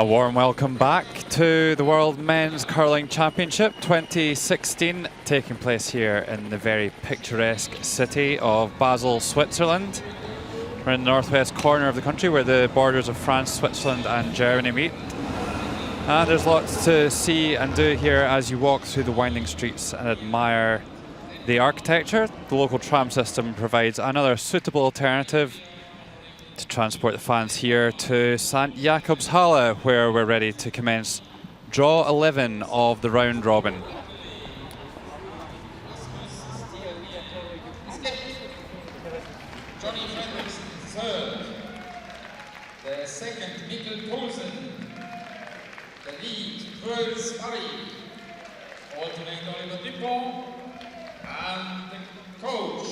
A warm welcome back to the World Men's Curling Championship 2016, taking place here in the very picturesque city of Basel, Switzerland. We're in the northwest corner of the country where the borders of France, Switzerland and Germany meet. And there's lots to see and do here as you walk through the winding streets and admire the architecture. The local tram system provides another suitable alternative to transport the fans here to St. Jakobshalle, where we're ready to commence draw 11 of the round robin. Johnny Frederickson third, the second Mikkel Poulsen, the lead RUS-CAN, alternate Oliver Dupont, and the coach.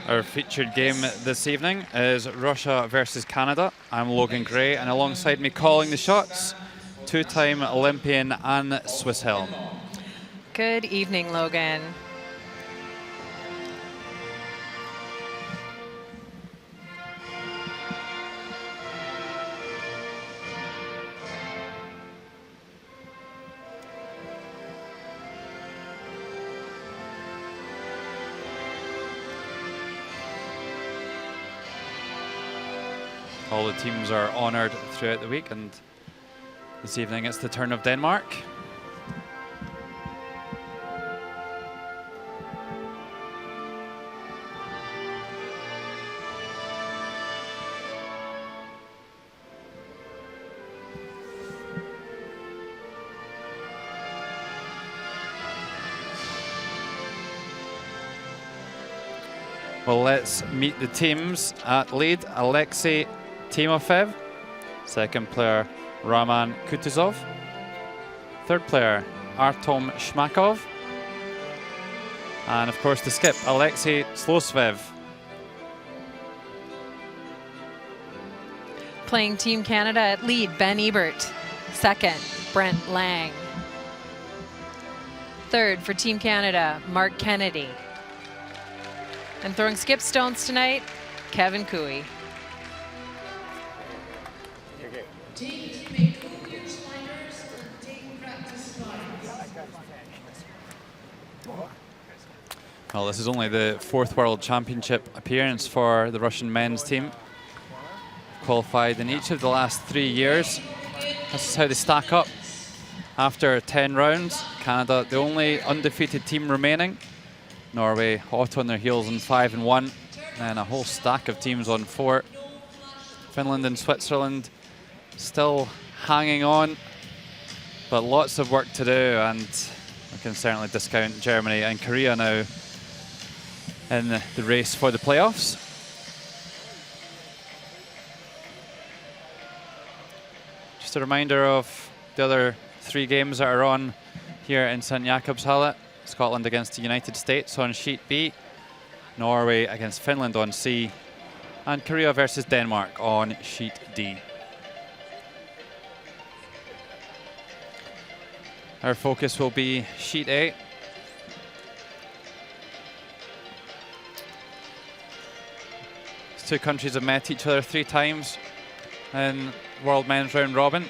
Our featured game this evening is Russia versus Canada. I'm Logan Gray, and alongside me calling the shots, two-time Olympian Anne Swisshelm. Good evening, Logan. All the teams are honoured throughout the week, and this evening it's the turn of Denmark. Well, let's meet the teams. At lead, Alexei Timofev. Second player, Roman Kutuzov. Third player, Artom Shmakov. And of course the skip, Alexei Slosvev. Playing Team Canada at lead, Ben Ebert. Second, Brent Lang. Third for Team Canada, Mark Kennedy. And throwing skip stones tonight, Kevin Cooey. Well, this is only the fourth World Championship appearance for the Russian men's team. Qualified in each of the last 3 years. This is how they stack up after 10 rounds. Canada, the only undefeated team remaining. Norway hot on their heels on 5-1, and a whole stack of teams on 4. Finland and Switzerland still hanging on, but lots of work to do, and we can certainly discount Germany and Korea now in the race for the playoffs. Just a reminder of the other 3 games that are on here in St. Jakobshalle. Scotland against the United States on sheet B, Norway against Finland on C, and Korea versus Denmark on sheet D. Our focus will be sheet A. These two countries have met each other 3 times in World Men's Round Robin.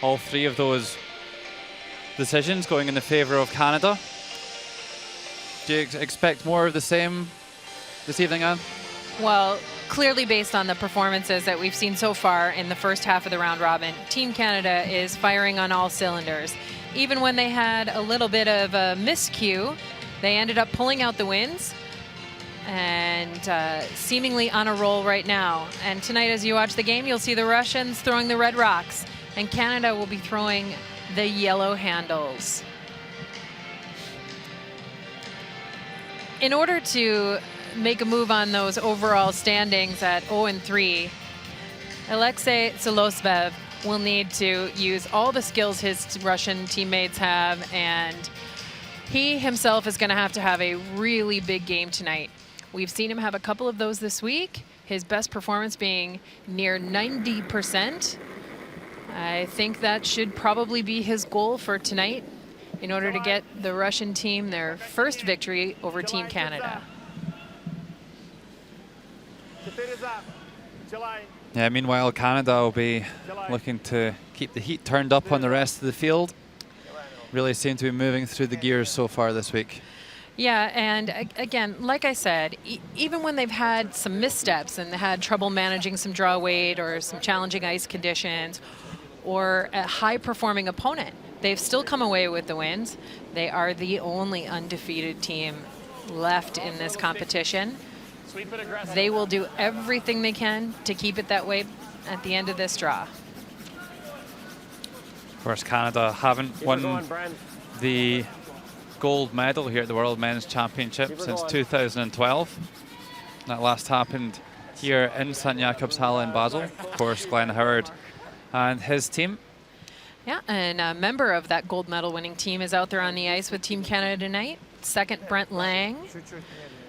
All 3 of those decisions going in the favour of Canada. Do you expect more of the same this evening, Anne? Well, clearly based on the performances that we've seen so far in the first half of the round robin, Team Canada is firing on all cylinders. Even when they had a little bit of a miscue, they ended up pulling out the wins and seemingly on a roll right now. And tonight, as you watch the game, you'll see the Russians throwing the red rocks, and Canada will be throwing the yellow handles. In order to make a move on those overall standings at 0-3, Alexei Slosvev will need to use all the skills his Russian teammates have, and he himself is going to have a really big game tonight. We've seen him have a couple of those this week, his best performance being near 90%. I think that should probably be his goal for tonight in order to get the Russian team their first victory over Team Canada. Yeah, meanwhile, Canada will be looking to keep the heat turned up on the rest of the field. Really seem to be moving through the gears so far this week. Yeah, and again, like I said, even when they've had some missteps and had trouble managing some draw weight or some challenging ice conditions or a high-performing opponent, they've still come away with the wins. They are the only undefeated team left in this competition. They will do everything they can to keep it that way at the end of this draw. Of course, Canada haven't won the gold medal here at the World Men's Championship since 2012. That last happened here in St. Jakobshalle in Basel. Of course, Glenn Howard and his team. Yeah, and a member of that gold medal winning team is out there on the ice with Team Canada tonight. Second, Brent Lang.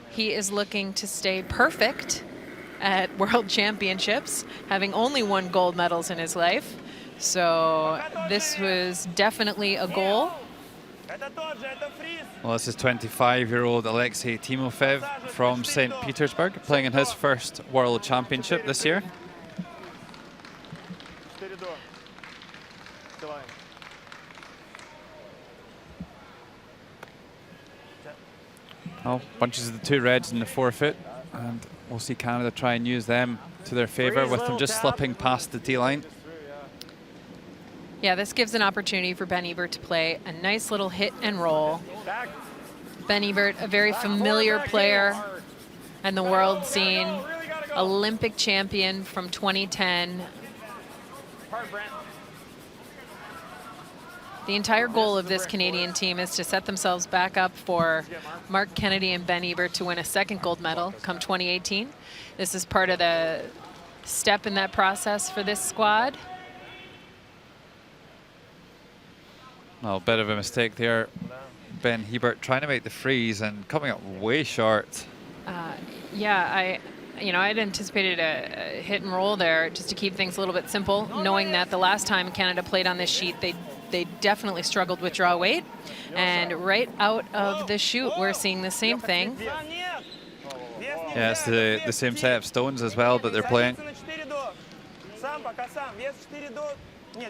He is looking to stay perfect at World Championships, having only won gold medals in his life. So this was definitely a goal. Well, this is 25-year-old Alexei Timofev from St. Petersburg, playing in his first World Championship this year. Well, bunches of the two reds in the forefoot, and we'll see Canada try and use them to their favour with them just slipping past the D-line. Yeah, this gives an opportunity for Ben Ebert to play a nice little hit and roll. Ben Ebert, a very familiar player in the world scene, Olympic champion from 2010. The entire goal of this Canadian team is to set themselves back up for Mark Kennedy and Ben Ebert to win a second gold medal come 2018. This is part of the step in that process for this squad. Well, a bit of a mistake there. Ben Hebert trying to make the freeze and coming up way short. Yeah, I'd anticipated a hit and roll there just to keep things a little bit simple, knowing that the last time Canada played on this sheet, they definitely struggled with draw weight. And right out of the chute, we're seeing the same thing. Yeah, it's the same set of stones as well that they're playing. Do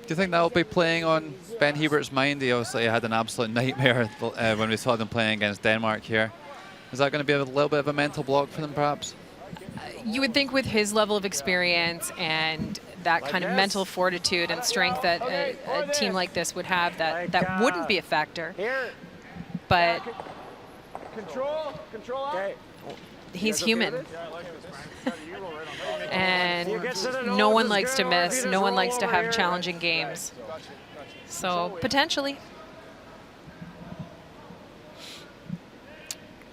you think that will be playing on Ben Hebert's mind? He obviously had an absolute nightmare when we saw them playing against Denmark here. Is that going to be a little bit of a mental block for them, perhaps? You would think with his level of experience and that kind of mental fortitude and strength that a team like this would have, that wouldn't be a factor. But he's human. And no one likes to miss. No one likes to have challenging games. So potentially.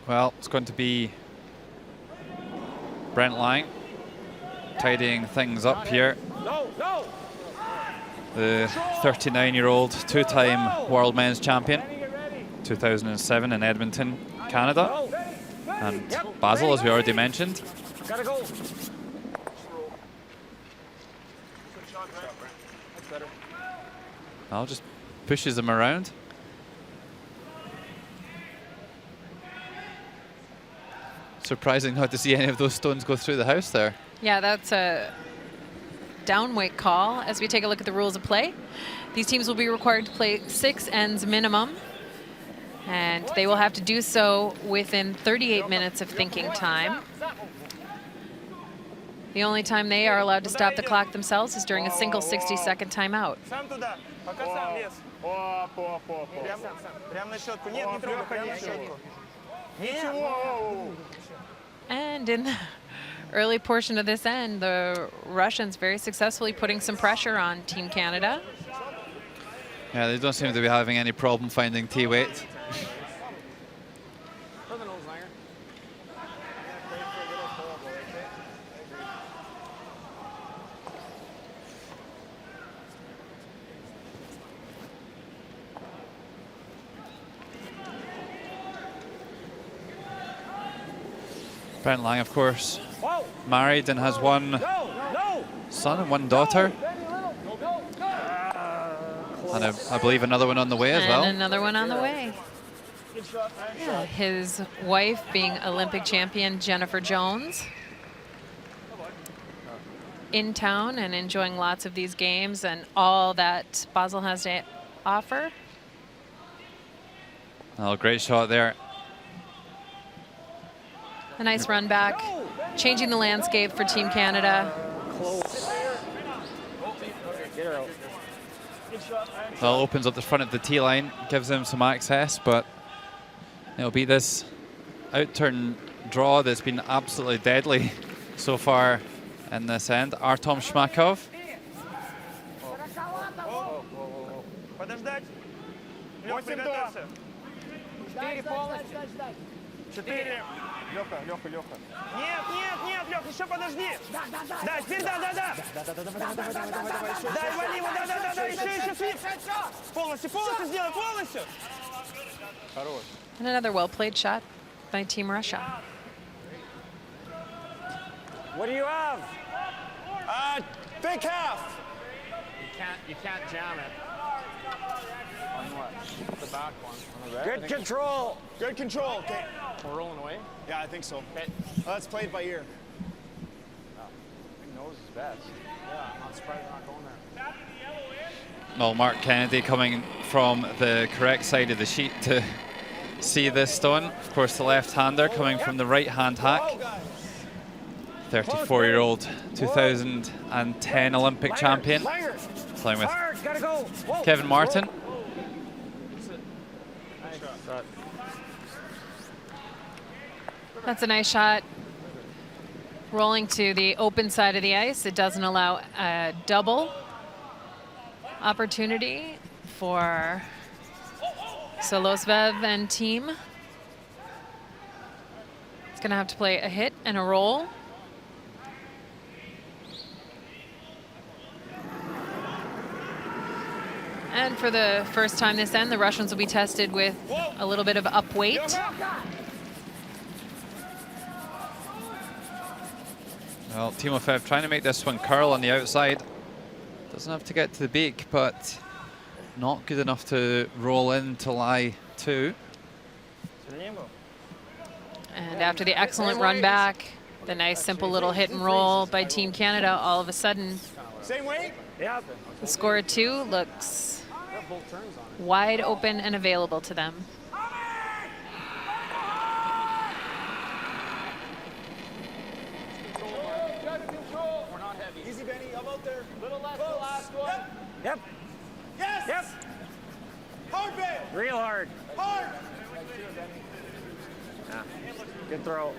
Well, it's going to be Brent Lang tidying things up here. The 39-year-old two-time world men's champion, 2007 in Edmonton, Canada. And Basel, as we already mentioned. Well, just pushes him around. Surprising not to see any of those stones go through the house there. Yeah, that's a downweight call as we take a look at the rules of play. These teams will be required to play 6 ends minimum, and they will have to do so within 38 minutes of thinking time. The only time they are allowed to stop the clock themselves is during a single 60-second timeout. And in the early portion of this end, the Russians very successfully putting some pressure on Team Canada. Yeah, they don't seem to be having any problem finding T-weight. Brent Lang, of course, married and has one son and one daughter. And I believe another one on the way as well. And another one on the way. Yeah, his wife being Olympic champion Jennifer Jones. in town and enjoying lots of these games and all that Basel has to offer. Oh, great shot there. A nice run back, changing the landscape for Team Canada. Well, opens up the front of the tee line, gives them some access, but it'll be this out-turn draw that's been absolutely deadly so far in this end. Artem Shmakov. Леха. Нет, Леха, еще подожди. Да, теперь да. Дай, вали его, да, еще, свип. Полностью сделай, полностью. Хорош. And another well-played shot by Team Russia. What do you have? Big half. You can't jam it. On what? The back one. On the Good control. Good control. Okay. We're rolling away? Yeah, I think so. Okay. Let's play it by ear. I think nose is best. Yeah, I'm not surprised they're not going there. Well, Mark Kennedy coming from the correct side of the sheet to see this stone. Of course, the left-hander coming from the right-hand hack. 34-year-old 2010 Olympic champion. Playing with Kevin Martin. That's a nice shot. Rolling to the open side of the ice. It doesn't allow a double opportunity for Solosvev and team. It's going to have to play a hit and a roll. And for the first time this end, the Russians will be tested with a little bit of up weight. Well, Timofev trying to make this one curl on the outside. Doesn't have to get to the beak, but not good enough to roll in to lie two. And after the excellent run back, the nice simple little hit and roll by Team Canada, all of a sudden, the score of 2 looks wide open and available to them. Easy, Benny. How about there? Little less the last one. Yep. Yes. Yep. Hard, Ben. Real hard. Hard. Yeah. Good throw.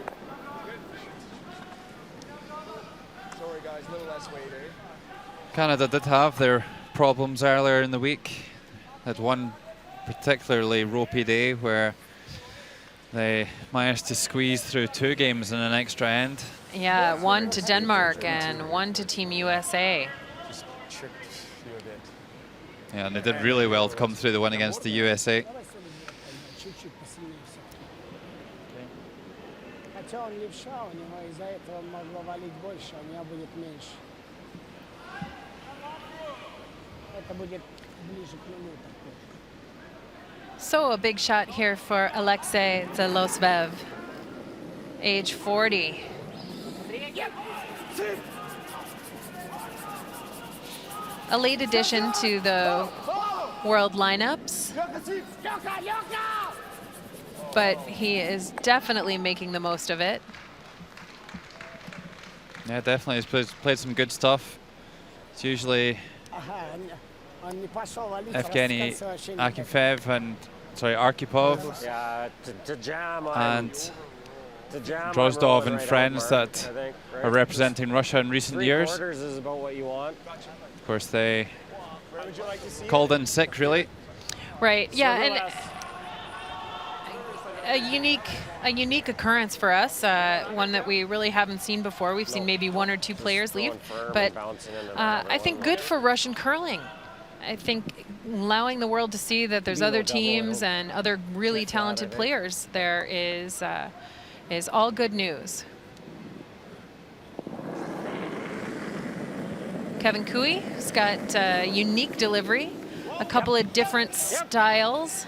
Sorry, guys. A little less weight, eh? Canada did have their problems earlier in the week. Had one particularly ropey day where they managed to squeeze through 2 games in an extra end. Yeah, 1 to Denmark and 1 to Team USA. Just tricked you a bit. Yeah, and they did really well to come through the win against the USA. Хотя он левша, у него из-за этого могло валить больше, у меня будет меньше. Это будет ближе к минуту. So a big shot here for Alexei Zalosvev, age 40. A late addition to the world lineups, but he is definitely making the most of it. Yeah, definitely. He's played some good stuff. It's usually Evgeny Akinfeev and, Arkhipov Yeah, to jam. and Drozdov Drozdov and friends that are representing Russia in recent 3 years. quarters is about what you want. Of course, they called in sick, really. Right, yeah, Silver and less. a unique occurrence for us, one that we really haven't seen before. We've seen maybe 1 or 2 players leave, but I think good for Russian curling. I think allowing the world to see that there's other teams and other really talented players there is all good news. Kevin Cooey's got a unique delivery, a couple of different styles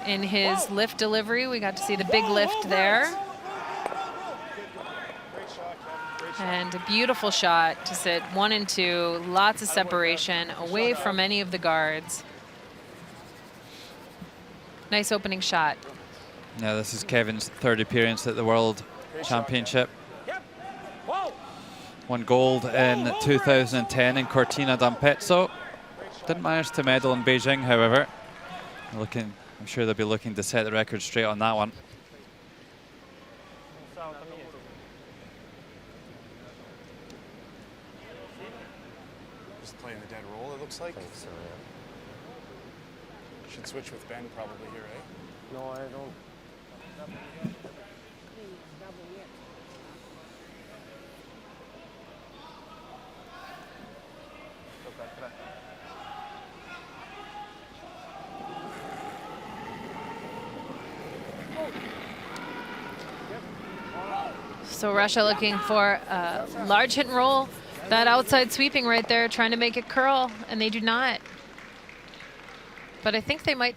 in his lift delivery. We got to see the big lift there. Great shot, Kevin. Great And a beautiful shot to sit 1 and 2, lots of separation, away from any of the guards. Nice opening shot. Yeah, this is Kevin's third appearance at the World Championship. Won gold in 2010 in Cortina d'Ampezzo. Didn't manage to medal in Beijing, however. I'm sure they'll be looking to set the record straight on that one. Just playing the dead roll, it looks like. I think so, yeah. Should switch with Ben probably here, eh? No, I don't. So Russia looking for a large hit and roll. That outside sweeping right there, trying to make it curl, and they do not. But I think they might.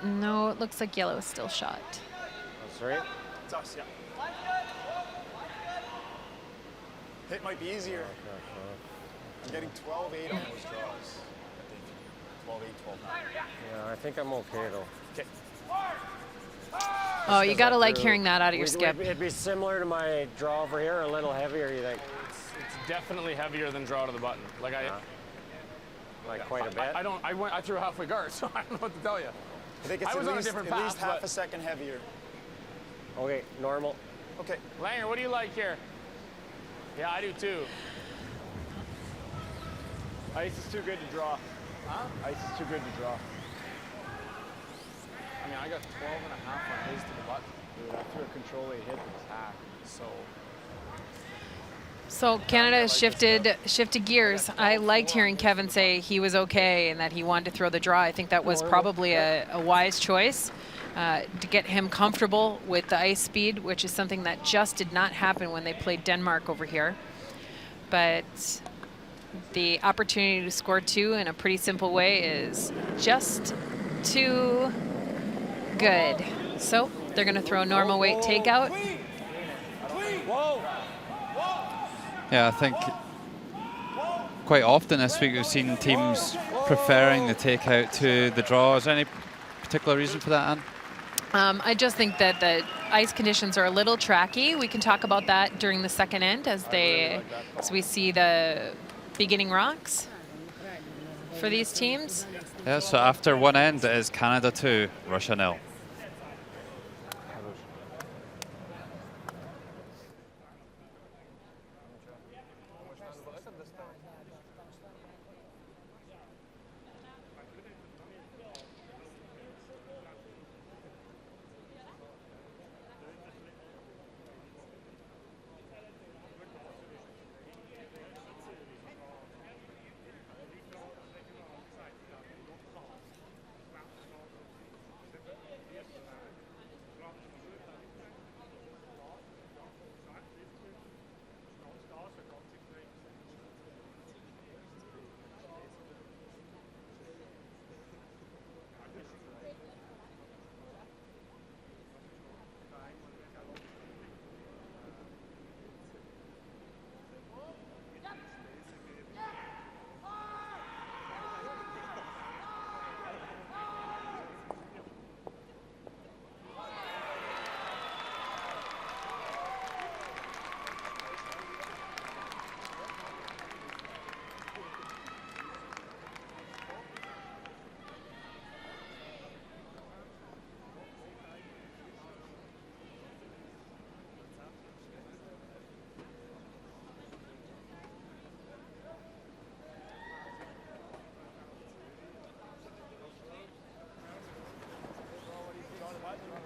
No, it looks like yellow is still shot. That's right. It's us, yeah. Hit might be easier. I'm getting 12-8 on those draws. 12-8, 12-9. Yeah, I think I'm okay though. Okay. Oh, you gotta like hearing that out of your skip. It'd be similar to my draw over here, a little heavier, you think? It's definitely heavier than draw to the button. Like Like quite a bit? I threw halfway guard, so I don't know what to tell you. I think it's I was at on a least, different at least path, half but- a second heavier. Okay, normal. Okay. Langer, what do you like here? Yeah, I do too. Ice is too good to draw. Huh? Ice is too good to draw. I mean, I got 12 and a half on his to the button. Dude, I threw a control 8 hit that was hacked, so. So Canada shifted gears. I liked hearing Kevin say he was okay and that he wanted to throw the draw. I think that was probably a wise choice to get him comfortable with the ice speed, which is something that just did not happen when they played Denmark over here. But the opportunity to score 2 in a pretty simple way is just too good. So they're going to throw a normal weight takeout. Yeah, I think quite often this week we've seen teams preferring the takeout to the draw. Is there any particular reason for that, Anne? I just think that the ice conditions are a little tracky. We can talk about that during the second end as we see the beginning rocks for these teams. Yeah, so after one end it is Canada 2, Russia 0.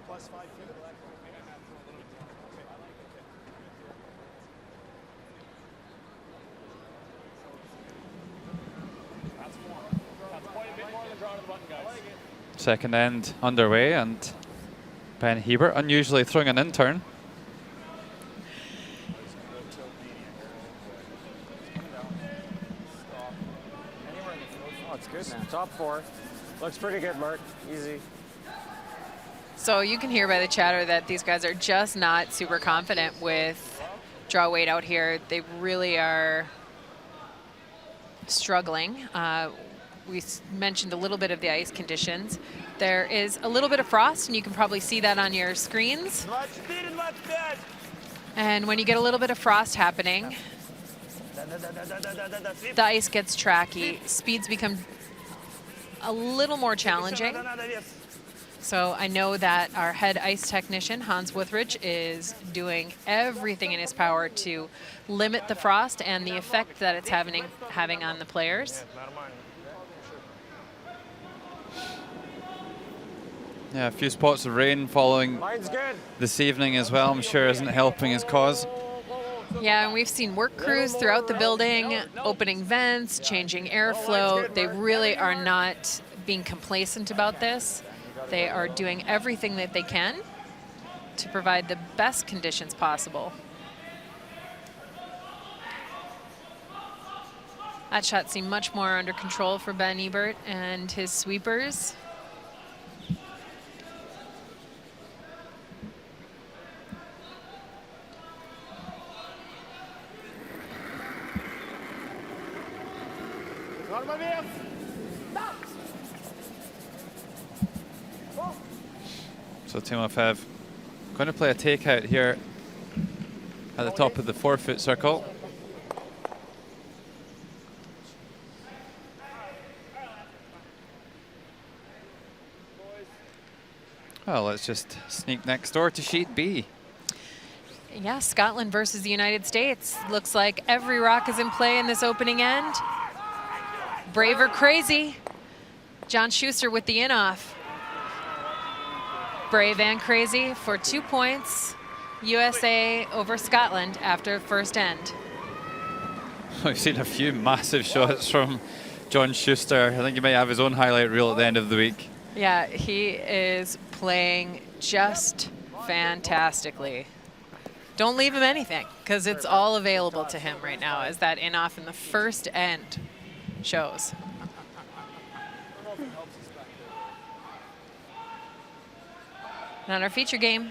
Plus 5 feet. That's more. That's quite a bit more than draw to the button, guys. Second end underway, and Ben Hebert unusually throwing an in-turn. Oh, it's good, man. Top 4. Looks pretty good, Mark. Easy. So you can hear by the chatter that these guys are just not super confident with draw weight out here. They really are struggling. We mentioned a little bit of the ice conditions. There is a little bit of frost, and you can probably see that on your screens. And when you get a little bit of frost happening, the ice gets tracky. Speeds become a little more challenging. So I know that our head ice technician, Hans Withridge, is doing everything in his power to limit the frost and the effect that it's having on the players. Yeah, a few spots of rain following this evening as well, I'm sure isn't helping his cause. Yeah, and we've seen work crews throughout the building, opening vents, changing airflow. They really are not being complacent about this. They are doing everything that they can to provide the best conditions possible. That shot seemed much more under control for Ben Ebert and his sweepers. So Timofev going to play a takeout here at the top of the 4-foot circle. Well, let's just sneak next door to sheet B. Yeah, Scotland versus the United States. Looks like every rock is in play in this opening end. Brave or crazy. John Schuster with the in-off. Brave and crazy for 2 points. USA over Scotland after first end. We've seen a few massive shots from John Schuster. I think he might have his own highlight reel at the end of the week. Yeah, he is playing just fantastically. Don't leave him anything, because it's all available to him right now, as that in-off in the first end shows. And on our feature game,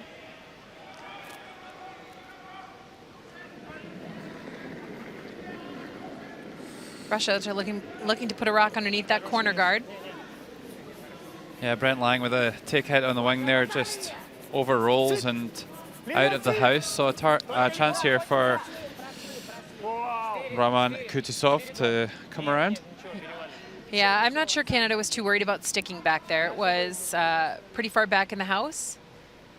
Russia are looking to put a rock underneath that corner guard. Yeah, Brent Lang with a takeout on the wing there, just over rolls and out of the house. So a chance here for Roman Kutusov to come around. Yeah, I'm not sure Canada was too worried about sticking back there. It was pretty far back in the house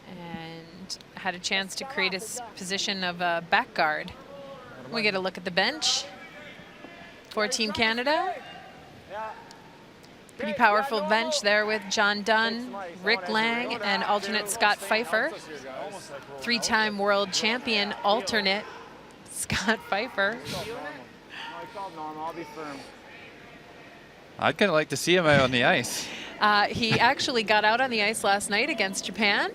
and had a chance to create a position of a back guard. We get a look at the bench for Team Canada. Pretty powerful bench there with John Dunn, Rick Lang, and alternate Scott Pfeiffer. 3-time world champion alternate Scott Pfeiffer. I'd kind of like to see him out on the ice. He actually got out on the ice last night against Japan.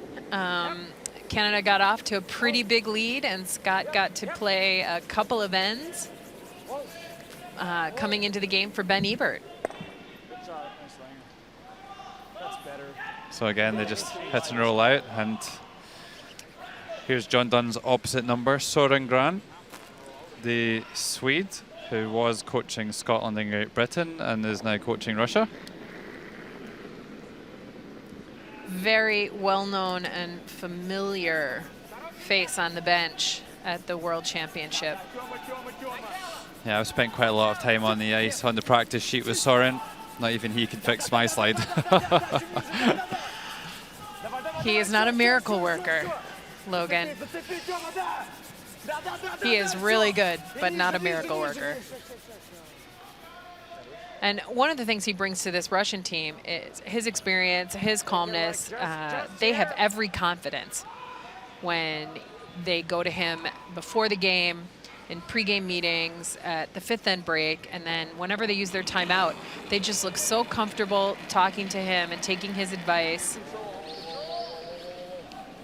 Canada got off to a pretty big lead, and Scott got to play a couple of ends coming into the game for Ben Ebert. So again, they just hit and roll out, and here's John Dunn's opposite number, Soren Gran, the Swede, who was coaching Scotland and Great Britain and is now coaching Russia. Very well-known and familiar face on the bench at the World Championship. Yeah, I've spent quite a lot of time on the ice on the practice sheet with Soren. Not even he can fix my slide. He is not a miracle worker, Logan. He is really good, but not a miracle worker. And one of the things he brings to this Russian team is his experience, his calmness. They have every confidence when they go to him before the game, in pregame meetings, at the fifth end break, and then whenever they use their timeout, they just look so comfortable talking to him and taking his advice.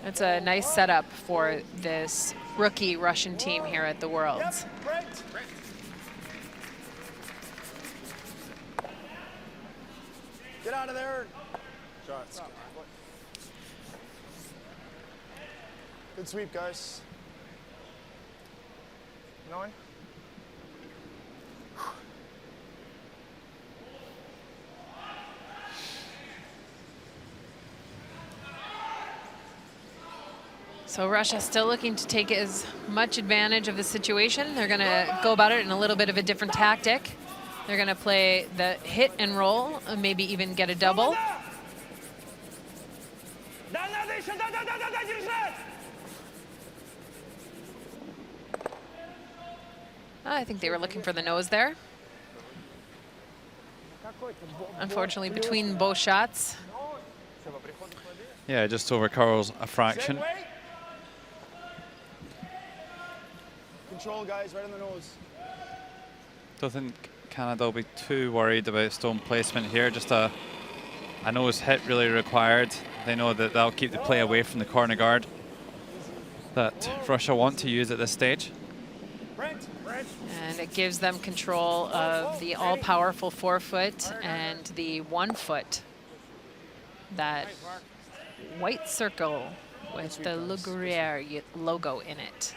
It's a nice setup for this rookie Russian team here at the Worlds. Get out of there. Shots. Good sweep, guys. going? So Russia still looking to take as much advantage of the situation. They're going to go about it in a little bit of a different tactic. They're going to play the hit and roll, maybe even get a double. Да, надо еще, да, держать! I think they were looking for the nose there. Unfortunately, between both shots. Yeah, just overcurls a fraction. Control, guys, right on the nose. Don't think Canada will be too worried about stone placement here. Just a nose hit really required. They know that that'll keep the play away from the corner guard that Russia want to use at this stage. And it gives them control of the all-powerful 4-foot and the 1-foot. That white circle with the Le Guerriere logo in it.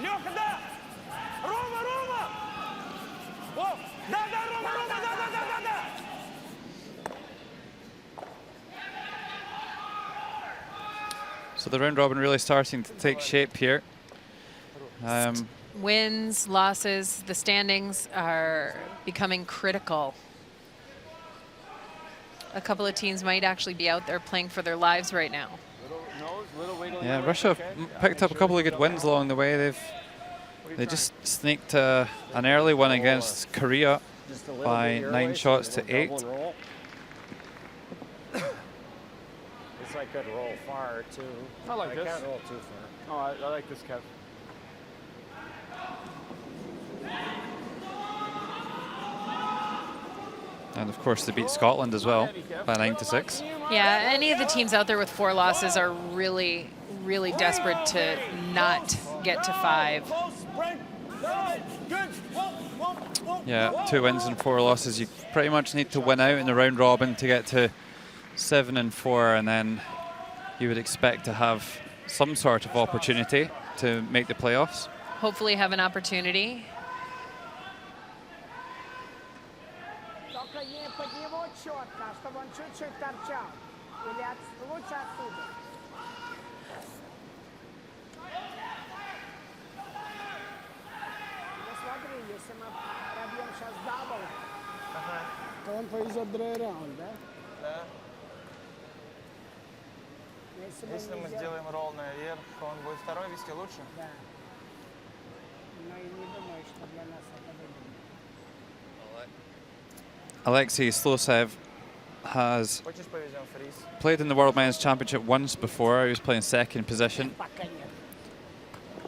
Лёха, да! Рома, Рома! О, да, Рома, да! So the round robin really starting to take shape here. Wins, losses, the standings are becoming critical. A couple of teams might actually be out there playing for their lives right now. Yeah, Russia picked up a couple of good wins along the way. They just sneaked an early one against Korea by 9 shots to 8. It's like good roll far too. I like this. Can't roll too far. Oh, I like this, Kev. And of course they beat Scotland as well by 9 to 6. Yeah, any of the teams out there with 4 losses are really, really desperate to not get to 5. Yeah, 2 wins and 4 losses. You pretty much need to win out in the round robin to get to 7 and 4, and then you would expect to have some sort of opportunity to make the playoffs. Hopefully have an opportunity. Только не под него четко, чтобы он чуть-чуть торчал. Или лучше оттуда. Ну смотри, если мы пробьем сейчас дабл, то он повезет другой раунд, да? Да. Если мы сделаем ролл наверх, он будет второй вести лучше? Да. Но и не думаю, что для нас это выгодно. Alexei Slosev has played in the World Men's Championship once before. He was playing second position.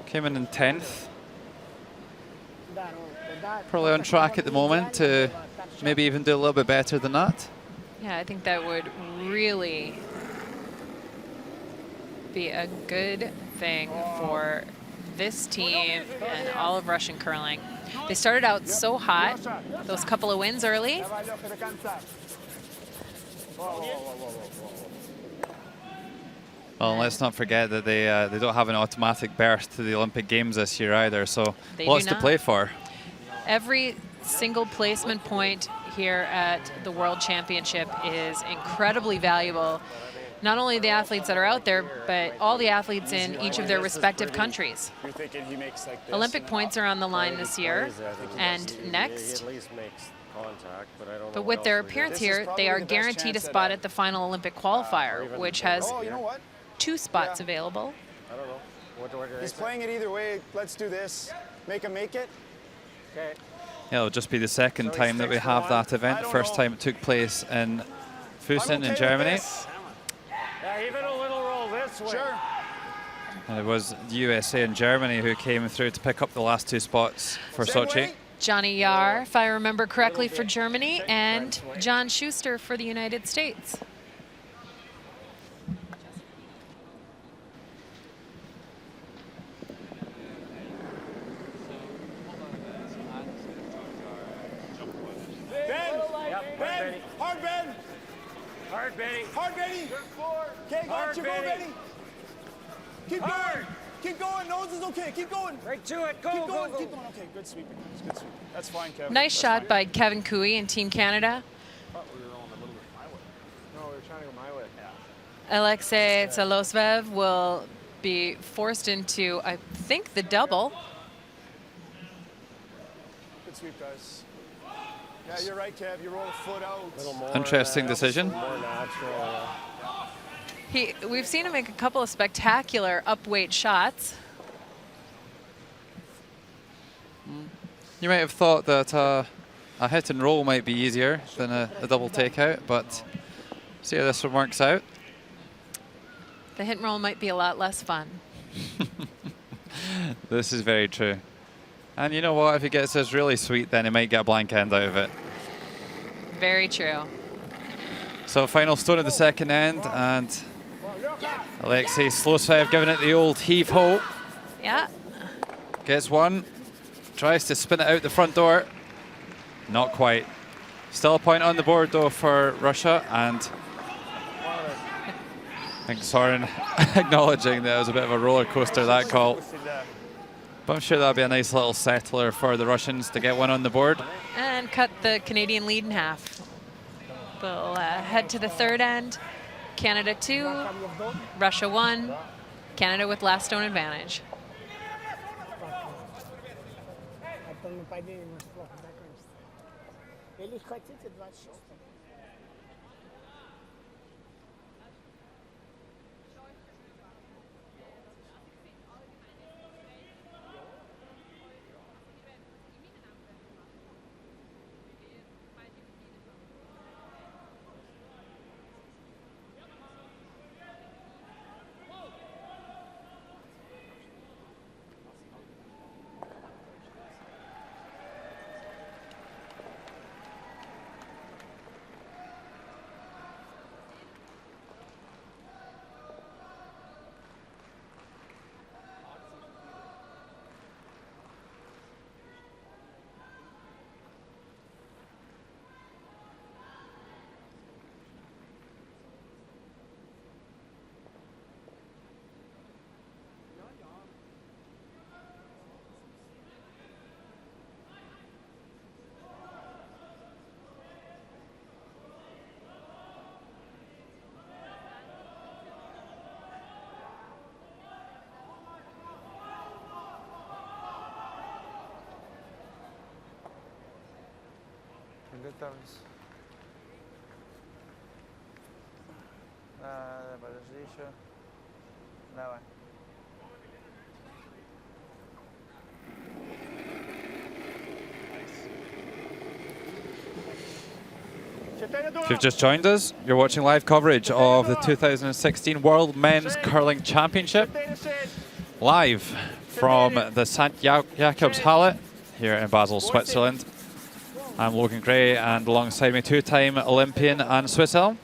Came in 10th. Probably on track at the moment to maybe even do a little bit better than that. Yeah, I think that would really be a good thing for this team and all of Russian curling. They started out so hot, those couple of wins early. Well, let's not forget that they don't have an automatic berth to the Olympic Games this year either, so lots to play for. Every single placement point here at the World Championship is incredibly valuable. Not only the athletes that are out there, but all the athletes in each of their respective countries. Olympic points are on the line this year and next. But with their appearance here, they are guaranteed a spot at the final Olympic qualifier, which has 2 spots available. I don't know. He's playing it either way. Let's do this. Make him make it. Okay. Yeah, it'll just be the second time that we have that event. The first time it took place in Füssen in Germany. Yeah, even a little roll this way. Sure. And it was the USA and Germany who came through to pick up the last 2 spots for Sochi. Johnny Yar, if I remember correctly, for Germany, and John Schuster for the United States. Ben, hard Ben. Hard, Benny. Hard Benny. Okay, go Hard, keep going, Benny. Benny. Keep Hard. going. Keep going. Nose is okay. Keep going. Right to it. Go, Keep go, going. go. Keep going. Okay, good sweeping. Good sweep. That's fine, Kevin. Nice That's shot fine. by Kevin Cooey and Team Canada. Oh, we were going a little bit my way. No, we were trying to go my way. Yeah. Alexei Tsalosvev will be forced into, I think, the double. Good sweep, guys. Yeah, you're right, Kev. You roll a foot out. A little more. Interesting decision. More natural. We've seen him make a couple of spectacular upweight shots. You might have thought that a hit and roll might be easier than a double takeout, but see how this one works out. The hit and roll might be a lot less fun. This is very true. And you know what? If he gets this really sweet, then he might get a blank end out of it. Very true. So final stone of the second end, and Alexei Tsalosvev giving it the old heave-ho. Yeah. Gets one. Tries to spin it out the front door. Not quite. Still a point on the board, though, for Russia. And I think Soren acknowledging that it was a bit of a roller coaster, that call. But I'm sure that'll be a nice little settler for the Russians to get one on the board. And cut the Canadian lead in half. We'll head to the third end. Canada 2, Russia 1. Canada with last stone advantage. Это мы падение у нас плохо закончится. Или хотите 26? Готовность. Подожди еще. Давай. If you've just joined us, you're watching live coverage of the 2016 World Men's Curling Championship, live from the St. Jakobshalle here in Basel, Switzerland. I'm Logan Gray, and alongside me, two-time Olympian and Swiss Elm.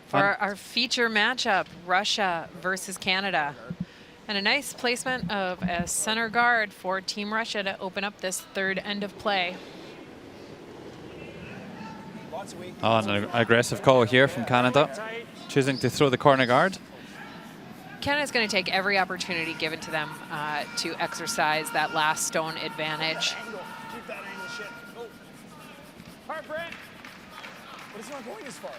For our feature matchup, Russia versus Canada. And a nice placement of a center guard for Team Russia to open up this third end of play. Oh, an aggressive call here from Canada, choosing to throw the corner guard. Canada's going to take every opportunity given to them to exercise that last stone advantage. Keep that angle shit. Oh. Hard, Brent. But it's not going as far.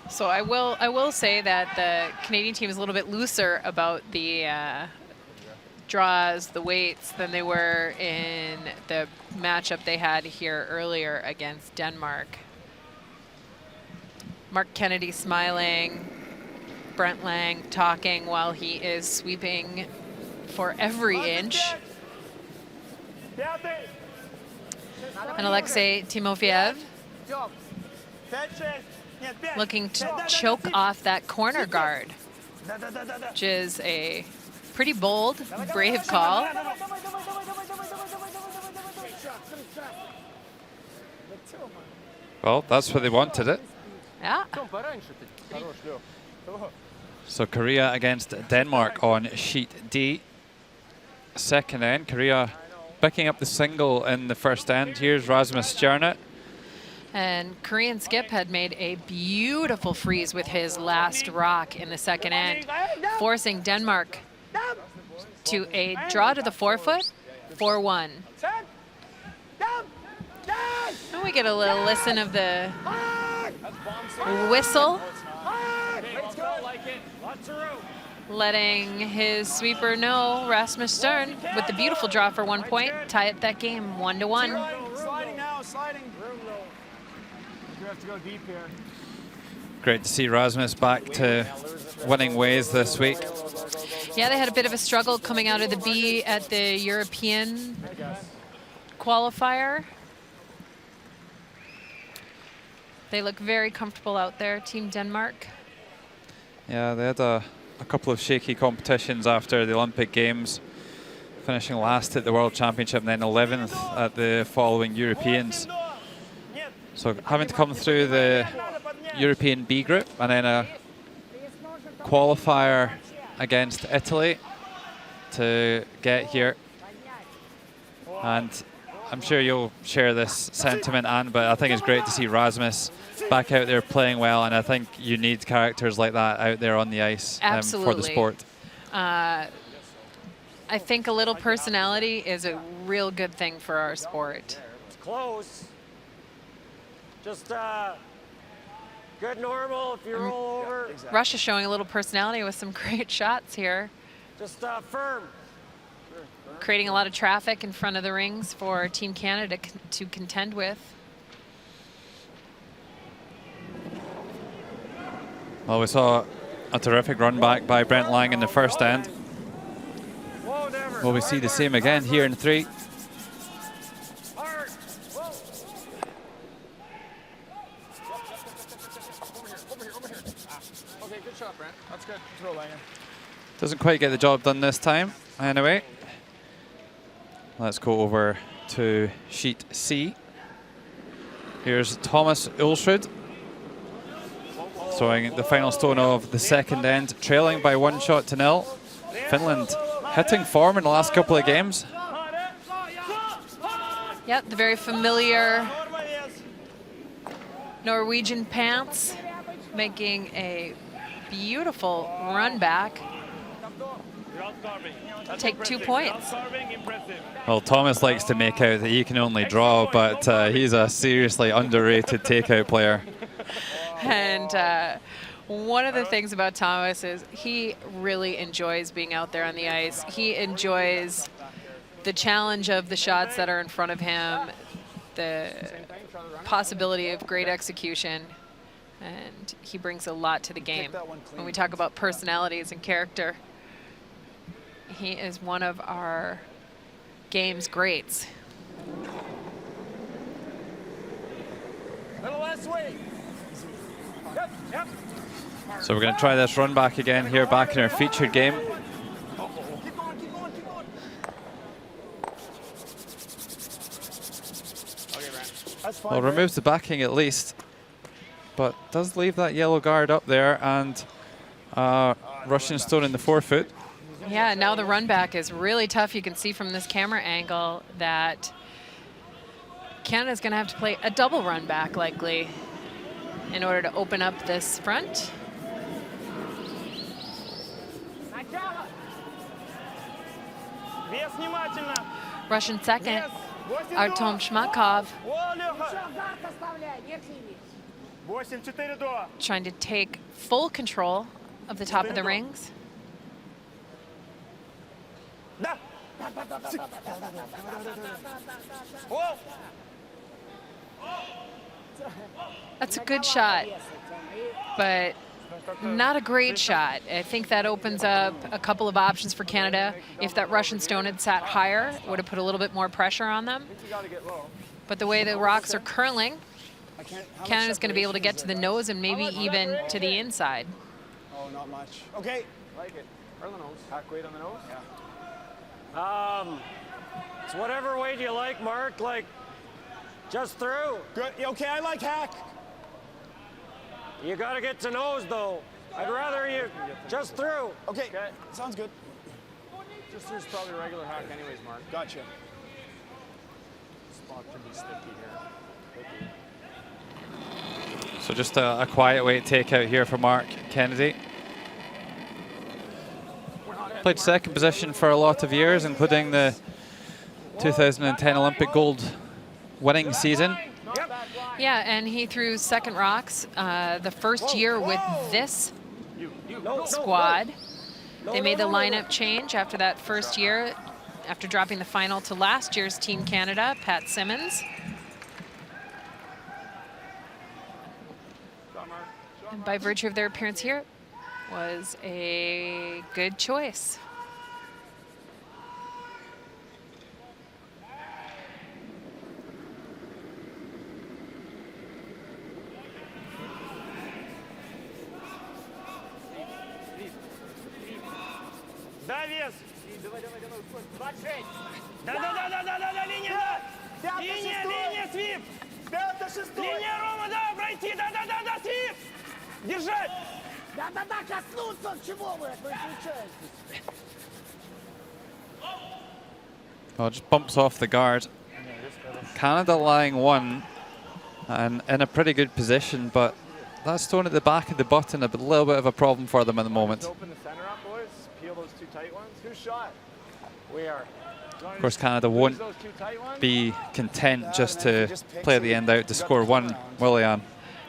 So I will say that the Canadian team is a little bit looser about the draws, the weights, than they were in the matchup they had here earlier against Denmark. Mark Kennedy smiling, Brent Lang talking while he is sweeping for every inch. And Alexei Timofeyev looking to choke off that corner guard, which is a pretty bold, brave call. Well, that's what they wanted it. Yeah. So Korea against Denmark on sheet D. Second end, Korea picking up the single in the first end. Here's Rasmus Stjernet. And Korean Skip had made a beautiful freeze with his last rock in the second end, forcing Denmark to a draw to the forefoot, 4-1. And we get a little listen of the whistle, letting his sweeper know Rasmus Stern with the beautiful draw for 1 point, tie it that game 1-1. Sliding now, sliding. You have to go deep here. Great to see Rasmus back to winning ways this week. Yeah, they had a bit of a struggle coming out of the B at the European qualifier. They look very comfortable out there, Team Denmark. Yeah, they had a couple of shaky competitions after the Olympic Games, finishing last at the World Championship and then 11th at the following Europeans. So having to come through the European B group and then a qualifier against Italy to get here. And I'm sure you'll share this sentiment, Anne, but I think it's great to see Rasmus back out there playing well, and I think you need characters like that out there on the ice for the sport. I think a little personality is a real good thing for our sport. It's close. Just good normal if you roll over. Exactly. Russia showing a little personality with some great shots here. Just firm. Creating a lot of traffic in front of the rings for Team Canada to contend with. Well, we saw a terrific run back by Brent Lang in the first end. Will we see the same again here in 3? Okay, good shot, Brent. That's good. Throw Langen. Doesn't quite get the job done this time. Anyway, let's go over to sheet C. Here's Thomas Ulsrud throwing the final stone of the second end, trailing by 1-0. Finland hitting form in the last couple of games. Yep, the very familiar Norwegian pants making a beautiful run back. Take 2 points. Well, Thomas likes to make out that he can only draw, but he's a seriously underrated takeout player. And one of the things about Thomas is he really enjoys being out there on the ice. He enjoys the challenge of the shots that are in front of him, the possibility of great execution, and he brings a lot to the game. When we talk about personalities and character, he is one of our game's greats. Little less weight. Yep, yep. So we're going to try this run back again here, back in our featured game. Keep going, keep going, keep going. Okay, Brent. That's fine. Well, removes the backing at least, but does leave that yellow guard up there, and Russian stone in the forefoot. Yeah, now the run back is really tough. You can see from this camera angle that Canada's going to have to play a double run back likely in order to open up this front. Russian second, Artem Shmakov, trying to take full control of the top of the rings. That's a good shot, but not a great shot. I think that opens up a couple of options for Canada. If that Russian stone had sat higher, it would have put a little bit more pressure on them. But the way the rocks are curling, Canada's going to be able to get to the nose and maybe even to the inside. Oh, not much. Okay. Like it. Or the nose. Hack weight on the nose? Yeah. It's whatever weight you like, Mark. Like, just through. Good. Okay, I like hack. You got to get to nose, though. I'd rather you just through. Okay, sounds good. Just there's probably a regular hack anyways, Mark. Gotcha. Spot can be sticky here. So just a quiet weight takeout here for Mark Kennedy. Played second position for a lot of years, including the 2010 Olympic gold winning season. Yeah, and he threw second rocks the first year with this squad. They made the lineup change after that first year, after dropping the final to last year's Team Canada, Pat Simmons. And by virtue of their appearance here, was a good choice. Да, вес. Давай. Подшить. Да, линия, да. Линия, свип. Пятый, шестой. Линия, Рома, да, пройти, да, свип. Держать. Да, коснуться, чего вы отключаетесь? Well, just bumps off the guard. Canada lying one and in a pretty good position, but that stone at the back of the button, a little bit of a problem for them at the moment. Open the center up, boys. Peel those two tight ones. Who's shot? We are. Of course, Canada won't Those two tight ones. be content just to play the end out to score one, will Ian?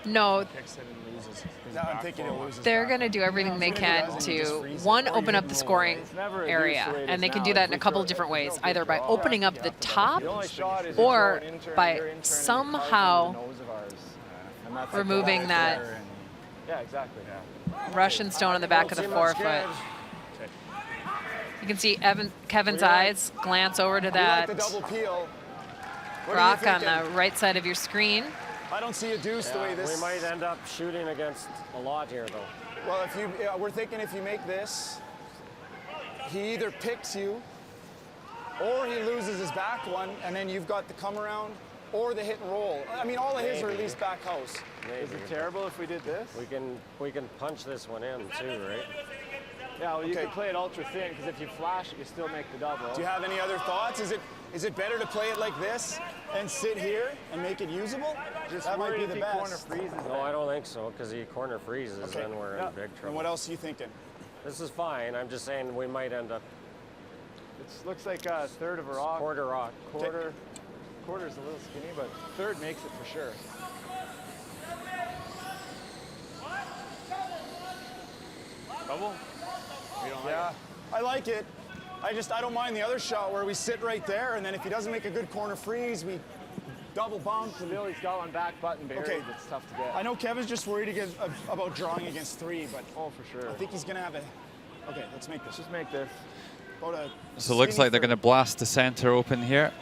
No, Picks it and loses. His No, I'm back thinking row. he'll lose his they're back. going to do everything they can to, one, open up the scoring area. And they can do that in a couple of different ways, either by opening up the top The only shot is or you throw it intern, by you're intern, somehow and it carves into the nose of ours. And that's like removing the that back there. Yeah, exactly. Yeah. Russian stone on the back of the forefoot. You can see Kevin's eyes glance over to We like that the double peel. What are you rock on thinking? the right side of your screen. I don't see a deuce the way this. We might end up shooting against a lot here, though. Well, if you, we're thinking if you make this, he either picks you, or he loses his back one, and then you've got the come around, or the hit and roll. I mean, all of his are at least back house. Is it terrible if we did this? We can punch this one in too, right? Yeah, well, you Okay. can play it ultra thin because if you flash it, you still make the double. Do you have any other thoughts? Is it better to play it like this and sit here and make it usable? Just That might worried be if the he best. corner freezes. No, I don't think so, because he corner freezes, Okay. then we're in big And trouble. what else are you thinking? This is fine. I'm just saying we might end up It looks like a third of a rock. quarter rock. Quarter's a little skinny, but third makes it for sure. Double? You don't like Yeah, I like it. I don't mind the other shot where we sit right there, and then if he doesn't make a good corner freeze, we double bump. it? Still, he's got one back button buried. Okay. It's tough to get. I know Kevin's just worried about drawing against three, but Oh, for sure. I think he's gonna have a. Okay, let's make this. Just make this. About a So it looks skinny like they're going to blast the center open here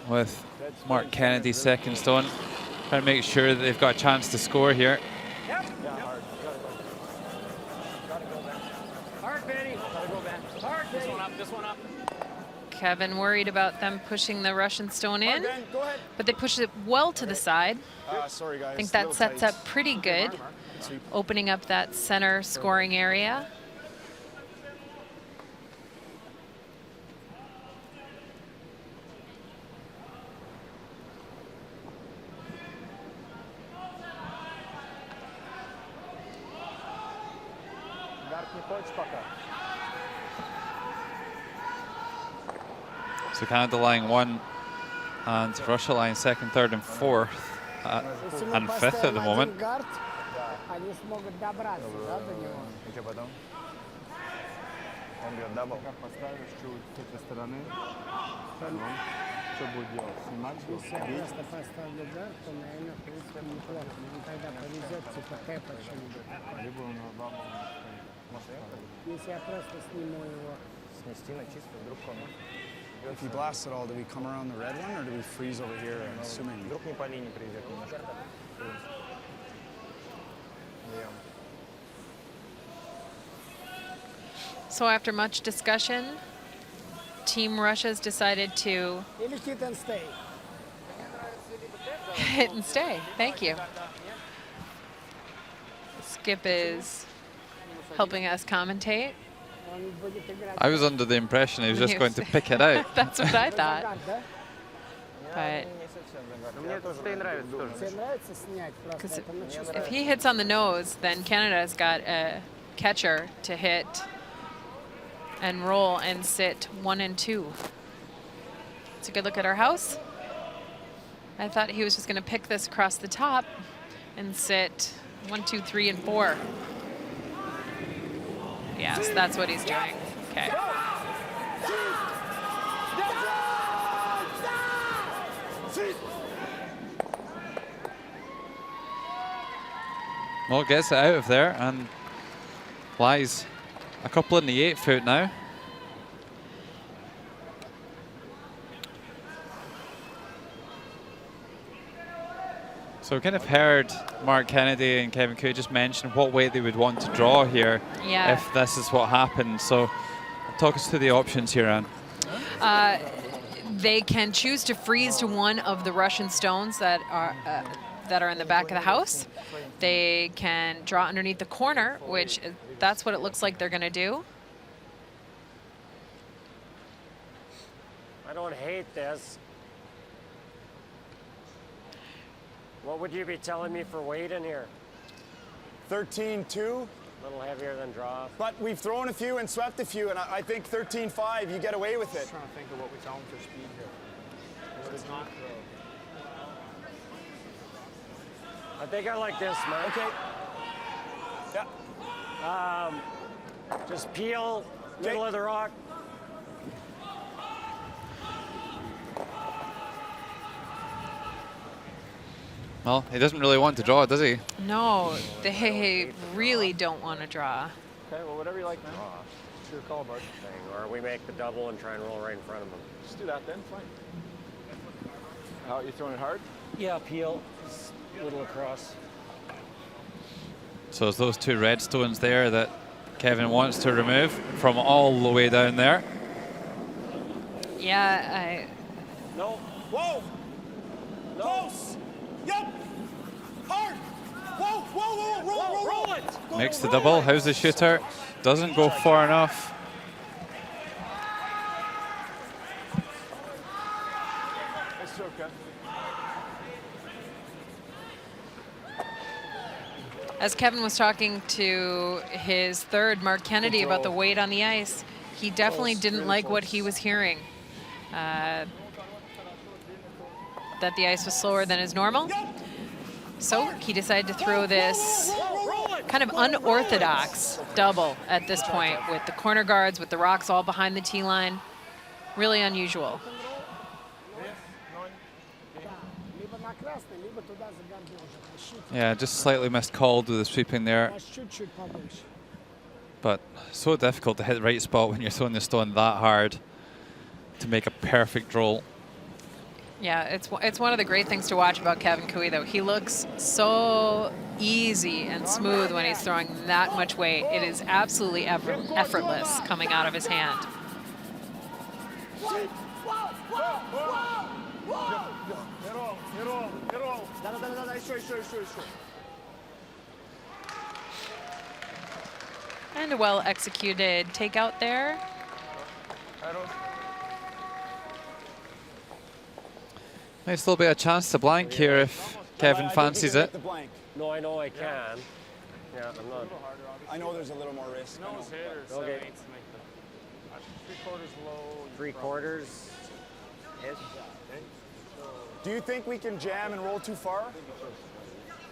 with Mark Kennedy's second stone. Trying to make sure that they've got a chance to score here. Yeah, hard. Gotta go back. Hard, Benny. Gotta go back. Hard, Benny. This one up. Kevin worried about them pushing the Russian stone in, Ben, go ahead. but they pushed it well to the side. Sorry guys. I think a that little sets tight. up pretty good, Sweep. opening up that center scoring area. So Canada lying one and Russia lying second, third and fourth and fifth at the moment. Они смогут добраться, да, до него. И что потом? Он бьет дабл. Как поставишь чуть с этой стороны, что будет делать? Снимать его? Если я просто поставлю гард, то, наверное, в принципе, неплохо. Но тогда повезет, типа тэпа что-нибудь такое. Либо он на дабл может ставить. Если я просто сниму его. Снести на чисто, вдруг он. If he blasts it all, do we come around the red one or do we freeze over here? I'm assuming. Вдруг не по линии придет немножко. So after much discussion, Team Russia's decided to Или hit and stay. hit and stay. Thank you. Skip is helping us commentate. I was under the impression he was just going to pick it out. That's what I thought. But Мне тоже нравится тоже. Тебе нравится снять просто? 'cause Это на чувство. if he hits on the nose, then Canada's got a catcher to hit and roll and sit 1 and 2. It's a good look at our house. I thought he was just going to pick this across the top and sit 1, 2, 3, and 4. Yes, that's what he's doing. Okay. Well, gets it out of there and lies a couple in the 8 foot now. So we kind of heard Mark Kennedy and Kevin Cooey just mention what way they would want to draw here Yeah. if this is what happens. So talk us through the options here, Anne. They can choose to freeze to one of the Russian stones that are in the back of the house. They can draw underneath the corner, which that's what it looks like they're going to do. I don't hate this. What would you be telling me for weight in here? 13-2, A little heavier than draw. but we've thrown a few and swept a few, and I think 13-5, you get away with it. Trying to think of what we tell him for speed here. What is not throw? I think I like this, man. Okay. Yeah. Just peel, middle of the rock. Well, he doesn't really want to draw, does he? No, they really don't want to draw. Okay, well, whatever you like, man. It's your call, bud. Or we make the double and try and roll right in front of him. Just do that then, fine. How, you throwing it hard? Yeah, peel. Just a little across. So it's those 2 red stones there that Kevin wants to remove from all the way down there. Yeah, No. Whoa! Close! Yep! Hard! Whoa, whoa, whoa, roll it! Makes the double. How's the shooter? Doesn't go far enough. Nice stroke, Ken. as Kevin was talking to his third, Mark Kennedy, about the weight on the ice, he definitely didn't like what he was hearing. That the ice was slower than is normal. So he decided to throw this kind of unorthodox double at this point, with the corner guards, with the rocks all behind the tee line. Really unusual. Yeah, just slightly miscalled with the sweeping there. But so difficult to hit the right spot when you're throwing the stone that hard to make a perfect roll. Yeah, it's one of the great things to watch about Kevin Cooey, though. He looks so easy and smooth when he's throwing that much weight. It is absolutely effortless coming out of his hand. And a well-executed takeout there. Might still be a chance to blank here if Kevin fancies it. No, I know I can. Yeah, I'm not. I know there's a little more risk. Okay. 3/4 low. 3/4 ish. Do you think we can jam and roll too far?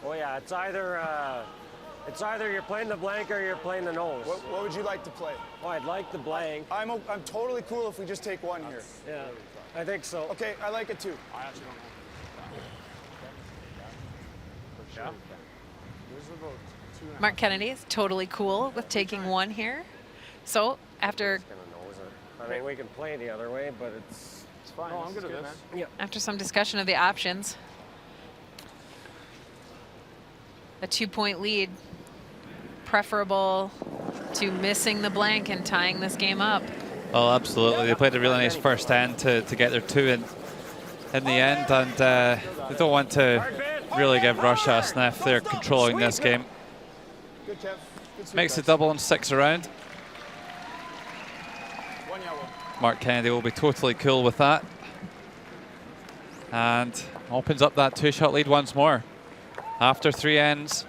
Oh yeah, it's either you're playing the blank or you're playing the nose. What would you like to play? Oh, I'd like the blank. I'm totally cool if we just take one here. Yeah, I think so. Okay, I like it too. I actually don't know. There's about 2.5. Mark Kennedy is totally cool with taking one here. So after Just gonna nose it. I mean, we can play the other way, but it's fine. No, I'm good at this. yeah. After some discussion of the options, a 2-point lead, preferable to missing the blank and tying this game up. Oh, absolutely. They played a really nice first end to get their 2 in the end, and they don't want to really give Russia a sniff. They're controlling this game. Good, Kev. Makes the double in 6 around. One yellow. Mark Kennedy will be totally cool with that. And opens up that 2-shot lead once more. After 3 ends,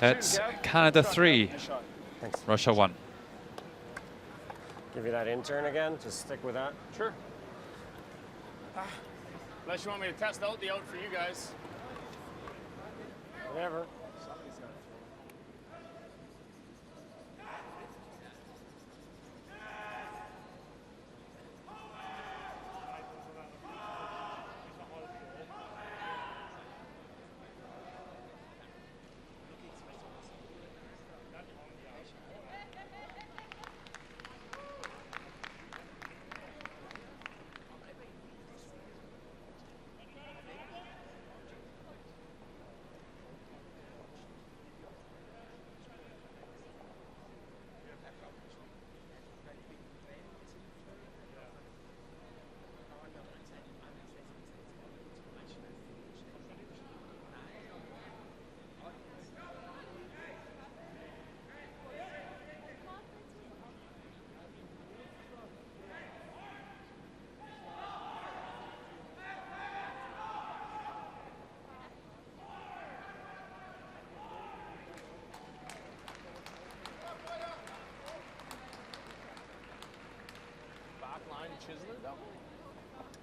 it's Canada 3, Russia 1. Give you that in-turn again. Just stick with that. Sure. Unless you want me to test out the out for you guys. Whatever.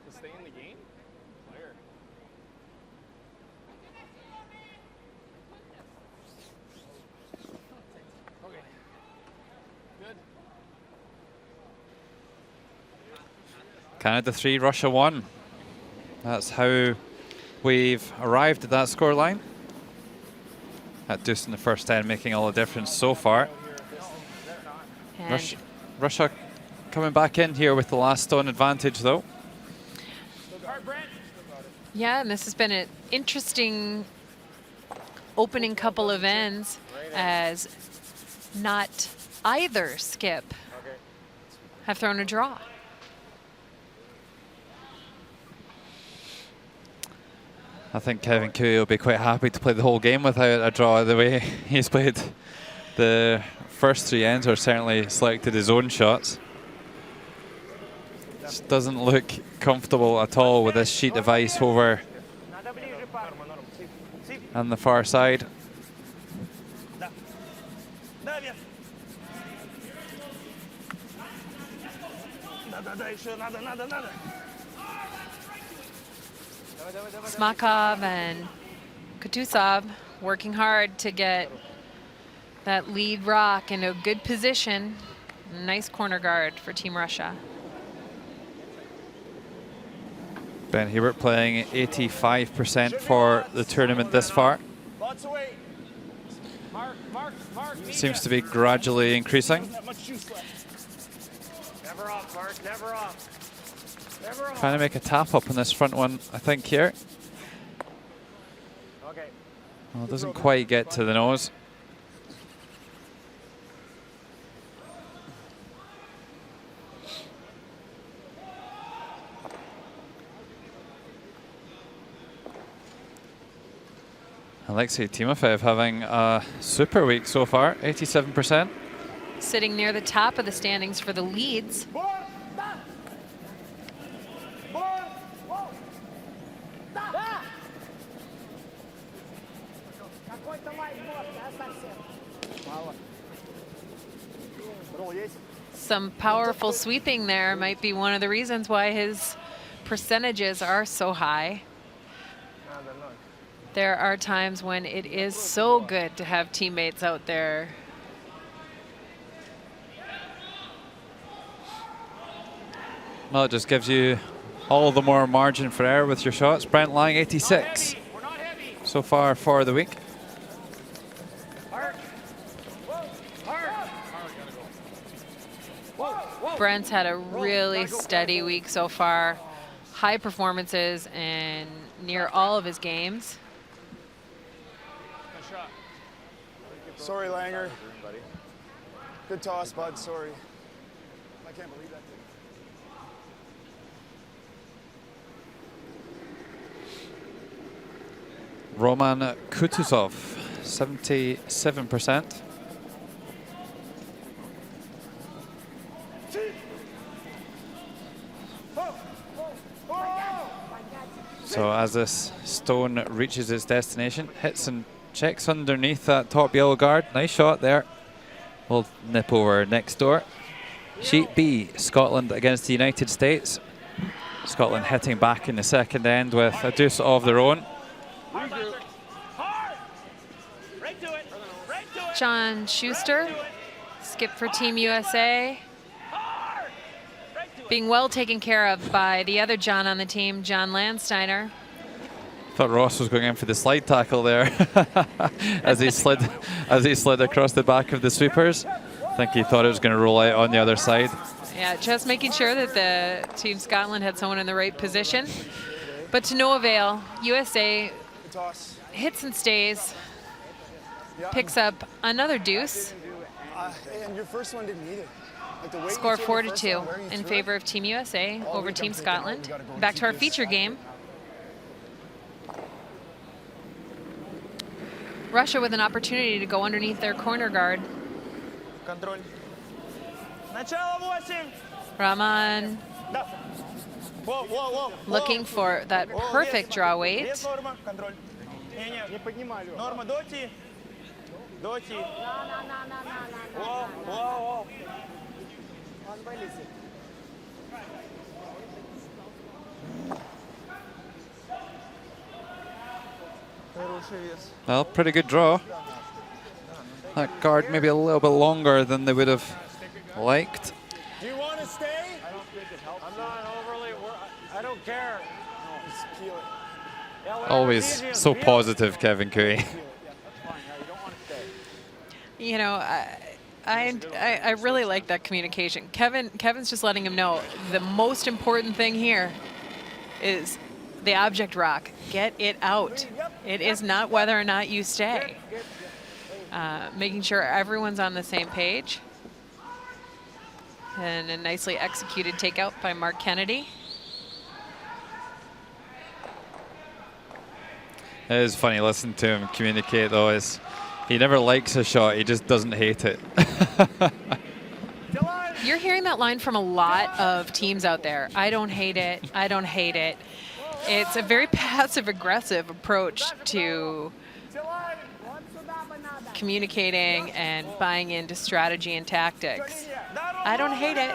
To stay in the game? Player. Okay. Good. Canada 3, Russia 1. That's how we've arrived at that scoreline. That deuce in the first 10 making all the difference so far. Russia coming back in here with the last stone advantage, though. Yeah, and this has been an interesting opening couple of ends as not either skip have thrown a draw. I think Kevin Cooey will be quite happy to play the whole game without a draw. The way he's played the first 3 ends, or certainly selected his own shots. Just doesn't look comfortable at all with this sheet of ice over on the far side. Smakov and Kutuzov working hard to get that lead rock into a good position. Nice corner guard for Team Russia. Ben Hebert playing 85% for the tournament this far. Seems to be gradually increasing. Never off, Mark. Never off. Never off. Trying to make a tap up on this front one, I think, here. Okay. Well, it doesn't quite get to the nose. Alexei Timofeyev having a super week so far, 87%. Sitting near the top of the standings for the leads. Some powerful sweeping there might be one of the reasons why his percentages are so high. There are times when it is so good to have teammates out there. Well, it just gives you all the more margin for error with your shots. Brent Lang, 86 so far for the week. Brent's had a really steady week so far. High performances in near all of his games. Sorry, Langer. Good toss, bud. Sorry. I can't believe that. Roman Kutuzov, 77%. So as this stone reaches its destination, hits and checks underneath that top yellow guard. Nice shot there. We'll nip over next door. Sheet B, Scotland against the United States. Scotland hitting back in the second end with a deuce of their own. John Schuster, skip for Team USA. Being well taken care of by the other John on the team, John Landsteiner. Thought Ross was going in for the slide tackle there as he slid across the back of the sweepers. I think he thought it was going to roll out on the other side. Yeah, just making sure that the Team Scotland had someone in the right position. But to no avail, USA hits and stays, picks up another deuce. And your first one didn't either. Like the way Score 4-2 in favor of Team USA over Team Scotland. Back to our feature game. Russia with an opportunity to go underneath their corner guard. Контроль. Начало 8. Rahman looking for that perfect draw weight. Контроль. Не поднимай. Норма, доти. Доти. Воу. Он вылезет. Well, pretty good draw. That guard maybe a little bit longer than they would have liked. Do you want to stay? I don't think it helps. I'm not overly. I don't care. No, just peel it. Yeah, whatever's Always easiest, so peel it. positive, Kevin Cooey. That's fine. Yeah, you don't want to stay. You know, I really like that communication. Kevin's just letting him know the most important thing here is the object rock. Get it out. It is not whether or not you stay. Making sure everyone's on the same page. And a nicely executed takeout by Mark Kennedy. It is funny listening to him communicate though. He never likes a shot, he just doesn't hate it. You're hearing that line from a lot of teams out there. I don't hate it. I don't hate it. It's a very passive-aggressive approach to communicating and buying into strategy and tactics. I don't hate it.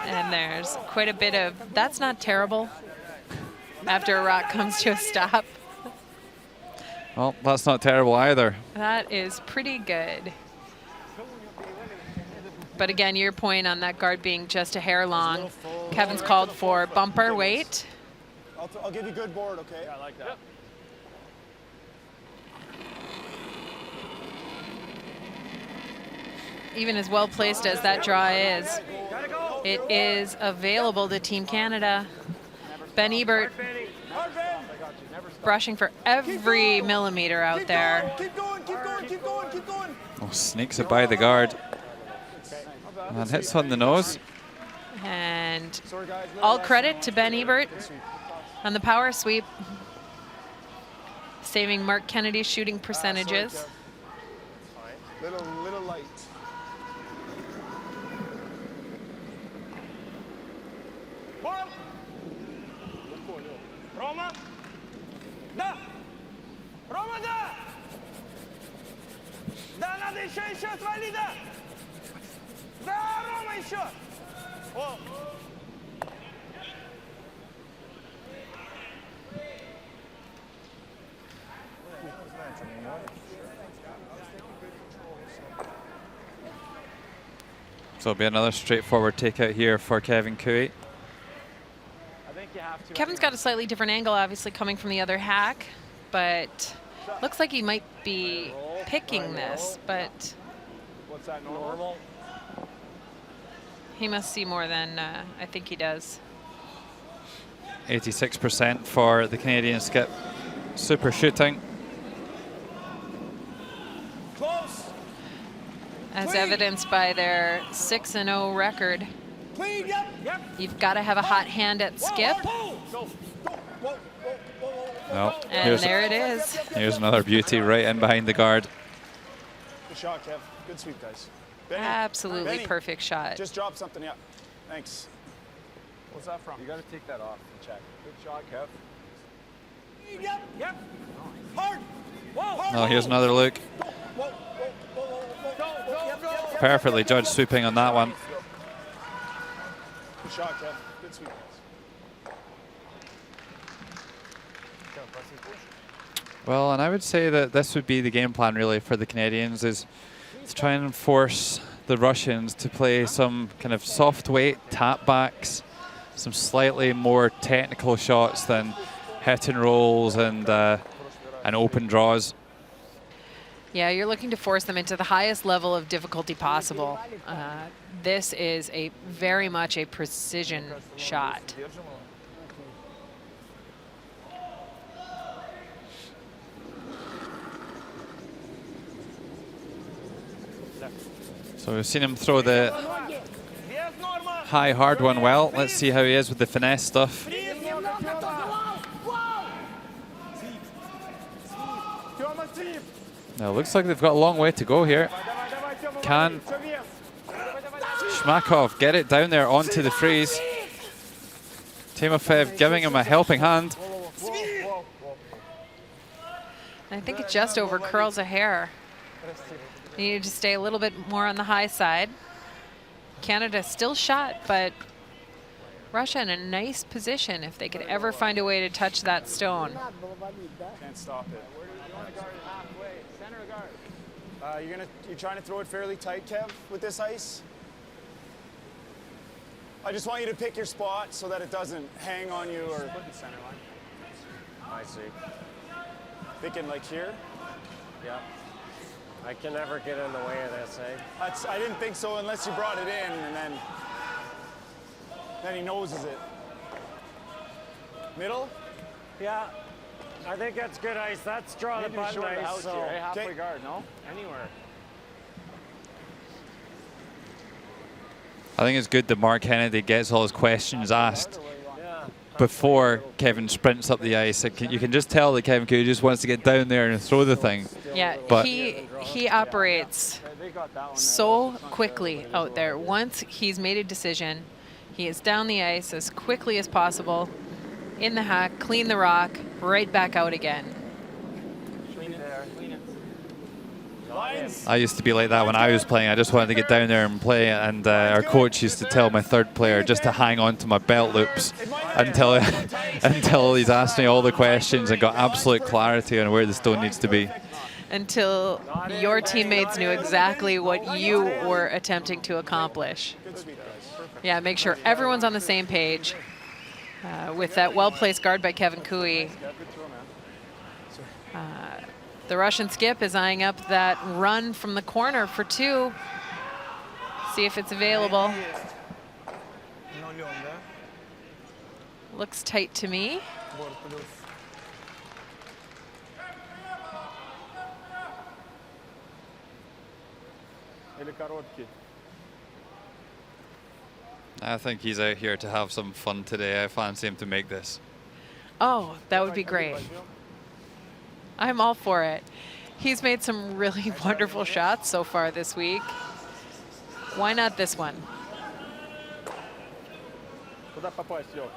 And there's quite a bit of, that's not terrible, after a rock comes to a stop. Well, that's not terrible either. That is pretty good. But again, your point on that guard being just a hair long. Kevin's called for bumper weight. I'll give you good board, okay? Yeah, I like that. Even as well placed as that draw is, it is available to Team Canada. Ben Ebert brushing for every millimeter out there. Keep going. Oh, sneaks it by the guard. And hits on the nose. And all credit to Ben Ebert on the power sweep, saving Mark Kennedy's shooting percentages. Little light. Рома. Да. Рома, да. Да, надо еще, отвали, да. Да, Рома, еще. О. So it'll be another straightforward takeout here for Kevin Cooey. Kevin's got a slightly different angle, obviously coming from the other hack, but looks like he might be picking this, but What's that, normal? he must see more than I think he does. 86% for the Canadian skip. Super shooting. Close. As evidenced by their 6-0 record. Clean, yep. You've got to have a hot hand at skip. Well, And there it is. Here's another beauty right in behind the guard. Good shot, Kev. Good sweep, guys. Benny, Absolutely Benny, perfect shot. Just drop something, yeah. Thanks. What's that from? You got to take that off and check. Good shot, Kev. Yep. Yep. Hard. Whoa. Oh, here's another look. Whoa. Whoa. Perfectly judged sweeping on that one. Good shot, Kev. Good sweep. Well, and I would say that this would be the game plan really for the Canadians, is to try and force the Russians to play some kind of soft weight tap backs, some slightly more technical shots than hit and rolls and open draws. Yeah, you're looking to force them into the highest level of difficulty possible. This is very much a precision shot. So we've seen him throw the high hard one well. Let's see how he is with the finesse stuff. Now it looks like they've got a long way to go here. Can Shmakov get it down there onto the freeze? Timofev giving him a helping hand. I think it just over curls a hair. You need to stay a little bit more on the high side. Canada still shot, but Russia in a nice position if they could ever find a way to touch that stone. Can't stop it. You're trying to throw it fairly tight, Kev, with this ice. I just want you to pick your spot so that it doesn't hang on you or. Center line. I see. Thinking like here. Yeah. I can never get in the way of this, eh? I didn't think so unless you brought it in, and then he noses it. Middle? Yeah. I think that's good ice. That's draw the button ice. So. Here, halfway guard, no? Anywhere. I think it's good that Mark Kennedy gets all his questions asked before Kevin sprints up the ice. You can just tell that Kevin Cooley just wants to get down there and throw the thing. Yeah, but he operates so quickly out there. Once he's made a decision, he is down the ice as quickly as possible, in the hack, clean the rock, right back out again. I used to be like that when I was playing. I just wanted to get down there and play, and our coach used to tell my third player just to hang on to my belt loops until he's asked me all the questions and got absolute clarity on where the stone needs to be. Until your teammates knew exactly what you were attempting to accomplish. Yeah, make sure everyone's on the same page. With that well-placed guard by Kevin Koe. The Russian skip is eyeing up that run from the corner for two. See if it's available. Looks tight to me. I think he's out here to have some fun today. I fancy him to make this. Oh, that would be great. I'm all for it. He's made some really wonderful shots so far this week. Why not this one? Куда попасть, Лёв?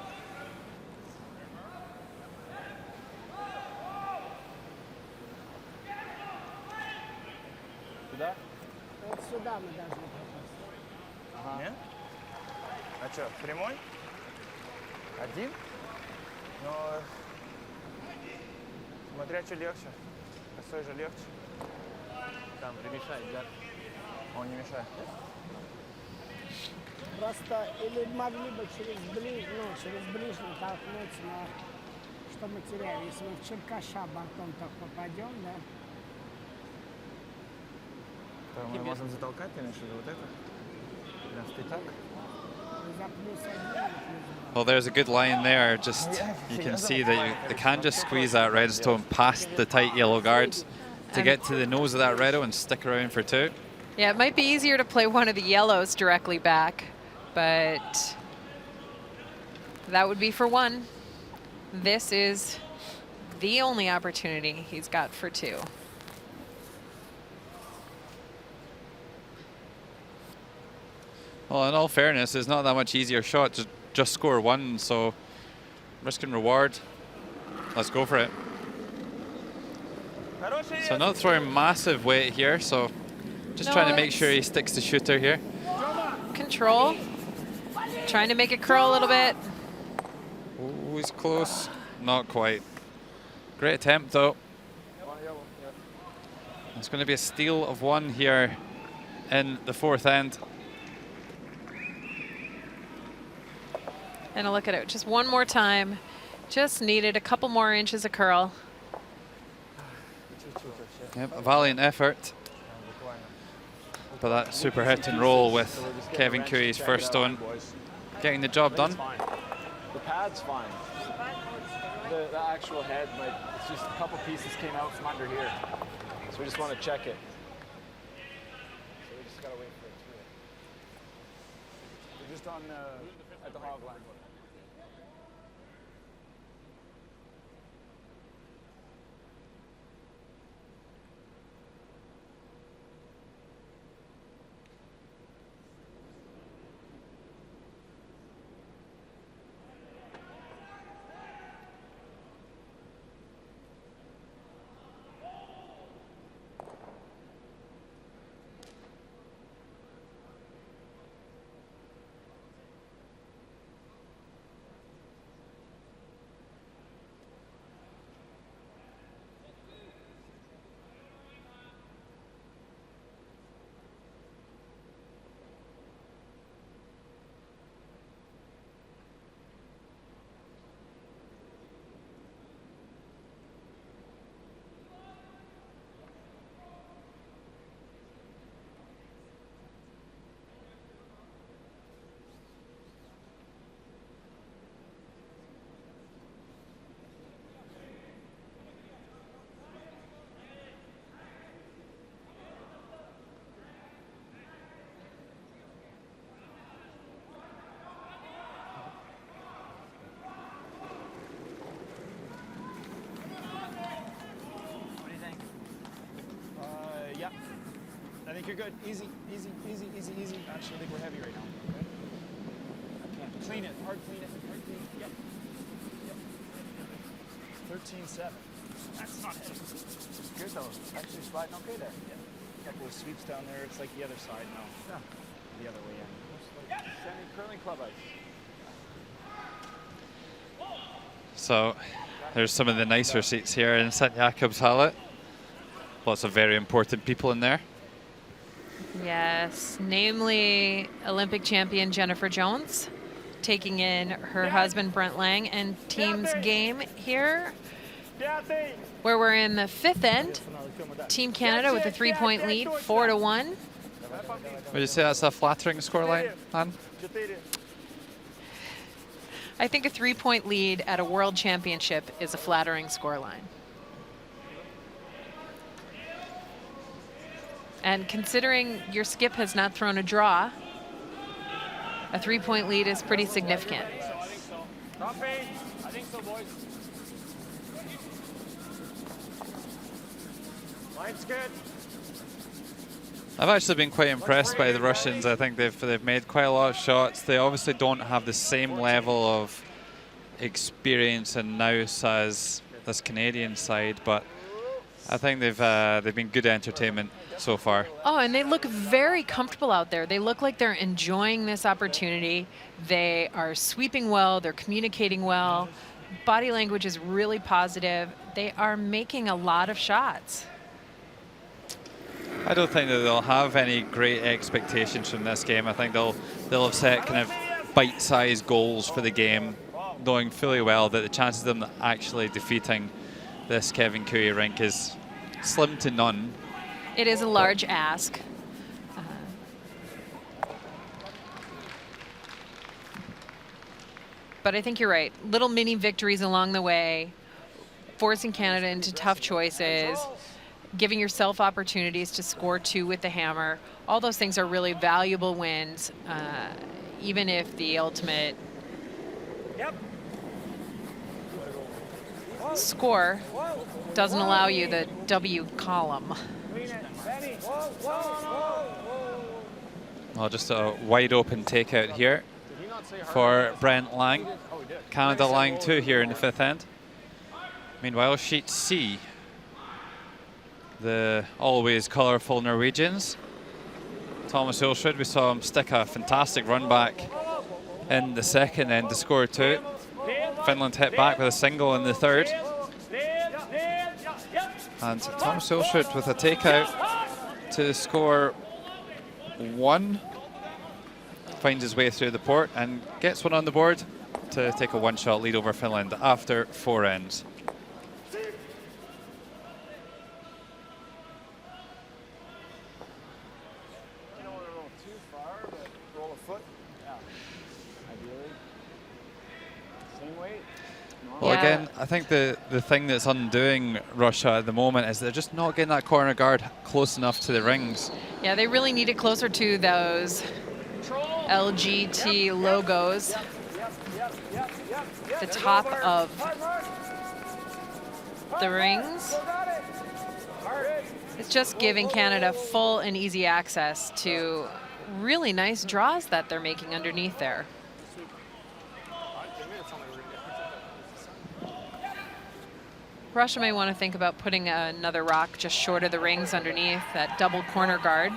Сюда? Вот сюда мы должны попасть. Ага. Нет? А что, прямой? Один? Но смотря что легче. Косой же легче. Там примешай, да? Он не мешает. Просто или могли бы через ближний толкнуть, но что мы теряем? Если мы в Черкаша бортом так попадем, да? То мы можем затолкать, конечно, вот это. Прям ты так. За плюс один. Well, there's a good line there. Just you can see that they can just squeeze that redstone past the tight yellow guards to get to the nose of that redo and stick around for two. Yeah, it might be easier to play one of the yellows directly back, but that would be for one. This is the only opportunity he's got for two. Well, in all fairness, it's not that much easier shot. Just just score one, so risk and reward. Let's go for it. So not throwing massive weight here, so just trying to make sure he sticks to shooter here. Control. Trying to make it curl a little bit. Oh, he's close. Not quite. Great attempt though. It's going to be a steal of one here in the fourth end. And a look at it, just one more time. Just needed a couple more inches of curl. Yep, a valiant effort. But that super hit and roll with Kevin Cooey's first stone, getting the job done. The pad's fine. The actual head, like, it's just a couple pieces came out from under here. So we just want to check it. So we just got to wait for it to. We're just on at the hog line. Yeah, I think you're good. Easy, easy, easy, easy, easy. Actually, I think we're heavy right now. Okay. Clean it, hard clean it, hard clean it. Yep. Yep. 13-7. That's not heavy. Good though. Actually sliding okay there. Yeah. Couple of sweeps down there. It's like the other side now. Yeah. The other way in. Like semi-curling club ice. So there's some of the nicer seats here in St. Jacob's Halle. Lots of very important people in there. Yes, namely Olympic champion Jennifer Jones, taking in her husband Brent Lang, and team's game here, where we're in the fifth end. Team Canada with a 3-point lead, 4-1. Would you say that's a flattering scoreline, Anne? I think a 3-point lead at a world championship is a flattering scoreline. And considering your skip has not thrown a draw, a 3-point lead is pretty significant. I think so, boys. Line's good. I've actually been quite impressed by the Russians. I think they've made quite a lot of shots. They obviously don't have the same level of experience and nous as this Canadian side, but I think they've been good entertainment so far. Oh, and they look very comfortable out there. They look like they're enjoying this opportunity. They are sweeping well. They're communicating well. Body language is really positive. They are making a lot of shots. I don't think that they'll have any great expectations from this game. I think they'll have set kind of bite-sized goals for the game, knowing fully well that the chances of them actually defeating this Kevin Cooey rink is slim to none. It is a large ask. But I think you're right. Little mini victories along the way, forcing Canada into tough choices, giving yourself opportunities to score 2 with the hammer. All those things are really valuable wins, even if the ultimate score doesn't allow you the W column. Well, just a wide open takeout here. for Brent Lang. Canada Lang 2 here in the 5th end. Meanwhile, Sheet C, the always colourful Norwegians. Thomas Ulsrud, we saw him stick a fantastic run back in the 2nd end to score 2. Finland hit back with a single in the 3rd. And Thomas Ulsrud with a takeout to score 1. Finds his way through the port and gets one on the board to take a one-shot lead over Finland after 4 ends. Well, again, I think the thing that's undoing Russia at the moment is they're just not getting that corner guard close enough to the rings. Yeah, they really need it closer to those LGT logos. The top of the rings. It's just giving Canada full and easy access to really nice draws that they're making underneath there. Russia may want to think about putting another rock just short of the rings underneath that double corner guard.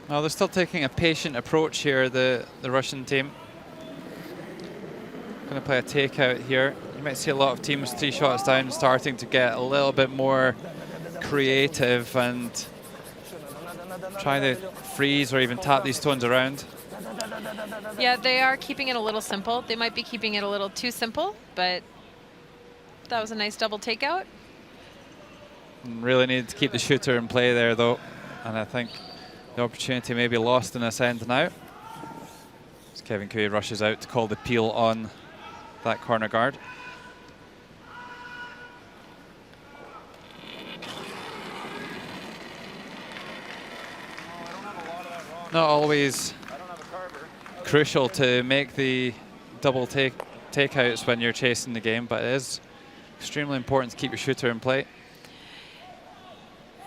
Well, they're still taking a patient approach here, the Russian team. Going to play a takeout here. You might see a lot of teams 3 shots down starting to get a little bit more creative and trying to freeze or even tap these stones around. Yeah, they are keeping it a little simple. They might be keeping it a little too simple, but that was a nice double takeout. Really needed to keep the shooter in play there, though. And I think the opportunity may be lost in this end now. As Kevin Cooey rushes out to call the peel on that corner guard. Not always crucial to make the double takeouts when you're chasing the game, but it is extremely important to keep your shooter in play.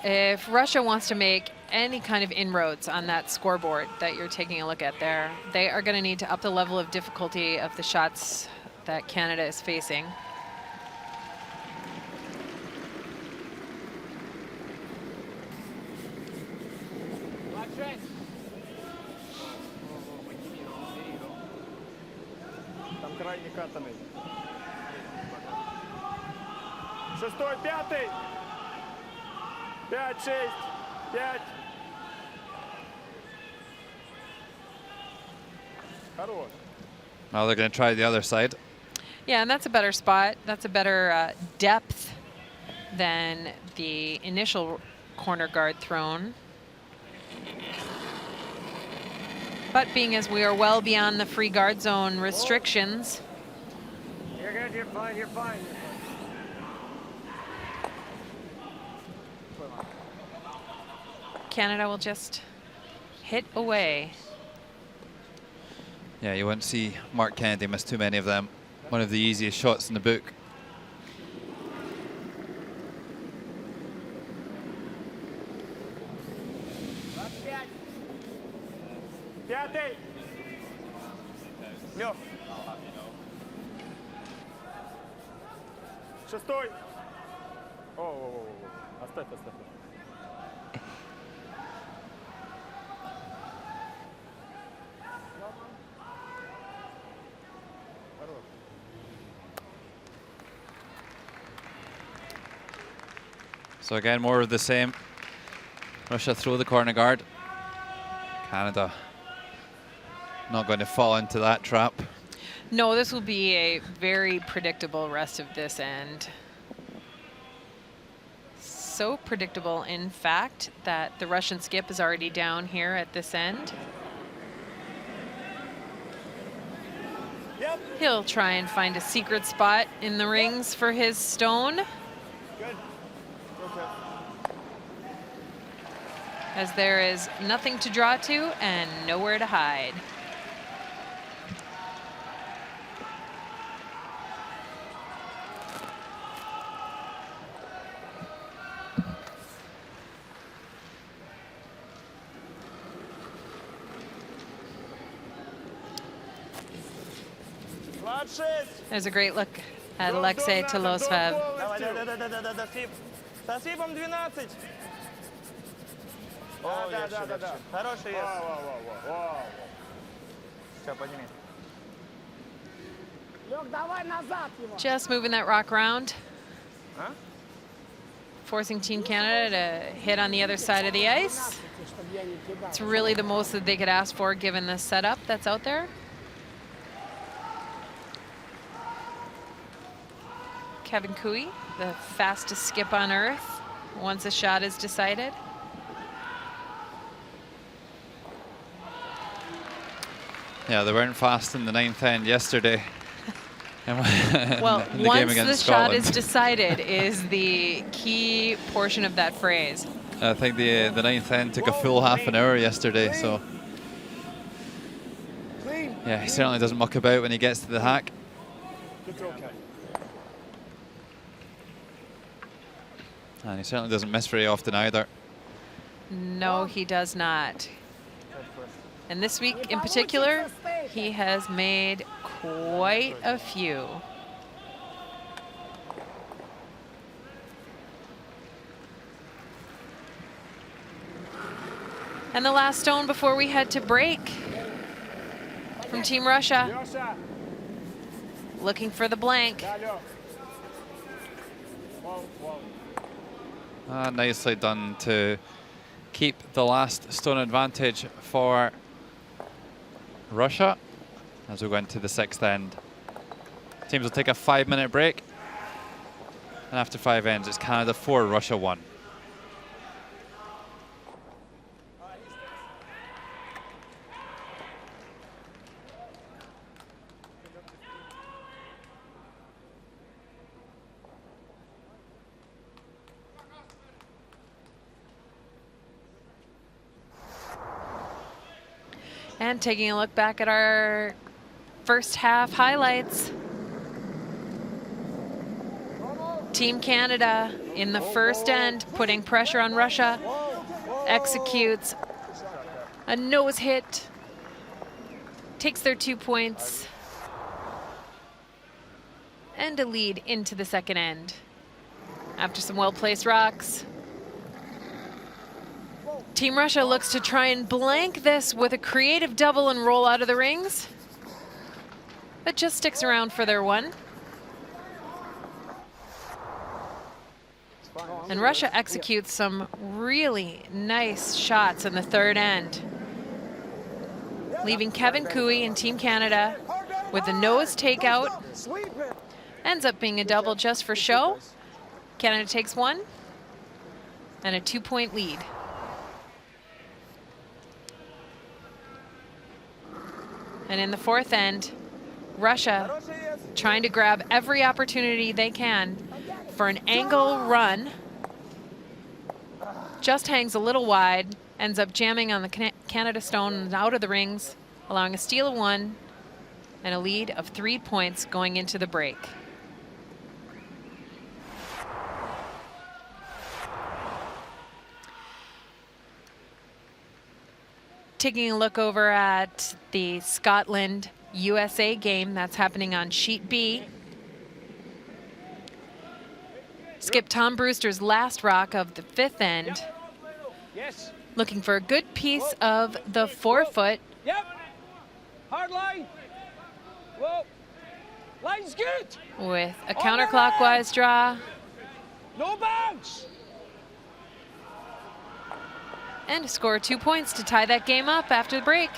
If Russia wants to make any kind of inroads on that scoreboard that you're taking a look at there, they are going to need to up the level of difficulty of the shots that Canada is facing. Шестой, пятый. 5, 6, 5. Хорош. Now they're going to try the other side. Yeah, and that's a better spot. That's a better depth than the initial corner guard thrown. But being as we are well beyond the free guard zone restrictions. You're good, you're fine, you're fine. Canada will just hit away. Yeah, you won't see Mark Kennedy miss too many of them. One of the easiest shots in the book. Пятый. Лёг. Шестой. О, оставь, оставь. So again, more of the same. Russia throw the corner guard. Canada not going to fall into that trap. No, this will be a very predictable rest of this end. So predictable, in fact, that the Russian skip is already down here at this end. Yep. He'll try and find a secret spot in the rings for his stone. Good. Okay. As there is nothing to draw to and nowhere to hide. There's a great look at Alexei Tolosvev. Давай, да, Сип. Со Сипом 12. Да. Хороший есть. Все, подними. Лёг, давай назад его. Just moving that rock round. Forcing Team Canada to hit on the other side of the ice. It's really the most that they could ask for given the setup that's out there. Kevin Cooey, the fastest skip on earth once a shot is decided. Yeah, they weren't fast in the ninth end yesterday. Well, in the once game the against shot Scotland. is decided is the key portion of that phrase. I think the ninth end took a full half an hour yesterday, so yeah, he certainly doesn't muck about when he gets to the hack. And he certainly doesn't miss very often either. No, he does not. And this week in particular, he has made quite a few. And the last stone before we head to break from Team Russia. Looking for the blank. Nicely done to keep the last stone advantage for Russia as we go into the sixth end. Teams will take a 5-minute break. And after 5 ends, it's Canada 4, Russia 1. And taking a look back at our first half highlights. Team Canada in the first end, putting pressure on Russia, executes a nose hit, takes their 2 points, and a lead into the second end. After some well-placed rocks, Team Russia looks to try and blank this with a creative double and roll out of the rings, but just sticks around for their one. And Russia executes some really nice shots in the third end, leaving Kevin Cooey and Team Canada with a nose takeout. Ends up being a double just for show. Canada takes one and a 2-point lead. And in the fourth end, Russia trying to grab every opportunity they can for an angle run. Just hangs a little wide, ends up jamming on the Canada stone and out of the rings, allowing a steal of 1 and a lead of 3 points going into the break. Taking a look over at the Scotland-USA game that's happening on Sheet B. Skip Tom Brewster's last rock of the fifth end. Looking for a good piece of the 4-foot. Yep. Hard line. Whoa. Line's good. With a counterclockwise draw. No bounce. And score 2 points to tie that game up after the break.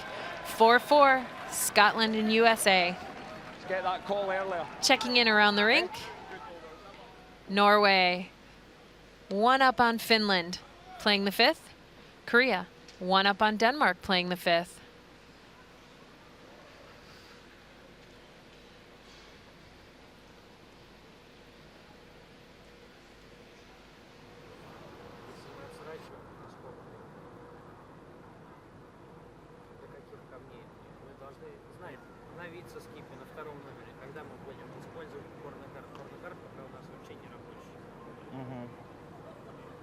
4-4, Scotland and USA. Let's get that call earlier. Checking in around the rink. Norway, 1 up on Finland, playing the 5th. Korea, 1 up on Denmark, playing the 5th.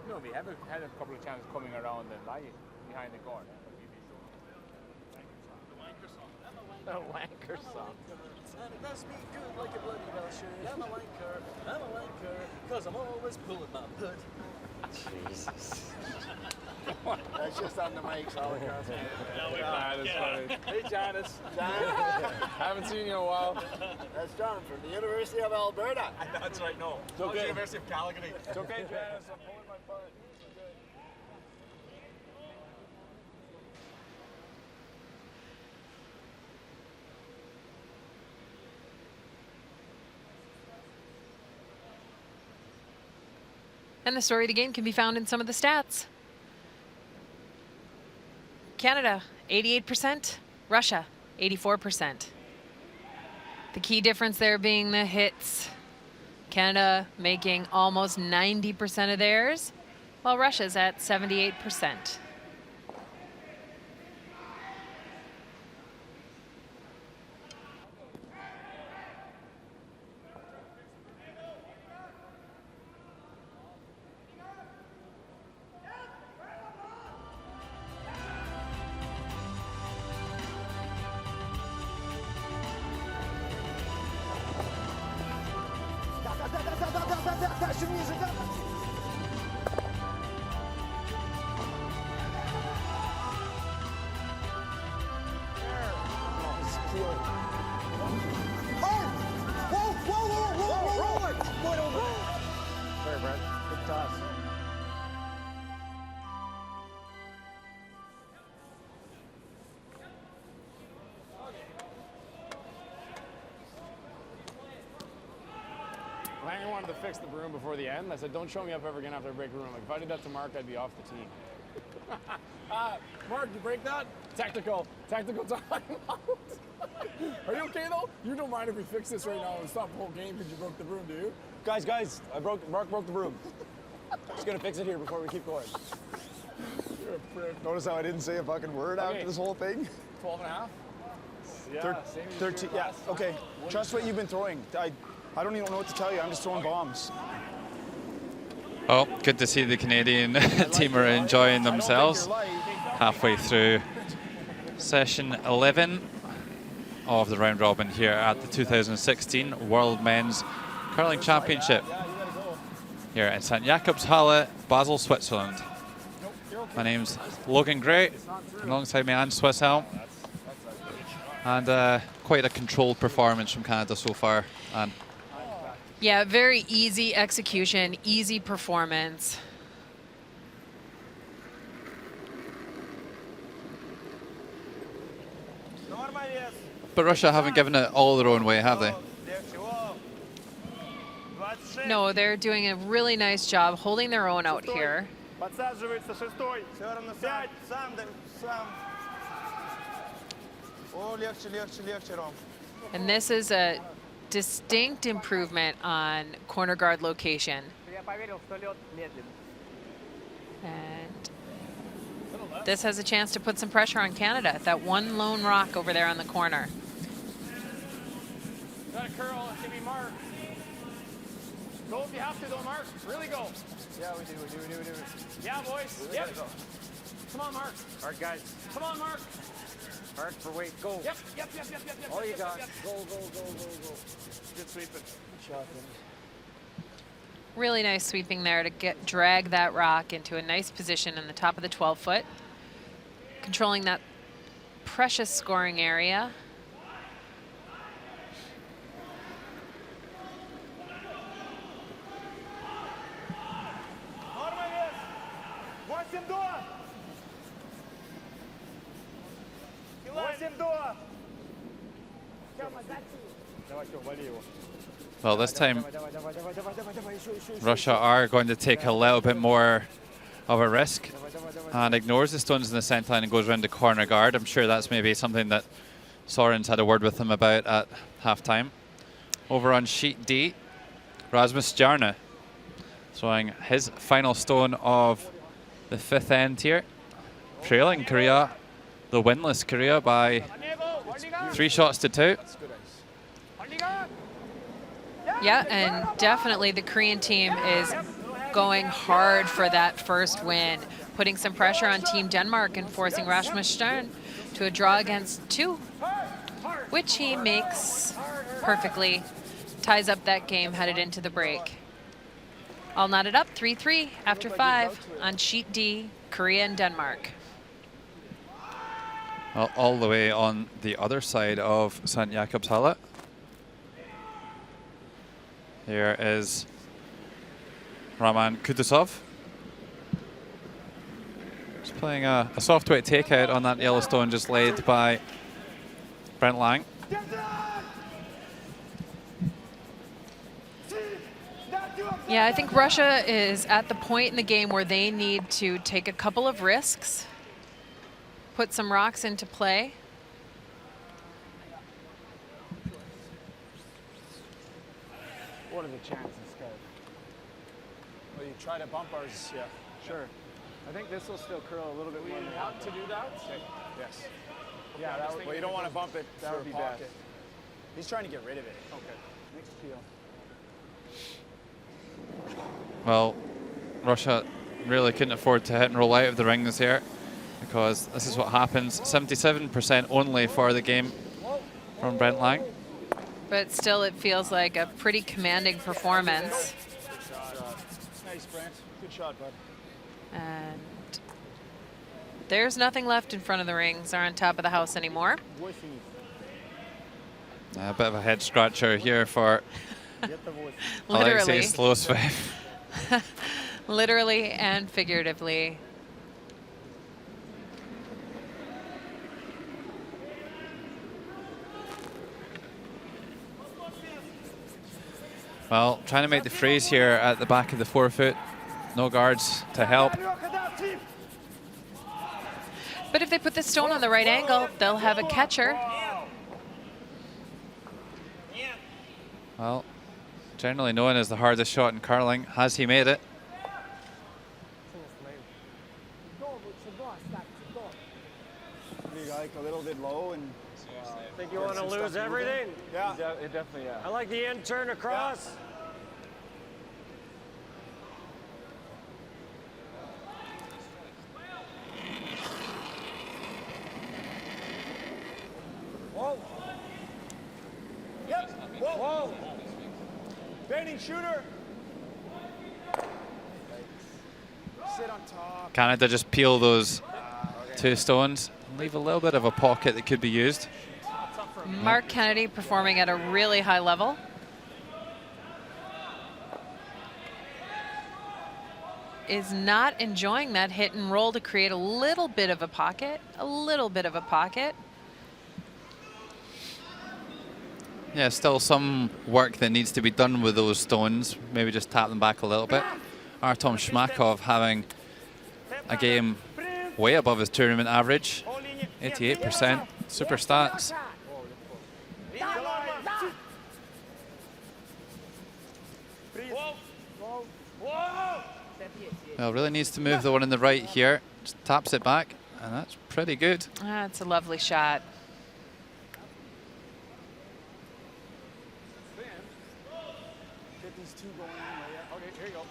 No, we have had a couple of chances coming around and lie behind the guard. A wanker song. It does me good like a bloody well shirt. I'm a wanker, cause I'm always pulling my hood. Jesus. That's just on the mics all across. That's funny. Hey, Janice. Haven't seen you in a while. That's John from the University of Alberta. That's right, no. It's okay. University of Calgary. It's okay, Janice. I'm pulling my butt. And the story of the game can be found in some of the stats. Canada, 88%. Russia, 84%. The key difference there being the hits. Canada making almost 90% of theirs, while Russia's at 78%. Sorry, Brad. Good toss. Lange wanted to fix the broom before the end. I said, don't show me up ever again after I break a broom. Like, if I did that to Mark, I'd be off the team. Mark, you break that? Technical timeout. Are you okay though? You don't mind if we fix this right now and stop the whole game because you broke the broom, do you? Guys, Mark broke the broom. Just gonna fix it here before we keep going. You're a prick. Notice how I didn't say a fucking word Okay. after this whole thing? 12 and a half? Yeah, same as you 13, threw yeah, last time. okay. Trust what you've been throwing. I don't even know what to tell you. I'm just throwing bombs. Oh, good to see the Canadian team are enjoying themselves halfway through session 11 of the round robin here at the 2016 World Men's Curling Championship here in St. Jakobshalle, Basel, Switzerland. My name's Logan Gray, alongside me Anne Swisshelm, and quite a controlled performance from Canada so far. And Yeah, very easy execution, easy performance. but Russia haven't given it all their own way, have they? No, they're doing a really nice job holding their own out here. Подсаживается шестой. Все равно сядь. Сам. О, легче, Ром. And this is a distinct improvement on corner guard location. Я поверил, что лед медленно. And this has a chance to put some pressure on Canada. That one lone rock over there on the corner. Got a curl, it can be Mark. Go if you have to, though, Mark. Really go. Yeah, we do. Yeah, boys. Yep. Come on, Mark. All right, guys. Come on, Mark. Mark for weight. Go. Yep. All you got. Yep. Go. Good sweeping. Really nice sweeping there to drag that rock into a nice position in the top of the 12-foot. Controlling that precious scoring area. Well, this time Russia are going to take a little bit more of a risk and ignores the stones in the centre line and goes around the corner guard. I'm sure that's maybe something that Soren's had a word with him about at halftime. Over on sheet D, Rasmus Jarne throwing his final stone of the fifth end here, trailing Korea, the winless Korea, by 3 shots to 2. Yeah, and definitely the Korean team is going hard for that first win, putting some pressure on Team Denmark and forcing Rasmus Stern to a draw against 2. which he makes perfectly. Ties up that game headed into the break. All knotted up, 3-3 after 5 on sheet D, Korea and Denmark. Well, all the way on the other side of St. Jakobshalle. Here is Roman Kutuzov. Just playing a soft weight takeout on that Yellowstone just laid by Brent Lang. Yeah, I think Russia is at the point in the game where they need to take a couple of risks, put some rocks into play. What are the chances, Kev? Well, you try to bump ours, yeah. Sure. I think this will still curl a little bit more than that. Want to do that? Yes. Yeah, that would, Well, you don't want to bump it. that would be pocket. best. He's trying to get rid of it. Okay. Next feel. Well, Russia really couldn't afford to hit and roll out of the rings here, because this is what happens. 77% only for the game from Brent Lang. But still, it feels like a pretty commanding performance. Nice, Brent. Good shot, bud. And there's nothing left in front of the rings or on top of the house anymore. A bit of a head scratcher here for Literally. Alexei Slosvev. Literally and figuratively. Well, trying to make the freeze here at the back of the forefoot. No guards to help. But if they put the stone on the right angle, they'll have a catcher. Well, generally known as the hardest shot in curling. Has he made it? Maybe like a little bit low and. Think you want to lose everything? Yeah. It definitely, yeah. I like the end turn across. Whoa. Yep. Whoa. Bending shooter. Sit on top. Canada just peel those two stones. Leave a little bit of a pocket that could be used. Mark Kennedy performing at a really high level. Is not enjoying that hit and roll to create a little bit of a pocket. Yeah, still some work that needs to be done with those stones. Maybe just tap them back a little bit. Artem Shmakov having a game way above his tournament average. 88%. Super stats. Well, really needs to move the one on the right here. Just taps it back, and that's pretty good. That's a lovely shot. Get these two going on. Okay, here you go.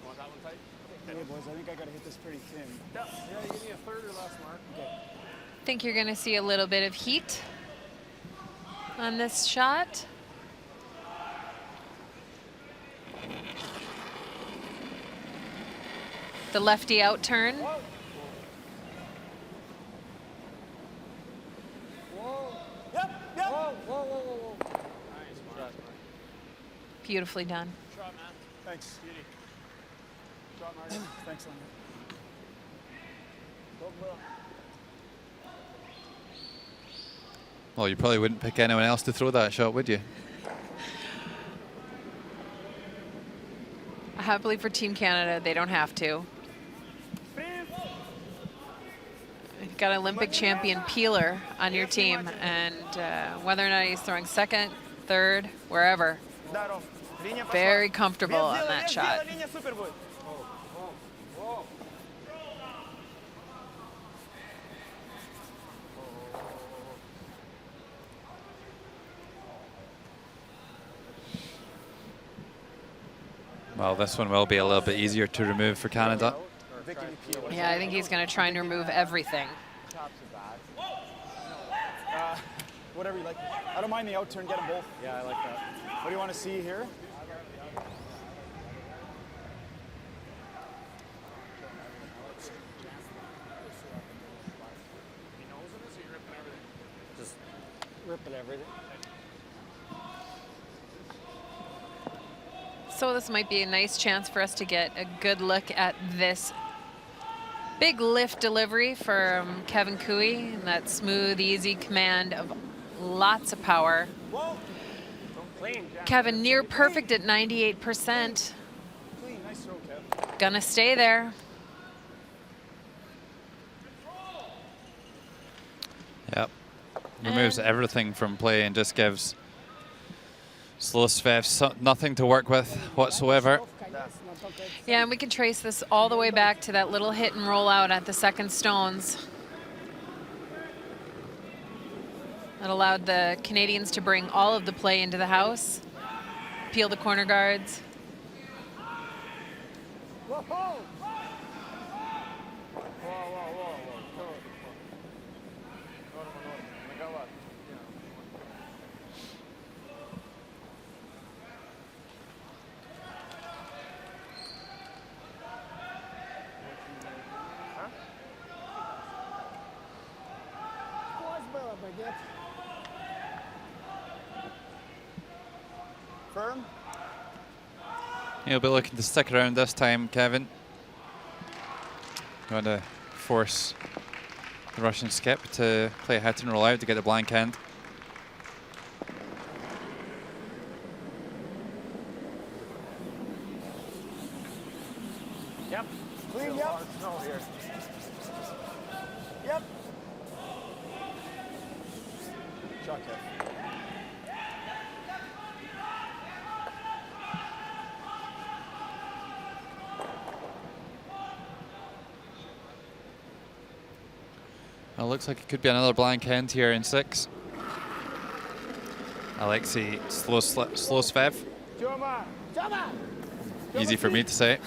Want that one tight? Hey, boys, I think I got to hit this pretty thin. Yeah, you give me a third or less, Mark. Okay. I think you're going to see a little bit of heat on this shot. The lefty out turn. Whoa. Yep. Whoa. Nice, Mark. Beautifully done. Shot, man. Thanks. Shot, Marty. Thanks, Linda. Well, you probably wouldn't pick anyone else to throw that shot, would you? Happily for Team Canada, they don't have to. You've got Olympic champion Peeler on your team, and whether or not he's throwing second, third, wherever, very comfortable on that shot. Well, this one will be a little bit easier to remove for Canada. Yeah, I think he's going to try and remove everything. Whatever you like. I don't mind the out turn, get them both. Yeah, I like that. What do you want to see here? Just ripping everything. So this might be a nice chance for us to get a good look at this big lift delivery from Kevin Cooey, and that smooth, easy command of lots of power. Kevin near perfect at 98%. Clean, nice throw, Kev. Gonna stay there. Yep. Removes And- everything from play and just gives Slosvev nothing to work with whatsoever. Yeah, and we can trace this all the way back to that little hit and roll out at the second stones. That allowed the Canadians to bring all of the play into the house, peel the corner guards. Firm. He'll be looking to stick around this time, Kevin. Going to force the Russian skip to play a hit and roll out to get the blank end. Yep. Clean, Still a yep. lot of snow here. Yep. Shot, Kev. Well, looks like it could be another blank end here in 6. Alexei Slosvev. Easy for me to say.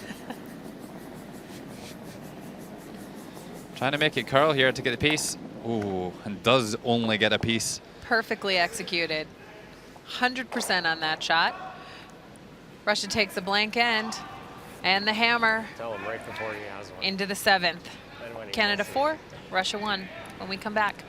Trying to make it curl here to get the piece. Ooh, and does only get a piece. Perfectly executed. 100% on that shot. Russia takes the blank end and the hammer Tell him right before he has one. into the 7th. And when he Canada misses. 4, Russia 1 when we come back.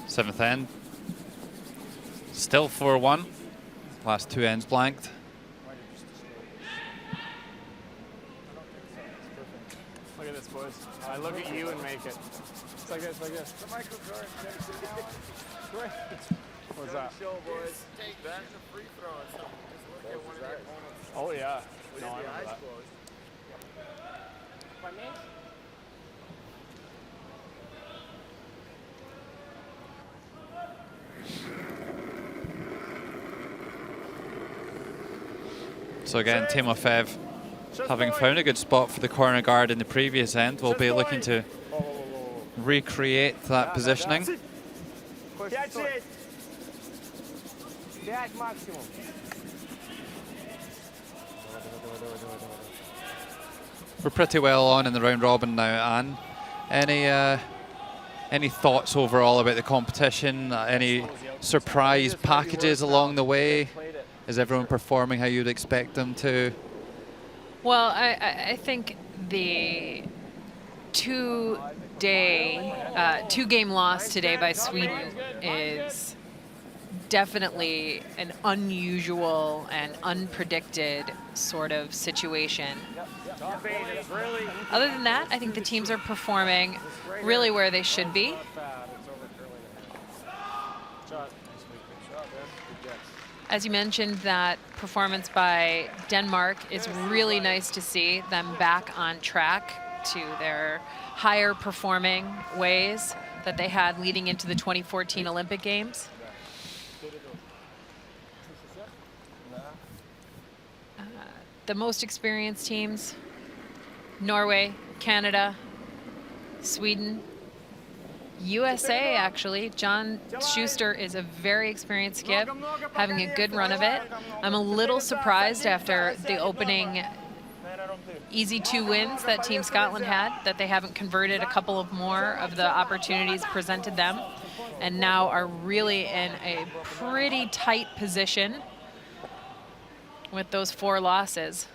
Seventh end. Still 4-1. Last 2 ends blanked. Look at this, boys. I look at you and make it. It's like this, like this. The Michael Jordan. What's that? Show, boys. Take back the free throw or something. Just look at one of your opponents. Oh, yeah. With No, I your remember eyes that. closed. So again, Timofev, having found a good spot for the corner guard in the previous end, will be looking to recreate that positioning. 5-6. 5 максимум. We're pretty well on in the round robin now, Anne. Any thoughts overall about the competition? Any surprise packages along the way? Is everyone performing how you'd expect them to? Well, I think the two-game loss today by Sweden is definitely an unusual and unpredicted sort of situation. Other than that, I think the teams are performing really where they should be. As you mentioned, that performance by Denmark is really nice to see them back on track to their higher performing ways that they had leading into the 2014 Olympic Games. The most experienced teams, Norway, Canada, Sweden, USA actually. John Schuster is a very experienced skip, having a good run of it. I'm a little surprised after the opening easy 2 wins that Team Scotland had, that they haven't converted a couple of more of the opportunities presented them, and now are really in a pretty tight position with those 4 losses.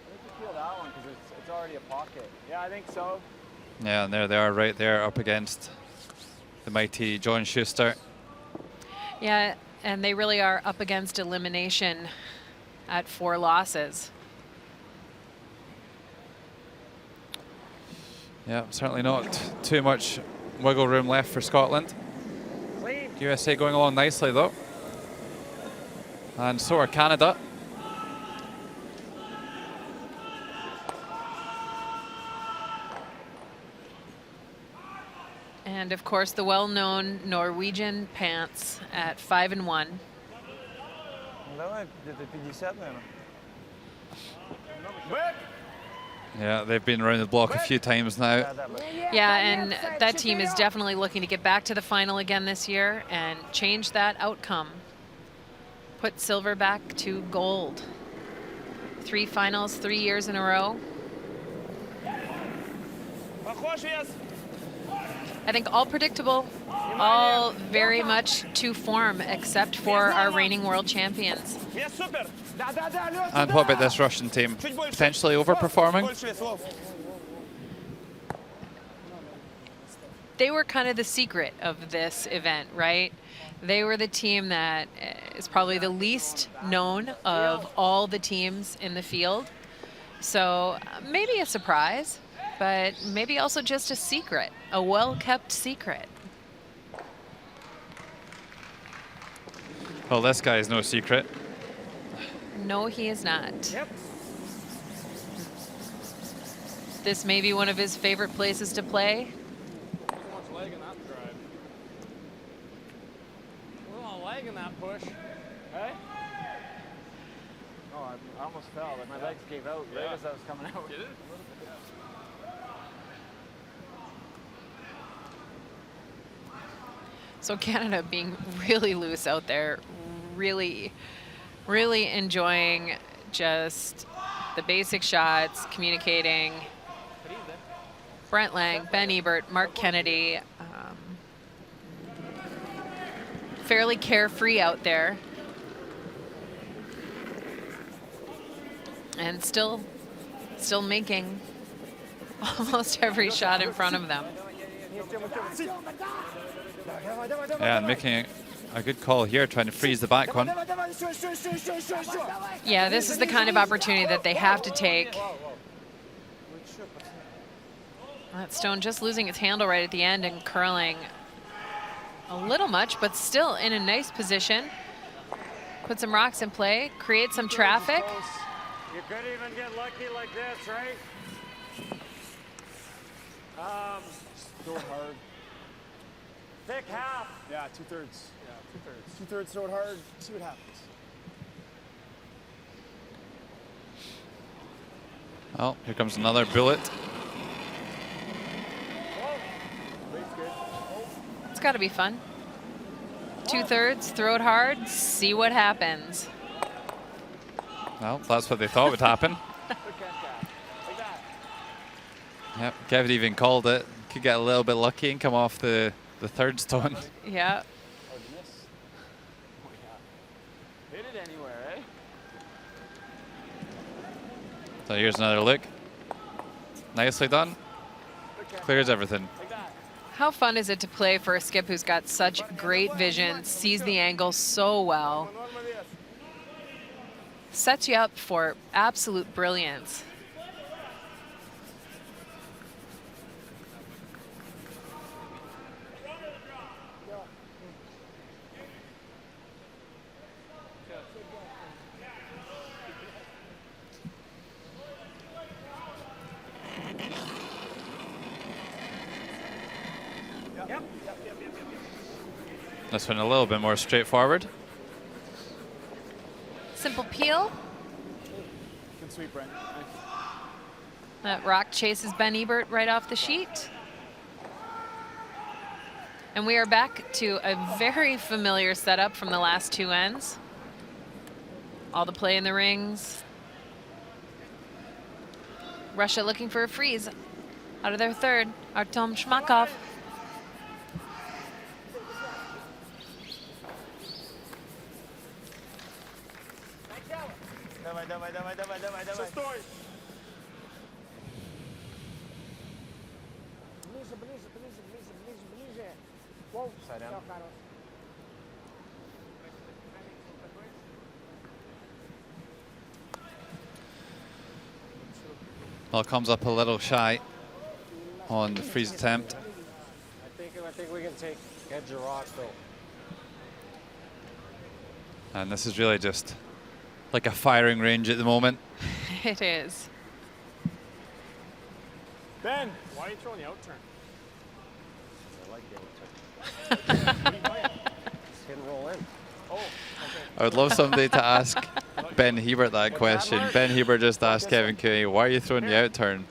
I think you feel that one because it's already a pocket. Yeah, I think so. Yeah, and there they are right there up against the mighty John Schuster. Yeah, and they really are up against elimination at 4 losses. Yeah, certainly not too much wiggle room left for Scotland. USA going along nicely though. And so are Canada. And of course, the well-known Norwegian pants at 5-1. Yeah, they've been around the block a few times now. Yeah, and that team is definitely looking to get back to the final again this year and change that outcome. Put silver back to gold. 3 finals, 3 years in a row. I think all predictable, all very much to form, except for our reigning world champions. And what about this Russian team? Potentially overperforming? They were kind of the secret of this event, right? They were the team that is probably the least known of all the teams in the field. So maybe a surprise, but maybe also just a secret, a well-kept secret. Well, this guy is no secret. No, he is not. Yep. This may be one of his favorite places to play. So much leg in that drive. A little leg in that push. Hey? Oh, I almost fell. Like my legs gave out right as I was coming out. Get it? So Canada being really loose out there, really enjoying just the basic shots, communicating. Brent Lang, Ben Ebert, Mark Kennedy, fairly carefree out there. And still making almost every shot in front of them. Yeah, and making a good call here, trying to freeze the back one. Yeah, this is the kind of opportunity that they have to take. That stone just losing its handle right at the end and curling a little much, but still in a nice position. Put some rocks in play, create some traffic. You could even get lucky like this, right? Throw it hard. Thick half. Yeah, 2/3. Yeah, 2/3. 2/3, throw it hard, see what happens. Oh, here comes another bullet. It's got to be fun. 2/3, throw it hard, see what happens. Well, that's what they thought would happen. Yep, Kevin even called it. Could get a little bit lucky and come off the third stone. Yeah. Hit it anywhere, eh? So here's another look. Nicely done. Clears everything. How fun is it to play for a skip who's got such great vision, sees the angle so well, sets you up for absolute brilliance. This one a little bit more straightforward. Simple peel. Good sweep, Brent. Nice. That rock chases Ben Ebert right off the sheet. And we are back to a very familiar setup from the last two ends. All the play in the rings. Russia looking for a freeze out of their third. Artem Shmakov. Давай, давай, давай, давай, давай, давай. Шестой. Ближе, ближе, ближе, ближе, ближе, ближе. Воу, Сорян. всё, хорош. Well, comes up a little shy on the freeze attempt. I think we can take edge of rock though. And this is really just like a firing range at the moment. It is. Ben! Why are you throwing the out turn? I like the out turn. Just hit and roll in. Oh, okay. I would love somebody to ask Ben Hebert that question. Ben Hebert just asked Kevin Cooney, why are you throwing the out turn?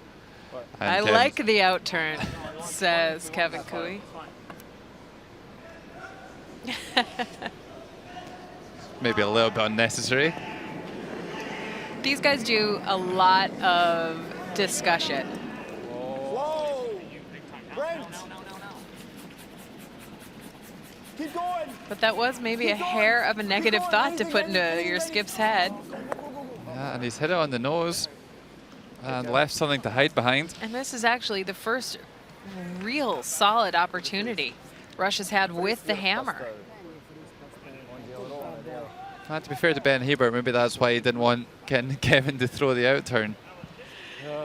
And I Kevin's, like the out turn, says Kevin Cooey. maybe a little bit unnecessary. These guys do a lot of discussion. Whoa! Brent! Keep going! But that was maybe a hair of a negative thought to put into your skip's head. Yeah, and he's hit it on the nose and left something to hide behind. And this is actually the first real solid opportunity Russia's had with the hammer. And to be fair to Ben Hebert, maybe that's why he didn't want Kevin to throw the out turn.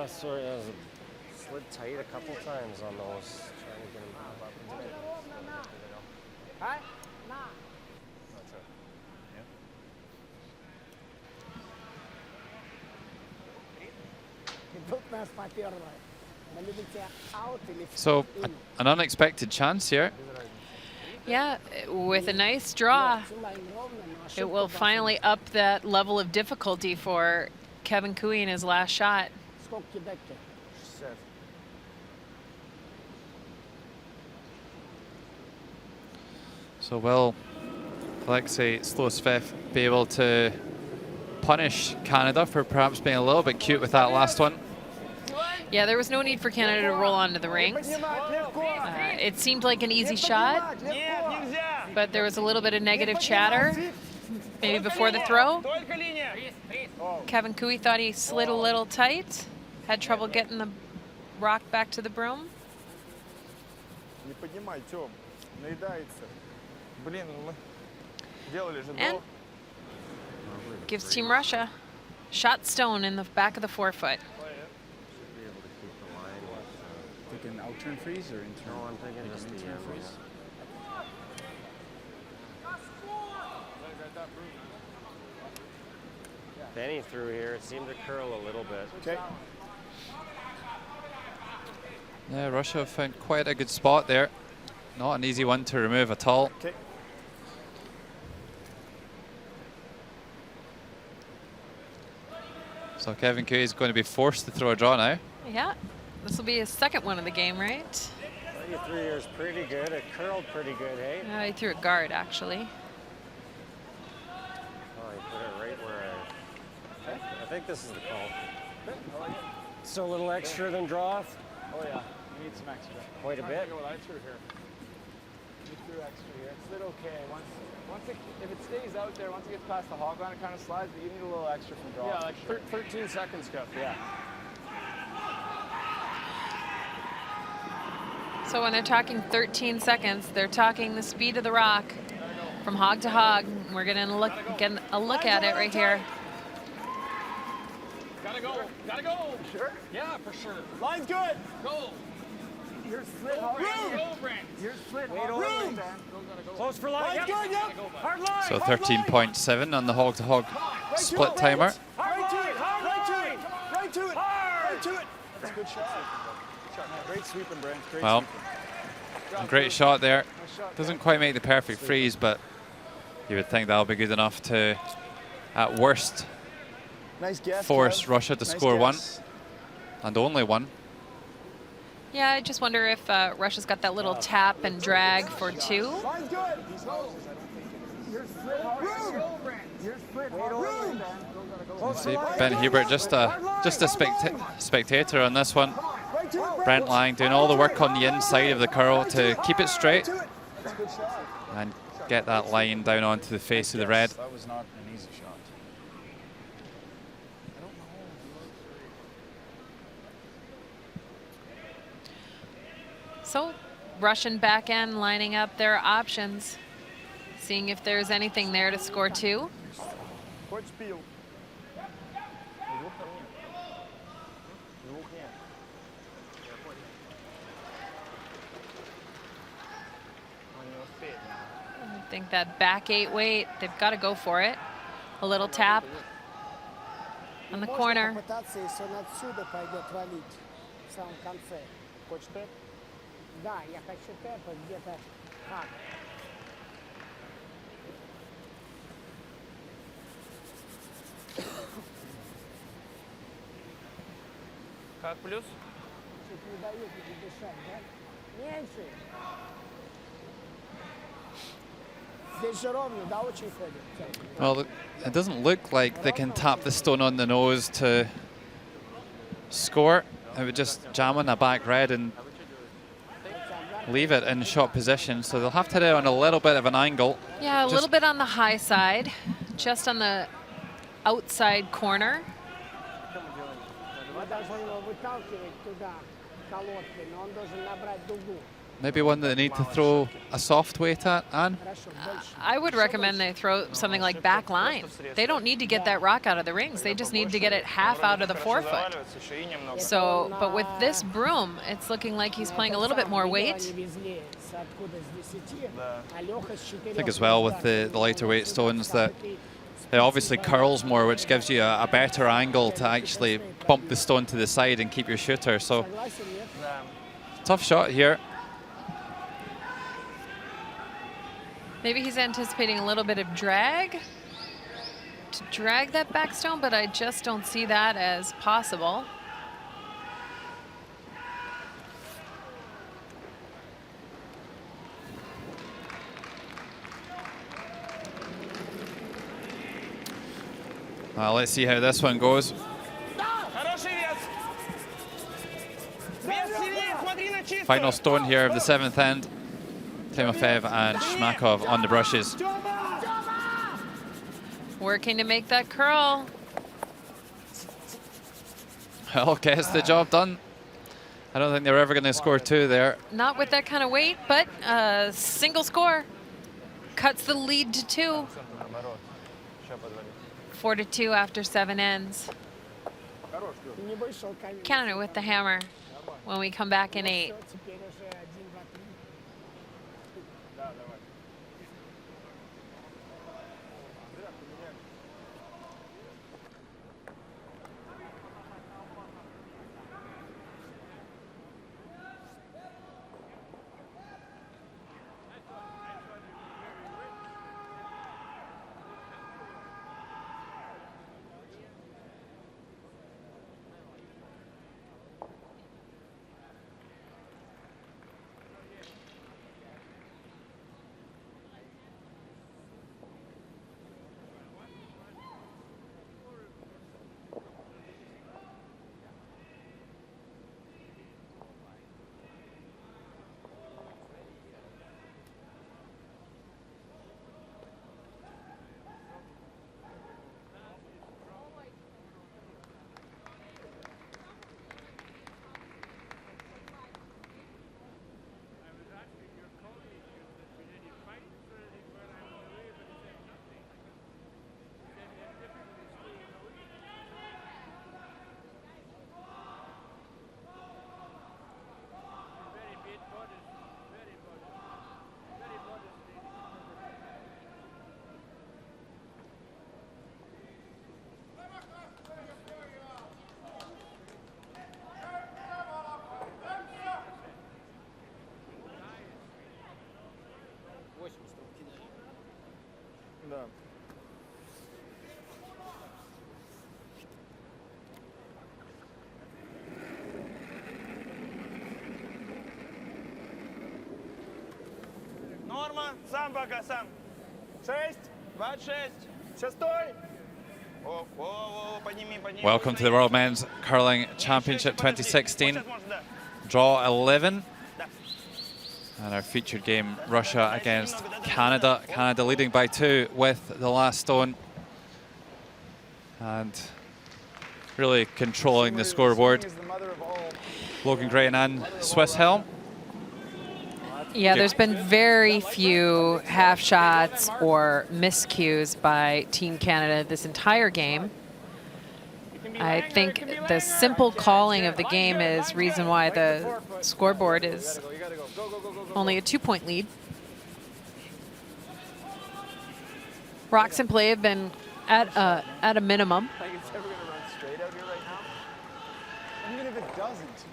Sorry, I slid tight a couple times on those, trying to get him up into it. So an unexpected chance here. Yeah, with a nice draw, it will finally up that level of difficulty for Kevin Cooey in his last shot. So will Alexei Slosvev be able to punish Canada for perhaps being a little bit cute with that last one? Yeah, there was no need for Canada to roll onto the rings. It seemed like an easy shot, but there was a little bit of negative chatter, maybe before the throw. Kevin Cooey thought he slid a little tight, had trouble getting the rock back to the broom. Не поднимай, Тём, наедается. Блин, мы делали же And gives Team Russia shot stone in the back of the forefoot. Thinking out turn freeze or in turn? No, I'm thinking just the freeze. Benny through here. It seemed to curl a little bit. Okay. Yeah, Russia have found quite a good spot there. Not an easy one to remove at all. Okay. So Kevin Cooey is going to be forced to throw a draw now. Yeah, this will be his second one of the game, right? 33 years pretty good. It curled pretty good, hey? He threw a guard, actually. Oh, he put it right where I think this is the call. So a little extra than draw off? Oh yeah, you need some extra. Quite a bit. I threw here. You threw extra here. It's a little okay. If it stays out there, once it gets past the hog line, it kind of slides, but you need a little extra from draw. Yeah, like 13 seconds, Kev. Yeah. So when they're talking 13 seconds, they're talking the speed of the rock from hog to hog. We're getting a look at it right here. Gotta go. Gotta go. Sure? Yeah, for sure. Line's good. Go. You're split hard. Go, Brent. You're split Wait hard. over. Room. Close for line. Line's good, yep. Hard line. So 13.7 on the hog-to-hog split timer. Right to it. Right to it. Right to it. Right to it. That's a good shot. Great sweeping, Brent. Great Well, sweeping. great shot there. Nice shot, Doesn't quite make the perfect freeze, but you would think that'll be good enough to, at worst, Nice guess, force Kev. Russia to Nice score one, guess. and only one. Yeah, I just wonder if Russia's got that little tap and drag for 2. Line's good. You're split hard. You're split hard. You see Ben Hubert just a spectator on this one. Brent Lang doing all the work on the inside of the curl to keep it straight and get that line down onto the face of the red. That was not an easy shot. So Russian back end lining up their options, seeing if there's anything there to score 2. I think that back 8 weight, they've got to go for it. A little tap on the corner. Попытаться, если он отсюда пойдет валить в самом конце. Хочешь тэп? Да, я хочу тэпа где-то как. Как плюс? Что-то не дают мне дышать, да? Меньше. Здесь же ровно, да, очень ходит. Well, it doesn't look like they can tap the stone on the nose to score. It would just jam on a back red and leave it in shot position. So they'll have to do it on a little bit of an angle. Yeah, a little bit on the high side, just on the outside corner. Мы должны его выталкивать туда колодкой, но он должен набрать дугу. Maybe one that they need to throw a soft weight at, Anne? I would recommend they throw something like back line. They don't need to get that rock out of the rings. They just need to get it half out of the forefoot. So, but with this broom, it's looking like he's playing a little bit more weight. I think as well with the lighter weight stones that it obviously curls more, which gives you a better angle to actually bump the stone to the side and keep your shooter. So, tough shot here. Maybe he's anticipating a little bit of drag to drag that back stone, but I just don't see that as possible. Well, let's see how this one goes. Final stone here of the 7th end. Timofeyev and Shmakov on the brushes. Working to make that curl. Well, gets the job done. I don't think they're ever going to score 2 there. Not with that kind of weight, but a single score. Cuts the lead to 2. 4-2 after 7 ends. Canada with the hammer when we come back in 8. Да. Норма, сам пока, сам. 6, 26, 6. Подними, подними. Welcome to the World Men's Curling Championship 2016. Draw 11. And our featured game, Russia against Canada. Canada leading by 2 with the last stone. And really controlling the scoreboard. Logan Grayton and Swiss Helm. Yeah, there's been very few half shots or miscues by Team Canada this entire game. I think the simple calling of the game is reason why the scoreboard is only a 2-point lead. Rocks in play have been at a minimum. Like it's ever gonna run straight out here right now. Even if it doesn't.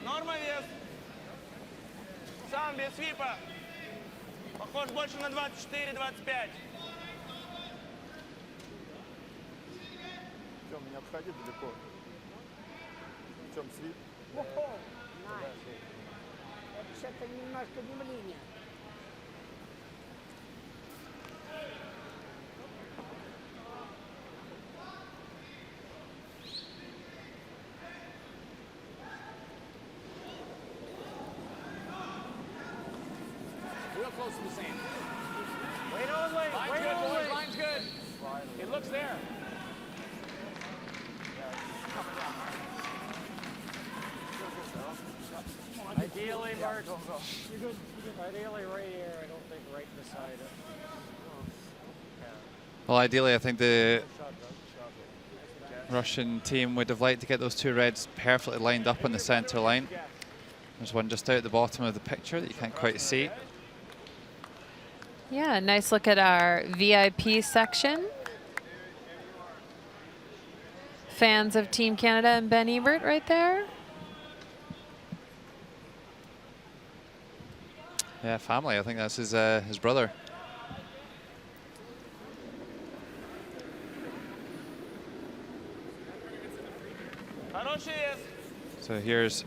Норма вес. Сам без свипа. Похож больше на 24-25. Тём, не обходи далеко. Тём, свип. Это немножко не линия. Real close to the sand. Wait only, Line's wait good, boys. only. Line's good. It looks there. Ideally, Mark. Ideally right here. I don't think right beside it. Well, ideally, I think the Russian team would have liked to get those 2 reds perfectly lined up on the center line. There's one just out at the bottom of the picture that you can't quite see. Yeah, nice look at our VIP section. Fans of Team Canada and Ben Ebert right there. Yeah, family. I think that's his brother. So here's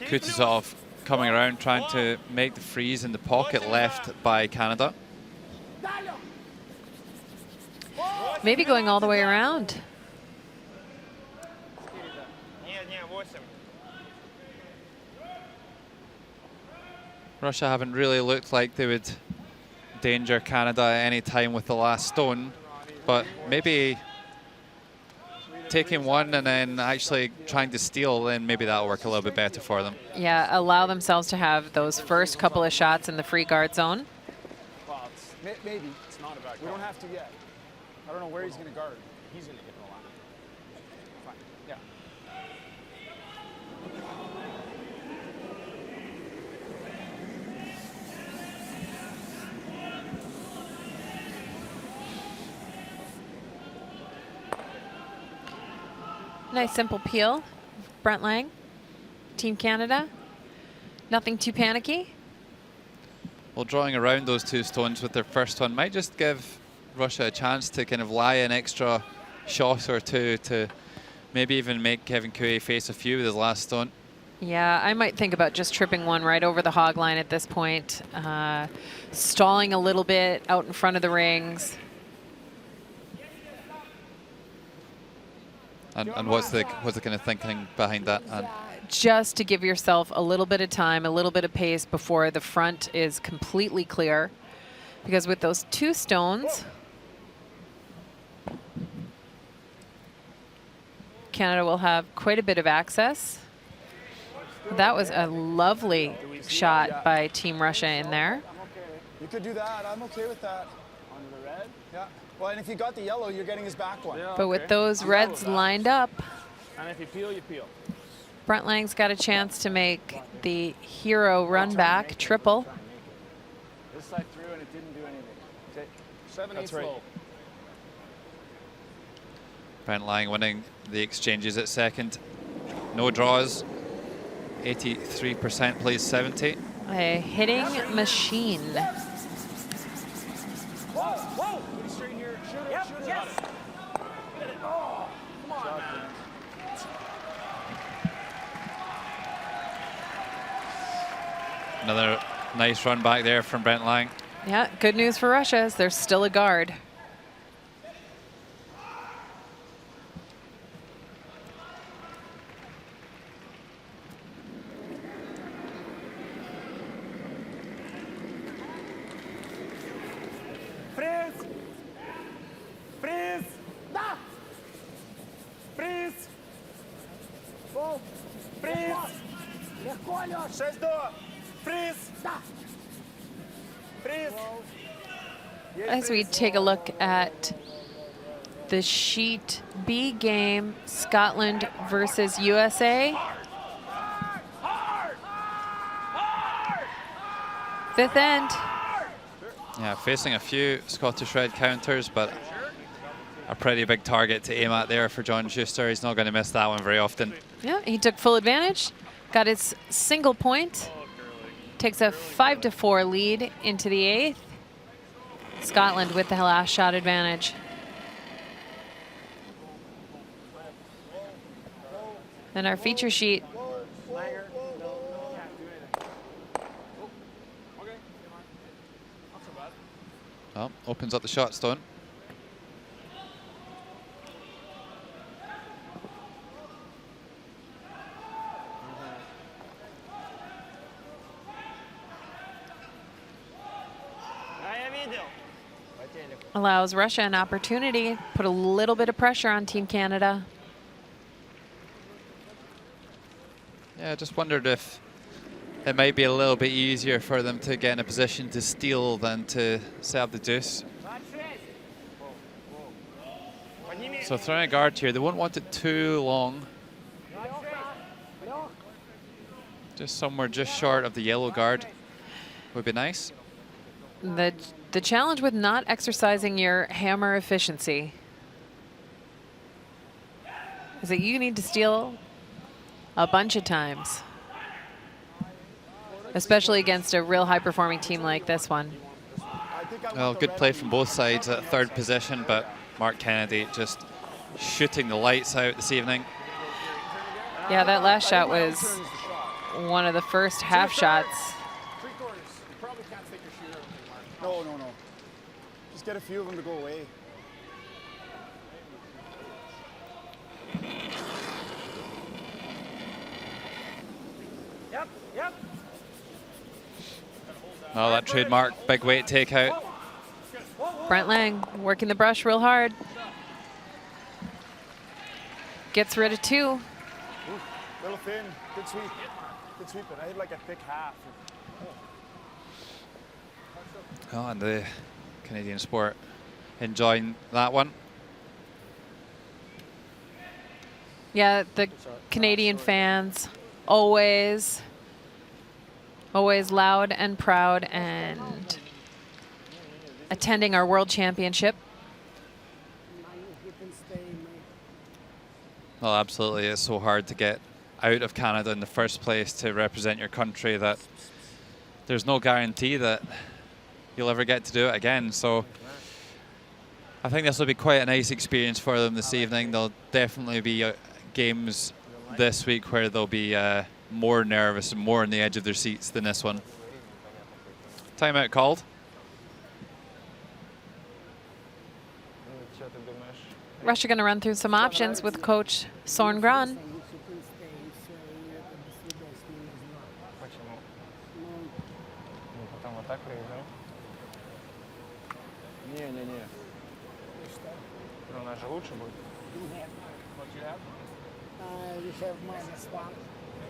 Kutuzov coming around, trying to make the freeze in the pocket left by Canada. Maybe going all the way around. Russia haven't really looked like they would danger Canada at any time with the last stone, but maybe taking one and then actually trying to steal, then maybe that'll work a little bit better for them. Yeah, allow themselves to have those first couple of shots in the free guard zone. Well, maybe. It's not a bad call. We don't have to yet. I don't know where he's going to guard. He's going to hit the line. Fine. Yeah. Nice simple peel. Brent Lang, Team Canada. Nothing too panicky. Well, drawing around those 2 stones with their first one might just give Russia a chance to kind of lie an extra shot or 2 to maybe even make Kevin Couey face a few with his last stone. Yeah, I might think about just tripping one right over the hog line at this point. Stalling a little bit out in front of the rings. And what's the kind of thinking behind that? And just to give yourself a little bit of time, a little bit of pace before the front is completely clear. Because with those 2 stones, Canada will have quite a bit of access. That was a lovely shot by Team Russia in there. You could do that. I'm okay with that. On the red? Yeah. Well, and if you got the yellow, you're getting his back one. Yeah, But with those reds lined up, and if you peel, you peel. Brent Lang's got a chance to make the hero run back triple. This side through and it didn't do anything. 7-8 That's right. slow. Brent Lang winning the exchanges at second. No draws. 83% plays 70. A hitting machine. Whoa, whoa! Pretty straight here. Shoot it, shoot it. Yes. Get it. Oh, come on, man. Another nice run back there from Brent Lang. Yeah, good news for Russia is there's still a guard. Freeze! Freeze! Да! Freeze! Гол! Freeze! Легко, Лёш! 6 до! Freeze! Да! Freeze! As we take a look at the Sheet B game, Scotland versus USA. Fifth end. Yeah, facing a few Scottish red counters, but a pretty big target to aim at there for John Schuster. He's not going to miss that one very often. Yeah, he took full advantage, got his single point, takes a 5-4 lead into the 8th. Scotland with the last shot advantage. And our feature sheet. Well, opens up the shot stone. Allows Russia an opportunity, put a little bit of pressure on Team Canada. Yeah, I just wondered if it might be a little bit easier for them to get in a position to steal than to set up the deuce. So throwing a guard here, they won't want it too long. Just somewhere just short of the yellow guard would be nice. The challenge with not exercising your hammer efficiency is that you need to steal a bunch of times, especially against a real high-performing team like this one. Well, good play from both sides at third position, but Mark Kennedy just shooting the lights out this evening. Yeah, that last shot was one of the first half shots. No, no, no. Just get a few of them to go away. Yep, yep. Oh, that trademark big weight takeout. Brent Lang working the brush real hard. Gets rid of 2. Ooh, little thin. Good sweep. Good sweeping. I hit like a thick half. Oh, and the Canadian sport enjoying that one. Yeah, the Canadian fans always loud and proud and attending our World Championship. Well, absolutely. It's so hard to get out of Canada in the first place to represent your country that there's no guarantee that you'll ever get to do it again. So I think this will be quite a nice experience for them this evening. There'll definitely be games this week where they'll be more nervous and more on the edge of their seats than this one. Timeout called. Russia going to run through some options with coach Soren Grön. Не. Ну, у нас же лучше будет. Нет. What you have? We have -1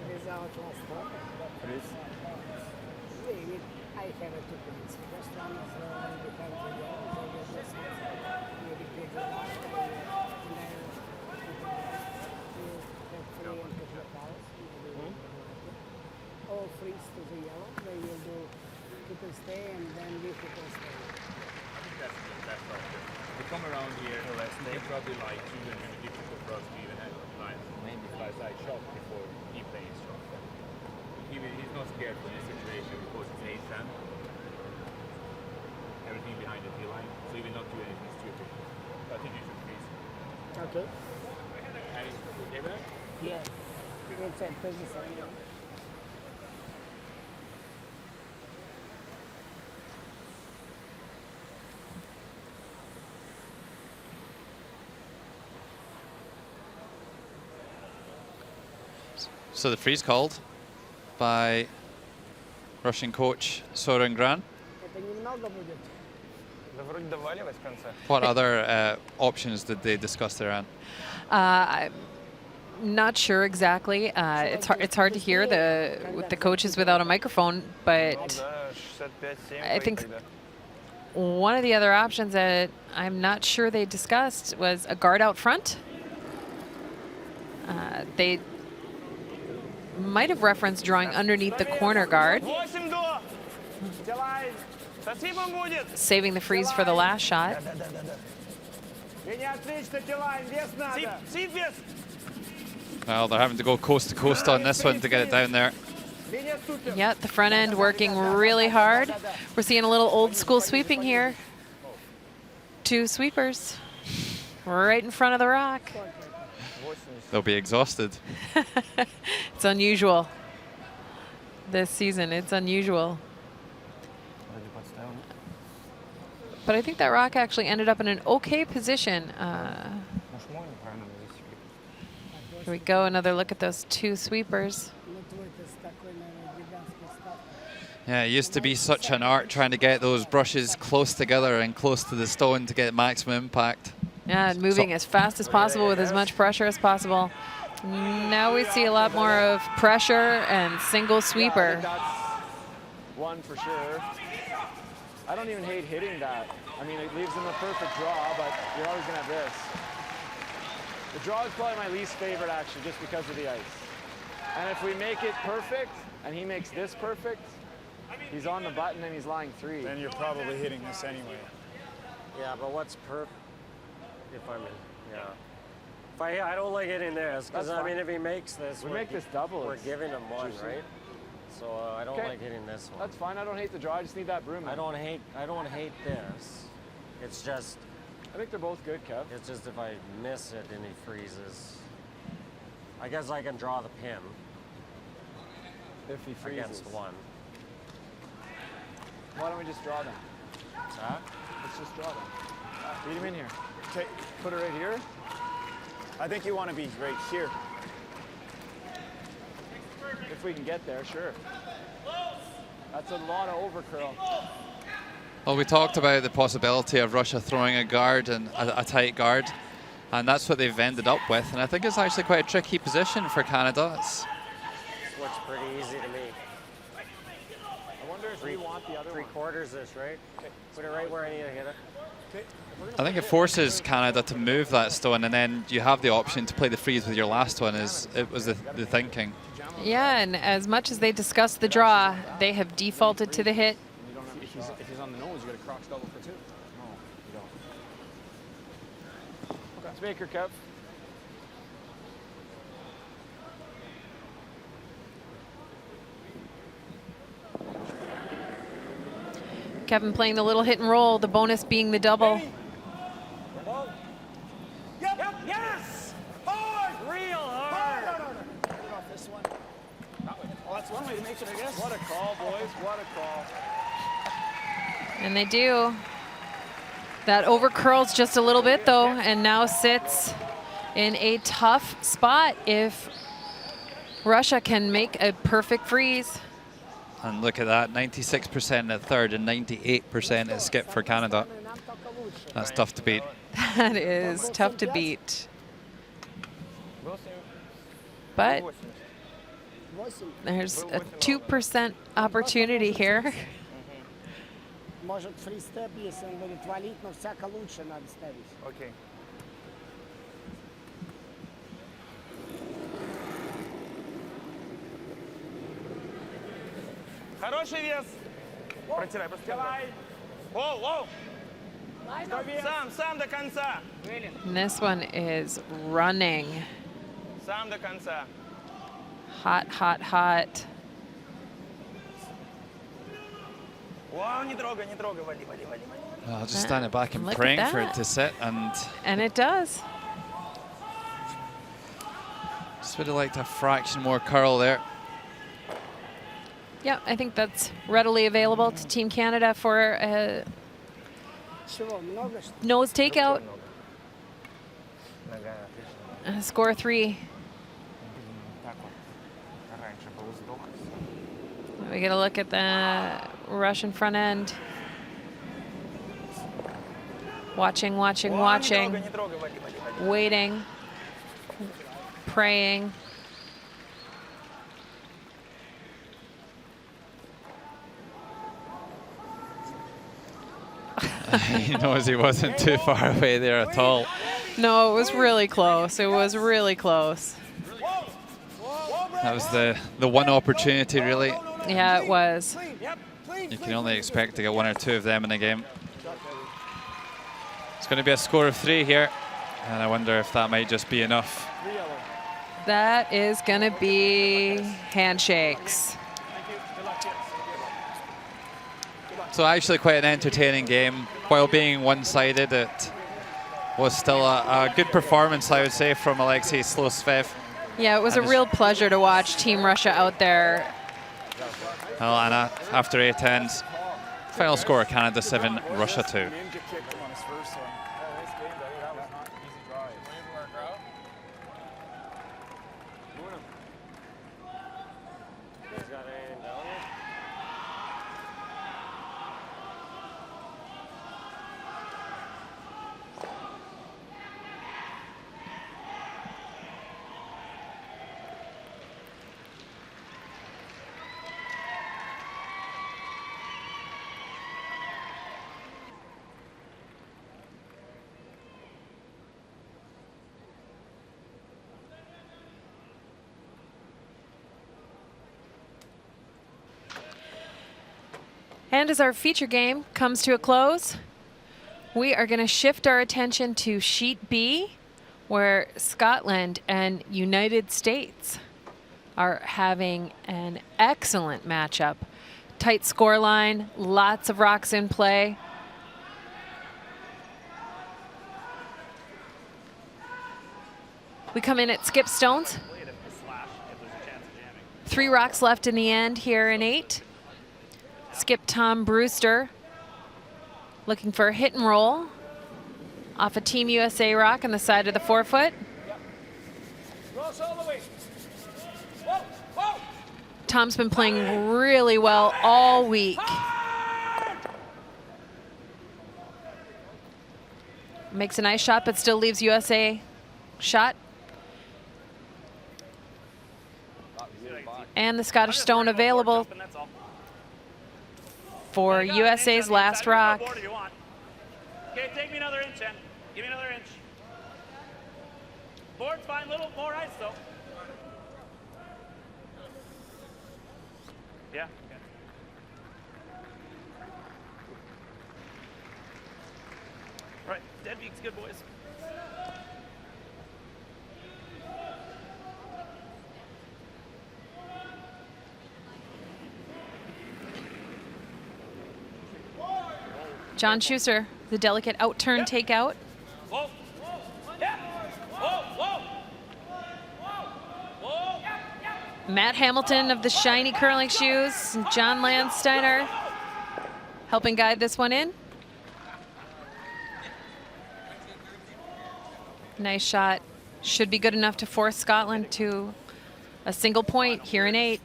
without last stop. Please. I have 2 points. First one is we have the yellow, so we have the big last, and then we have 3 and 2 powers. All freeze to the yellow. They will do keep and stay, and then we keep and stay. That's the best option. We come around here, they probably like two and difficult for us to even have maybe fly side shot before he plays shot. careful in this situation because it's 8-10. Everything behind the T line, so you will not do anything stupid. So I think you should freeze. Okay. And you okay with that? Yeah. It's a position. So the freeze called by Russian coach Soren Gran. Это немного будет. Да вроде доваливать в конце. What other options did they discuss there, Anne? I'm not sure exactly. It's hard to hear with the coaches without a microphone, but I think one of the other options that I'm not sure they discussed was a guard out front. They might have referenced drawing underneath the corner guard, saving the freeze for the last shot. Well, they're having to go coast to coast on this one to get it down there. Yeah, the front end working really hard. We're seeing a little old school sweeping here. 2 sweepers right in front of the rock. They'll be exhausted. It's unusual. This season, it's unusual. But I think that rock actually ended up in an okay position. Here we go, another look at those 2 sweepers. Yeah, it used to be such an art trying to get those brushes close together and close to the stone to get maximum impact. Yeah, and moving as fast as possible with as much pressure as possible. Now we see a lot more of pressure and single sweeper. Yeah, I think that's one for sure. I don't even hate hitting that. I mean, it leaves them a perfect draw, but you're always going to have this. The draw is probably my least favorite, actually, just because of the ice. And if we make it perfect, and he makes this perfect, he's on the button and he's lying 3. Then you're probably hitting this anyway. Yeah, but what's if I'm in, yeah. I don't like hitting this, because I mean, if he makes this, we make this double. We're giving him 1, right? So I don't like hitting this one. That's fine. I don't hate the draw. I just need that broom. I don't hate this. It's just. I think they're both good, Kev. It's just if I miss it and he freezes. I guess I can draw the pin. If he freezes. Against 1. Why don't we just draw them? Huh? Let's just draw them. Beat him in here. Okay, put it right here. I think you want to be right here. If we can get there, sure. That's a lot of overcurl. Well, we talked about the possibility of Russia throwing a guard and a tight guard, and that's what they've ended up with. And I think it's actually quite a tricky position for Canada. This looks pretty easy to me. I wonder if we want the other 3/4-ish, right? Okay. Put it right where I need to hit it. Okay. I think it forces Canada to move that stone, and then you have the option to play the freeze with your last one. It was the thinking. Yeah, and as much as they discussed the draw, they have defaulted to the hit. If he's on the nose, you got a Crocs double for 2. No, you don't. Okay. Let's make her, Kev. Kevin playing the little hit and roll, the bonus being the double. Yep, yes! Hard! Real hard! Get off this one. Oh, that's one way to make it, I guess. What a call, boys. What a call. And they do. That over curls just a little bit though, and now sits in a tough spot if Russia can make a perfect freeze. And look at that, 96% at third and 98% at skip for Canada. That's tough to beat. That is tough to beat. But there's a 2% opportunity here. Может фристеп, если он будет валить, но всяко лучше надо ставить. Okay. Хороший вес. Протирай, давай. Воу, воу. Сам до конца. And this one is running. Сам до конца. Hot, hot, hot. I'll just stand it back and Look at praying for it that. to sit, And it does. just would have liked a fraction more curl there. Yeah, I think that's readily available to Team Canada for a nose takeout. Score 3. We get a look at the Russian front end. Watching, waiting, praying. He knows he wasn't too far away there at all. No, it was really close. It was really close. That was the one opportunity, really. Yeah, it was. You can only expect to get 1 or 2 of them in a game. It's going to be a score of 3 here, and I wonder if that might just be enough. That is going to be handshakes. So actually quite an entertaining game. While being one-sided, it was still a good performance, I would say, from Alexei Slosvev. Yeah, it was a real pleasure to watch Team Russia out there. Well, Anna, after 8 ends, final score Canada 7, Russia 2. And as our feature game comes to a close, we are going to shift our attention to Sheet B, where Scotland and United States are having an excellent matchup. Tight scoreline, lots of rocks in play. We come in at skip stones. 3 rocks left in the end here in 8. Skip Tom Brewster looking for a hit and roll off a Team USA rock on the side of the 4-foot. Tom's been playing really well all week. Makes a nice shot, but still leaves USA shot. And the Scottish Stone available for USA's last rock. Okay, take me another inch, then. Give me another inch. Board's fine, little more ice, though. Yeah. Okay. All right, dead beak's good, boys. John Schuster, the delicate out-turn takeout. Whoa. Yeah. Whoa. Matt Hamilton of the shiny curling shoes, and John Landsteiner helping guide this one in. Nice shot. Should be good enough to force Scotland to a single point here in 8.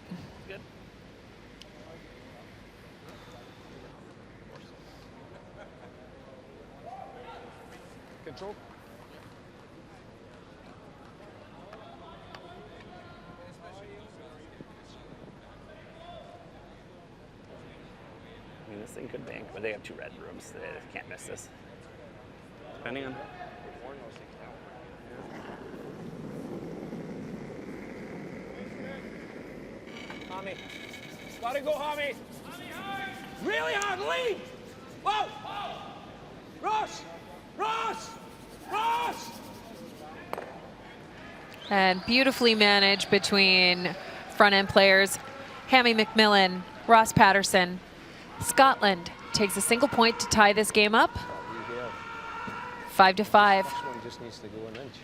Control. I mean, this thing could bank, but they have 2 red rooms. So they can't miss this. Depending on. Hami. Gotta go, Hami. Really hard, lead. Whoa. Ross. And beautifully managed between front end players, Hammy McMillan, Ross Patterson, Scotland takes a single point to tie this game up. 5-5. This one just needs to go an inch.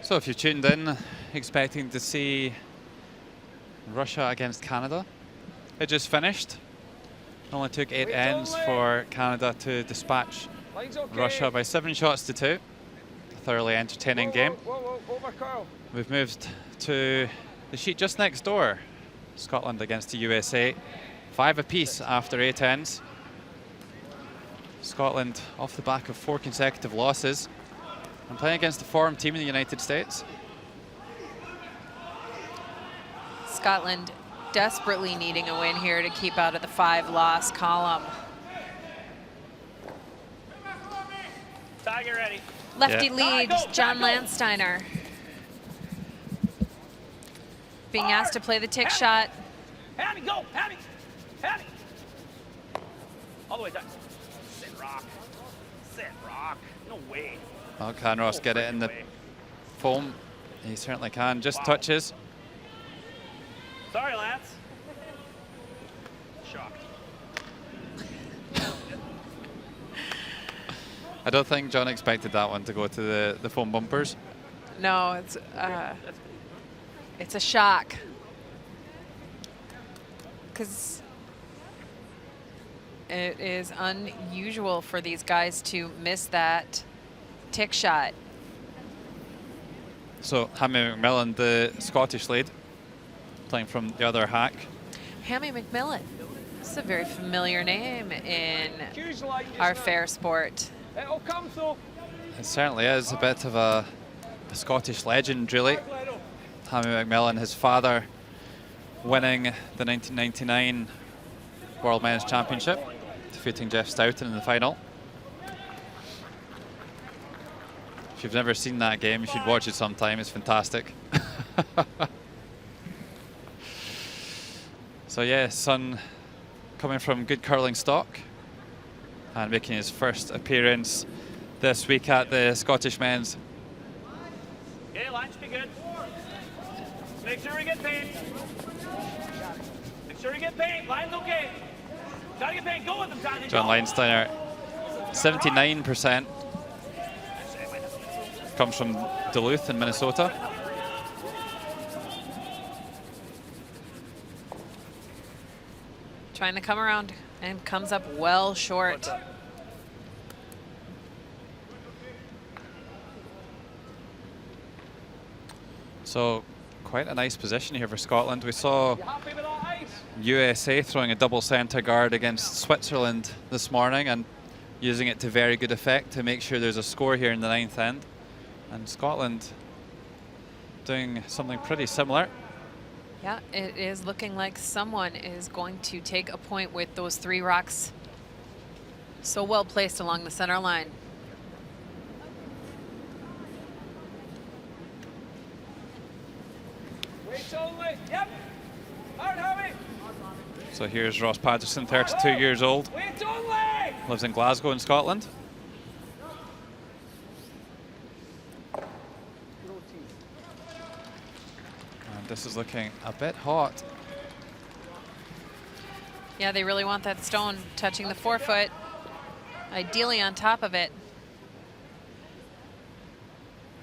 So if you tuned in expecting to see Russia against Canada, it just finished. It only took 8 ends for Canada to dispatch Russia by 7 shots to 2. A thoroughly entertaining game. We've moved to the sheet just next door. Scotland against the USA. 5 apiece after 8 ends. Scotland off the back of 4 consecutive losses and playing against the form team in the United States. Scotland desperately needing a win here to keep out of the 5-loss column. Tiger ready. Lefty lead, John Landsteiner. Being asked to play the tick shot. Hammy, go! Hammy! Hammy! All the way down. Sit rock. Sit rock. No way. Oh, can Ross get it in the foam? He certainly can. Just touches. Sorry, Lance. Shocked. I don't think John expected that one to go to the foam bumpers. No, it's a shock. Because it is unusual for these guys to miss that tick shot. So Hammy McMillan, the Scottish lead, playing from the other hack. Hammy McMillan. This is a very familiar name in our fair sport. It'll come through. It certainly is a bit of a Scottish legend, really. Hammy McMillan, his father winning the 1999 World Men's Championship, defeating Jeff Stoughton in the final. If you've never seen that game, you should watch it sometime. It's fantastic. So yeah, son coming from good curling stock and making his first appearance this week at the Scottish Men's. Okay, line should be good. Make sure we get paint. Make sure we get paint. Line's okay. Gotta get paint. Go with them, Tanya. John Landsteiner, 79%. Comes from Duluth in Minnesota. Trying to come around and comes up well short. So quite a nice position here for Scotland. We saw USA throwing a double centre guard against Switzerland this morning and using it to very good effect to make sure there's a score here in the 9th end. And Scotland doing something pretty similar. Yeah, it is looking like someone is going to take a point with those 3 rocks so well placed along the center line. So here's Ross Patterson, 32 years old, lives in Glasgow in Scotland. And this is looking a bit hot. Yeah, they really want that stone touching the forefoot, ideally on top of it.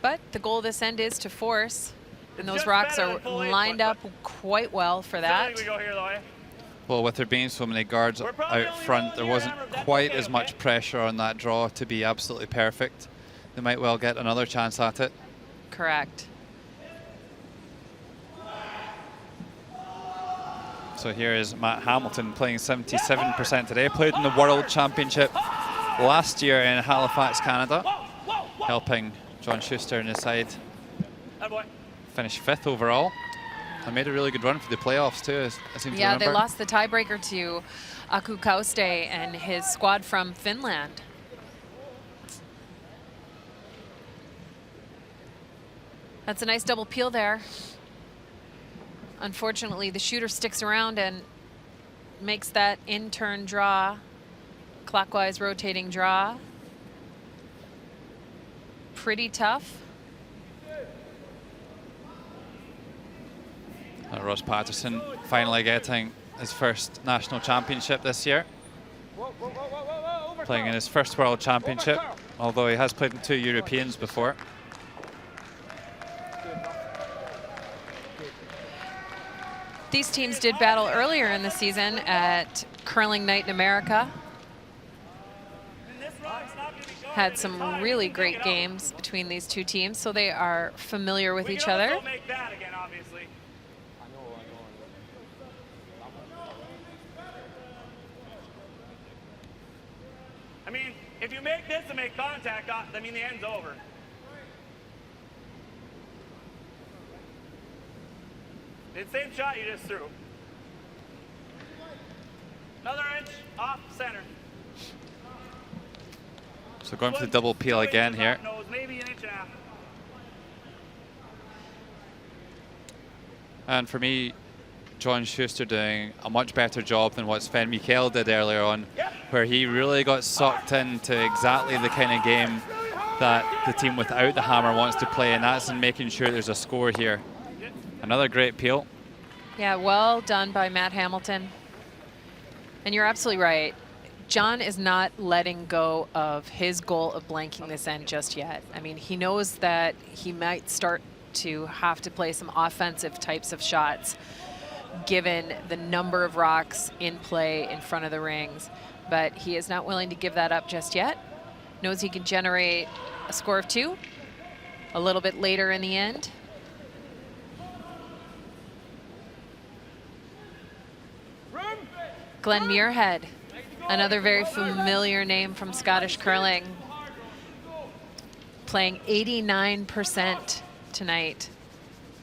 But the goal of this end is to force, and those rocks are lined up quite well for that. Well, with there being so many guards out front, there wasn't quite as much pressure on that draw to be absolutely perfect. They might well get another chance at it. Correct. So here is Matt Hamilton playing 77% today. Played in the World Championship last year in Halifax, Canada, helping John Schuster and his side finish 5th overall. And made a really good run for the playoffs too, I seem to remember. They lost the tiebreaker to Aku Kauste and his squad from Finland. That's a nice double peel there. Unfortunately, the shooter sticks around and makes that in-turn draw, clockwise rotating draw, pretty tough. Ross Patterson finally getting his first national championship this year. Playing in his first World Championship, although he has played in 2 Europeans before. These teams did battle earlier in the season at Curling Night in America. Had some really great games between these 2 teams, so they are familiar with each other. I mean, if you make this and make contact, I mean, the end's over. The same shot you just threw. Another inch off center. So going for the double peel again here. Maybe an inch and a half. And for me, John Schuster doing a much better job than what Sven Mikkel did earlier on, where he really got sucked into exactly the kind of game that the team without the hammer wants to play, and that's in making sure there's a score here. Another great peel. Yeah, well done by Matt Hamilton. And you're absolutely right. John is not letting go of his goal of blanking this end just yet. I mean, he knows that he might start to have to play some offensive types of shots given the number of rocks in play in front of the rings. But he is not willing to give that up just yet. Knows he can generate a score of 2 a little bit later in the end. Glenn Muirhead, another very familiar name from Scottish curling, playing 89% tonight,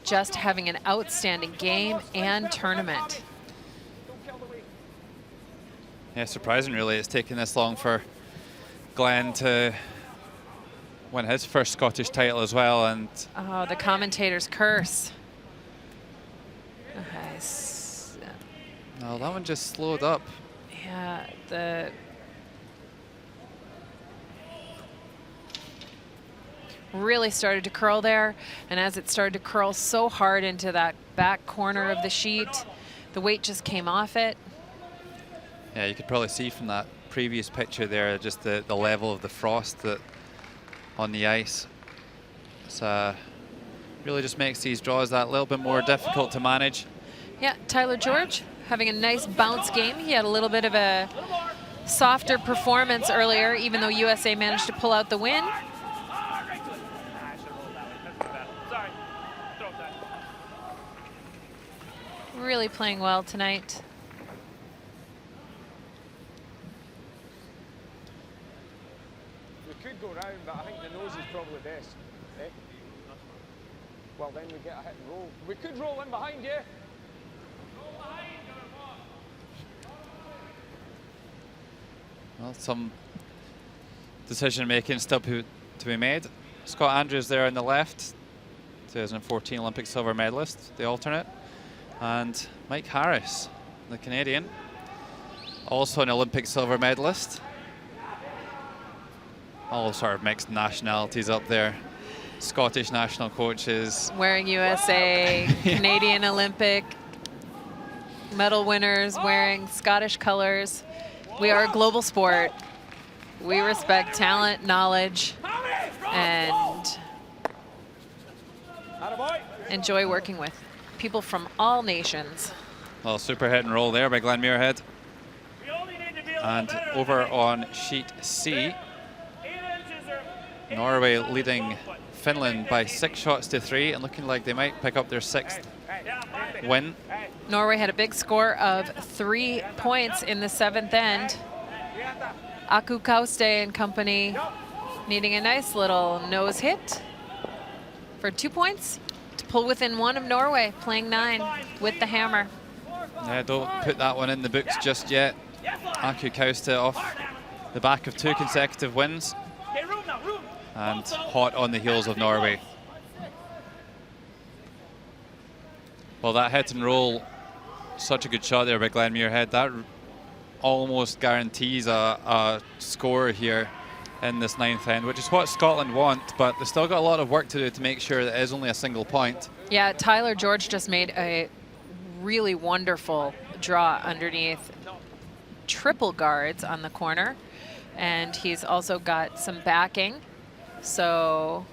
just having an outstanding game and tournament. Yeah, surprising really it's taken this long for Glenn to win his first Scottish title as well. And oh, the commentator's curse. Okay. No, that one just slowed up. Yeah, really started to curl there, and as it started to curl so hard into that back corner of the sheet, the weight just came off it. Yeah, you could probably see from that previous picture there just the level of the frost on the ice. It's really just makes these draws that little bit more difficult to manage. Yeah, Tyler George having a nice bounce game. He had a little bit of a softer performance earlier, even though USA managed to pull out the win. Really playing well tonight. We could go round, but I think the nose is probably best. Eh? Well, then we get a hit and roll. We could roll in behind you. Well, some decision making still to be made. Scott Andrews there on the left, 2014 Olympic silver medalist, the alternate. And Mike Harris, the Canadian, also an Olympic silver medalist. All sort of mixed nationalities up there. Scottish national coaches. Wearing USA, Canadian Olympic medal winners wearing Scottish colors. We are a global sport. We respect talent, knowledge, and enjoy working with people from all nations. Well, super hit and roll there by Glenn Muirhead. And over on sheet C, Norway leading Finland by 6 shots to 3 and looking like they might pick up their 6th win. Norway had a big score of 3 points in the 7th end. Aku Kauste and company needing a nice little nose hit for 2 points to pull within 1 of Norway, playing 9 with the hammer. Yeah, don't put that one in the books just yet. Aku Kauste off the back of 2 consecutive wins and hot on the heels of Norway. Well, that hit and roll, such a good shot there by Glenn Muirhead. That almost guarantees a score here in this 9th end, which is what Scotland want, but they've still got a lot of work to do to make sure that it is only a single point. Yeah, Tyler George just made a really wonderful draw underneath triple guards on the corner, and he's also got some backing. So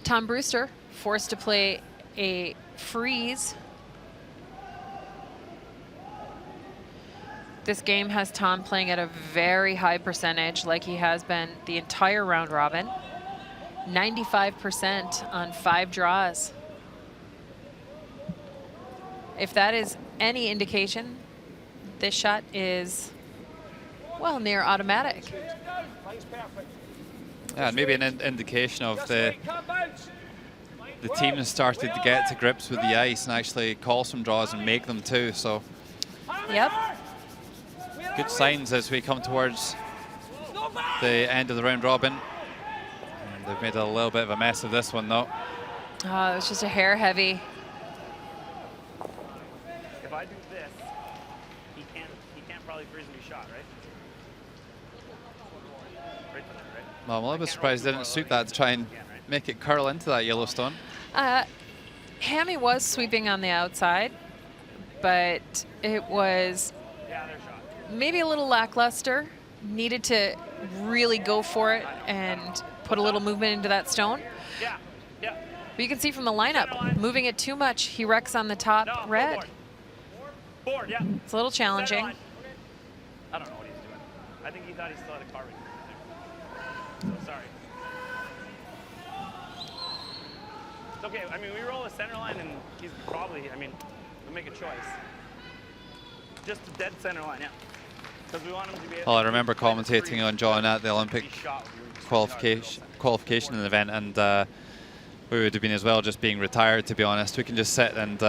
Tom Brewster forced to play a freeze. This game has Tom playing at a very high percentage, like he has been the entire round robin. 95% on 5 draws. If that is any indication, this shot is, well, near automatic. Yeah, and maybe an indication of the team has started to get to grips with the ice and actually call some draws and make them too. So, yep. Good signs as we come towards the end of the round robin. And they've made a little bit of a mess of this one though. Oh, it was just a hair heavy. If I do this, he can't probably freeze me shot, right? Right to there, right? Well, I'm a little bit surprised they didn't suit that to try and make it curl into that Yellowstone. Hammy was sweeping on the outside, but it was maybe a little lackluster. Needed to really go for it and put a little movement into that stone. Yeah, yeah. But you can see from the lineup, moving it too much, he wrecks on the top red. Board, yeah. It's a little challenging. I don't know what he's doing. I think he thought he still had a car right there. So sorry. It's okay. I mean, we roll a center line, and he's probably, I mean, we'll make a choice. Just a dead center line, yeah. Because we want him to be able Well, I remember commentating on John at the Olympic qualification event, and we would have been as well just being retired, to be honest. We can just sit and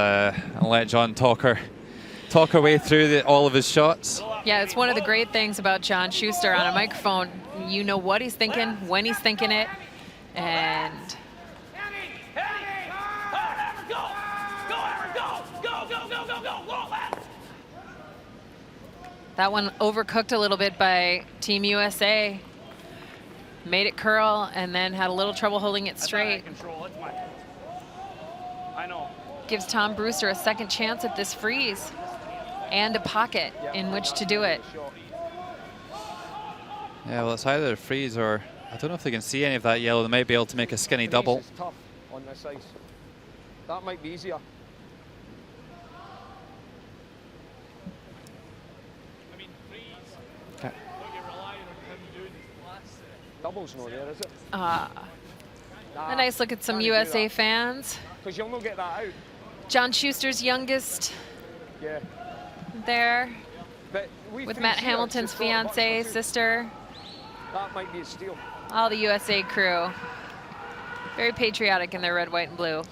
let John talk our way through all of his shots. Yeah, it's one of the great things about John Schuster on a microphone. You know what he's thinking, when he's thinking it, and that one overcooked a little bit by Team USA. Made it curl and then had a little trouble holding it straight. I know. Gives Tom Brewster a second chance at this freeze and a pocket in which to do it. Yeah, well, it's either a freeze or I don't know if they can see any of that yellow. They might be able to make a skinny double. It's tough on this ice. That might be easier. Double's not there, is it? A nice look at some USA fans. Because you'll not get that out. John Schuster's youngest Yeah. there But with Matt Hamilton's fiancée, sister. That might be a steal. All the USA crew. Very patriotic in their red, white, and blue.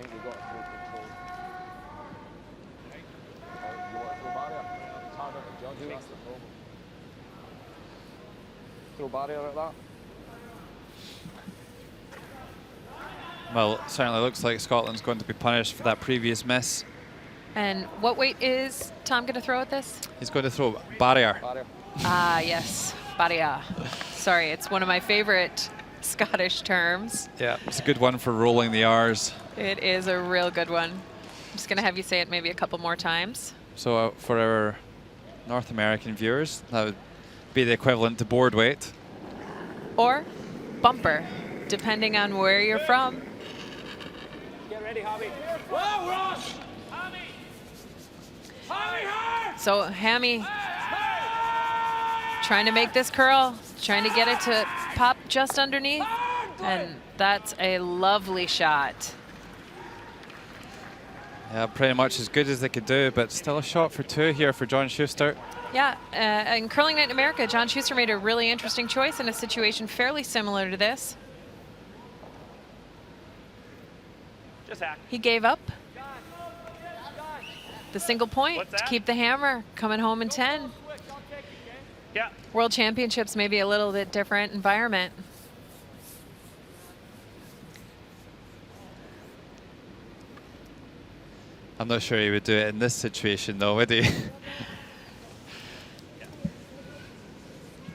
think we got full control. You want to throw barrier? It's harder to judge, that's the problem. Throw barrier at that. Well, it certainly looks like Scotland's going to be punished for that previous miss. And what weight is Tom going to throw at this? He's going to throw barrier. Barrier. Ah, yes, barrier. Sorry, it's one of my favorite Scottish terms. Yeah, it's a good one for rolling the R's. It is a real good one. I'm just going to have you say it maybe a couple more times. So for our North American viewers, that would be the equivalent to board weight. Or bumper, depending on where you're from. Get ready, Hobby. Whoa, Ross! Hammy! Hammy, hard! So Hammy trying to make this curl, trying to get it to pop just underneath. And that's a lovely shot. Yeah, pretty much as good as they could do, but still a shot for two here for John Schuster. Yeah, in Curling Night in America, John Schuster made a really interesting choice in a situation fairly similar to this. Just hack. He gave up the single point What's to that? keep the hammer coming home in 10. Yeah. World Championships may be a little bit different environment. I'm not sure he would do it in this situation though, would he?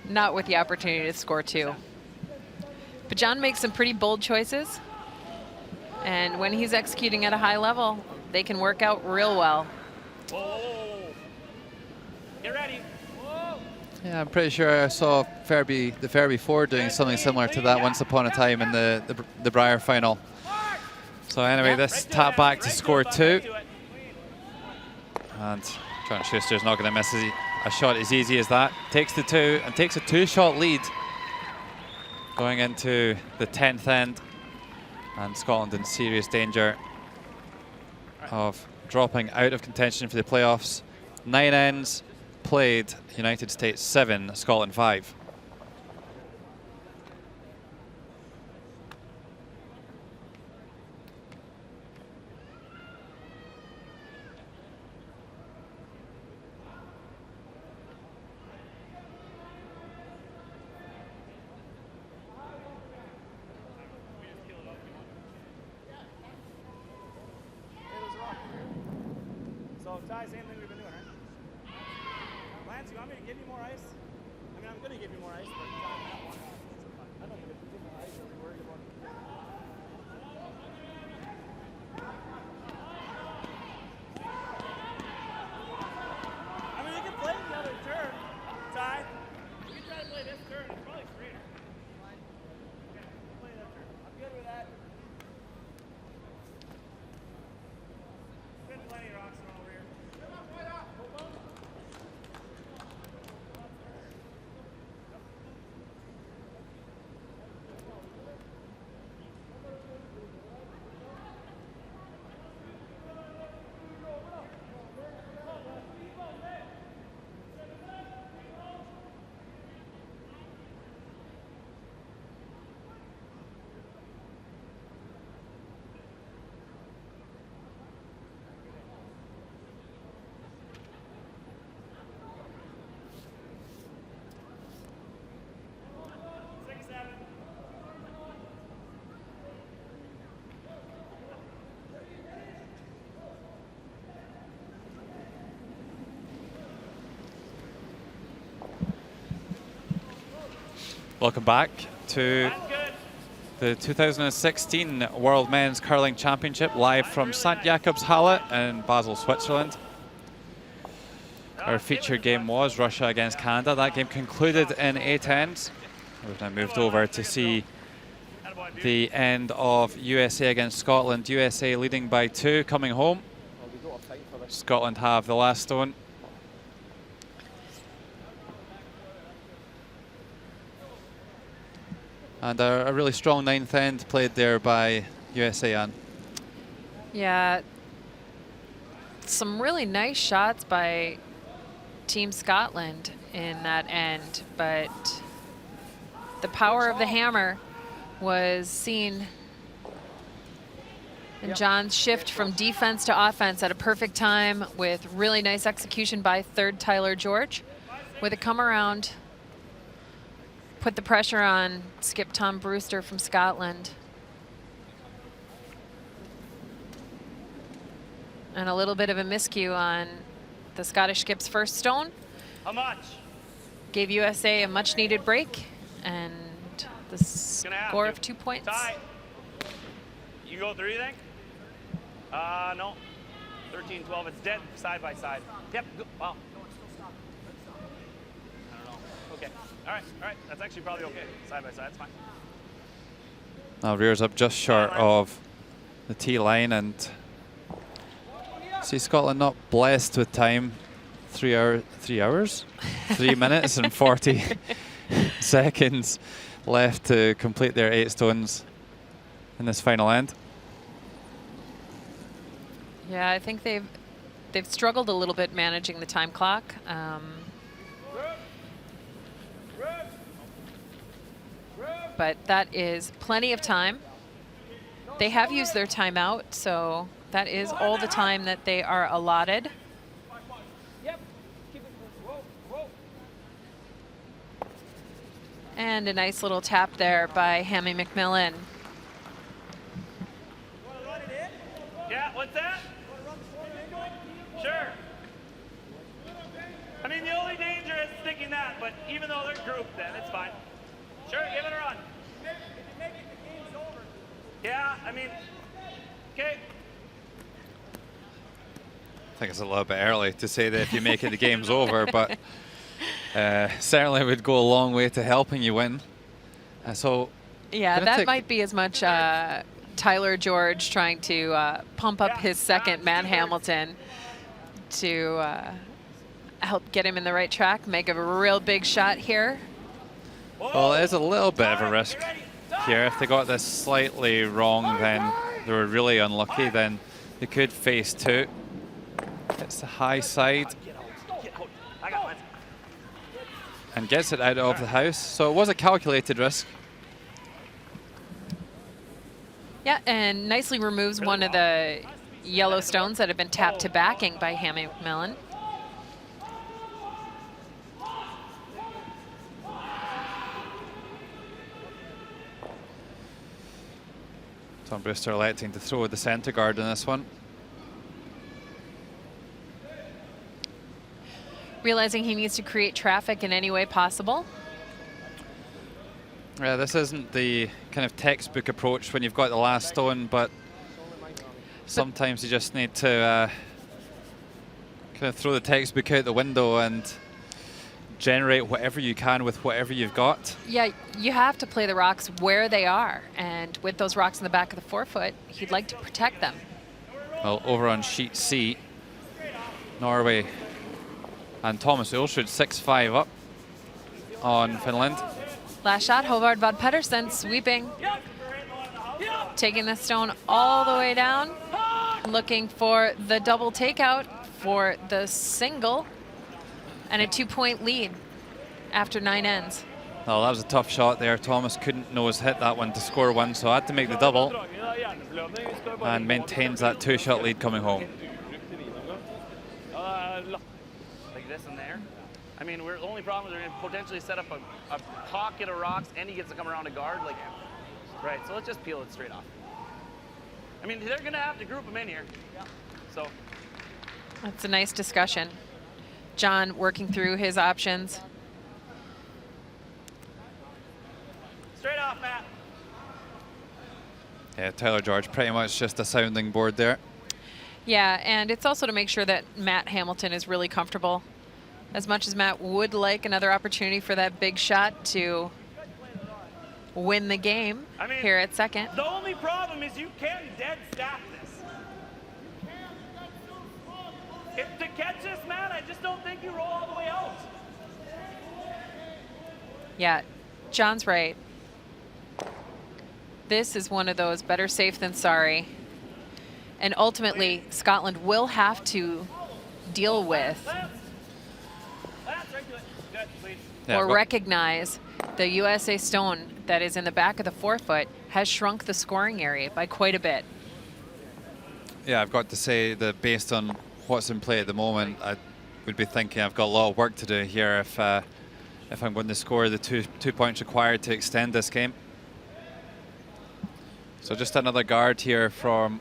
Not with the opportunity to score two. But John makes some pretty bold choices. And when he's executing at a high level, they can work out real well. Whoa. Get ready. Whoa. Yeah, I'm pretty sure I saw the Fairby 4 doing something similar to that once upon a time in the Briar final. So anyway, this tap back to score two. And John Schuster's not going to miss a shot as easy as that. Takes the two and takes a two-shot lead going into the 10th end. And Scotland in serious danger of dropping out of contention for the playoffs. 9 ends played, United States 7, Scotland 5. So, Ty, same thing we've been doing, right? Lance, you want me to give you more ice? I mean, I'm going to give you more ice, but I don't give you more ice. Are we worried about it? I mean, you can play the other turn, Ty. You can try to play this turn. It's probably straighter. Okay, play that turn. I'm good with that. Been plenty of rocks thrown over here. Welcome back to the 2016 World Men's Curling Championship, live from St. Jakobshalle in Basel, Switzerland. Our featured game was Russia against Canada. That game concluded in 8 ends. We've now moved over to see the end of USA against Scotland. USA leading by 2, coming home. Scotland have the last stone. And a really strong 9th end played there by USA, Anne. Yeah, some really nice shots by Team Scotland in that end, but the power of the hammer was seen And John's shift from defense to offense at a perfect time with really nice execution by third Tyler George. With a come around, put the pressure on skip Tom Brewster from Scotland. And a little bit of a miscue on the Scottish skip's first stone. How much? Gave USA a much needed break and the score of 2 points. Tie. You go 3, you think? No. 13-12. It's dead side by side. Yep. Go. Wow. I don't know. Okay. All right. That's actually probably okay. Side by side. It's fine. Now rears up just short of the tee line, and see Scotland not blessed with time. 3 hours, 3 minutes and 40 seconds left to complete their 8 stones in this final end. Yeah, I think they've struggled a little bit managing the time clock. But that is plenty of time. They have used their timeout, so that is all the time that they are allotted. And a nice little tap there by Hammy McMillan. Yeah, what's that? Sure. I mean, the only danger is sticking that, but even though they're grouped, then it's fine. Sure, give it a run. Yeah, I mean, okay. I think it's a little bit early to say that if you make it, the game's over, but certainly would go a long way to helping you win. Yeah, that might be as much Tyler George trying to pump up his second, Matt Hamilton, to help get him in the right track, make a real big shot here. Well, it is a little bit of a risk here. If they got this slightly wrong, then they were really unlucky. Then they could face 2. It's the high side and gets it out of the house. So it was a calculated risk. Yeah, and nicely removes one of the yellow stones that have been tapped to backing by Hammy McMillan. Tom Brewster electing to throw the centre guard in this one. Realizing he needs to create traffic in any way possible. Yeah, this isn't the kind of textbook approach when you've got the last stone, but sometimes you just need to kind of throw the textbook out the window and generate whatever you can with whatever you've got. Yeah, you have to play the rocks where they are, and with those rocks in the back of the forefoot, he'd like to protect them. Well, over on sheet C, Norway and Thomas Ulsrud 6-5 up on Finland. Last shot, Håvard Vad Pedersen sweeping, taking the stone all the way down, looking for the double takeout for the single, and a 2-point lead after 9 ends. Oh, that was a tough shot there. Thomas couldn't nose hit that one to score 1, so had to make the double and maintains that 2-shot lead coming home. Like this and there. I mean, the only problem is they're going to potentially set up a pocket of rocks, and he gets to come around a guard. Like, right, so let's just peel it straight off. I mean, they're going to have to group them in here. So that's a nice discussion. John working through his options. Straight off, Matt. Yeah, Tyler George pretty much just a sounding board there. Yeah, and it's also to make sure that Matt Hamilton is really comfortable. As much as Matt would like another opportunity for that big shot to win the game here at second. The only problem is you can't dead stack this. If to catch this, Matt, I just don't think you roll all the way out. Yeah, John's right. This is one of those better safe than sorry. And ultimately, Scotland will have to deal with or recognize the USA stone that is in the back of the forefoot has shrunk the scoring area by quite a bit. Yeah, I've got to say that based on what's in play at the moment, I would be thinking I've got a lot of work to do here if I'm going to score the two points required to extend this game. So just another guard here from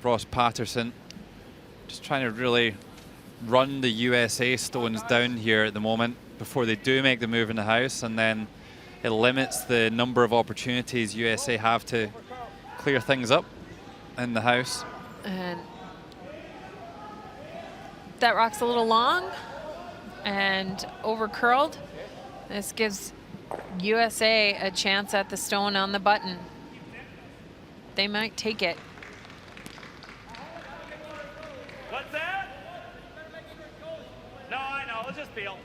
Ross Patterson. Just trying to really run the USA stones down here at the moment before they do make the move in the house, and then it limits the number of opportunities USA have to clear things up in the house. And that rock's a little long and over curled. This gives USA a chance at the stone on the button. They might take it. What's that? No, I know. Let's just peel.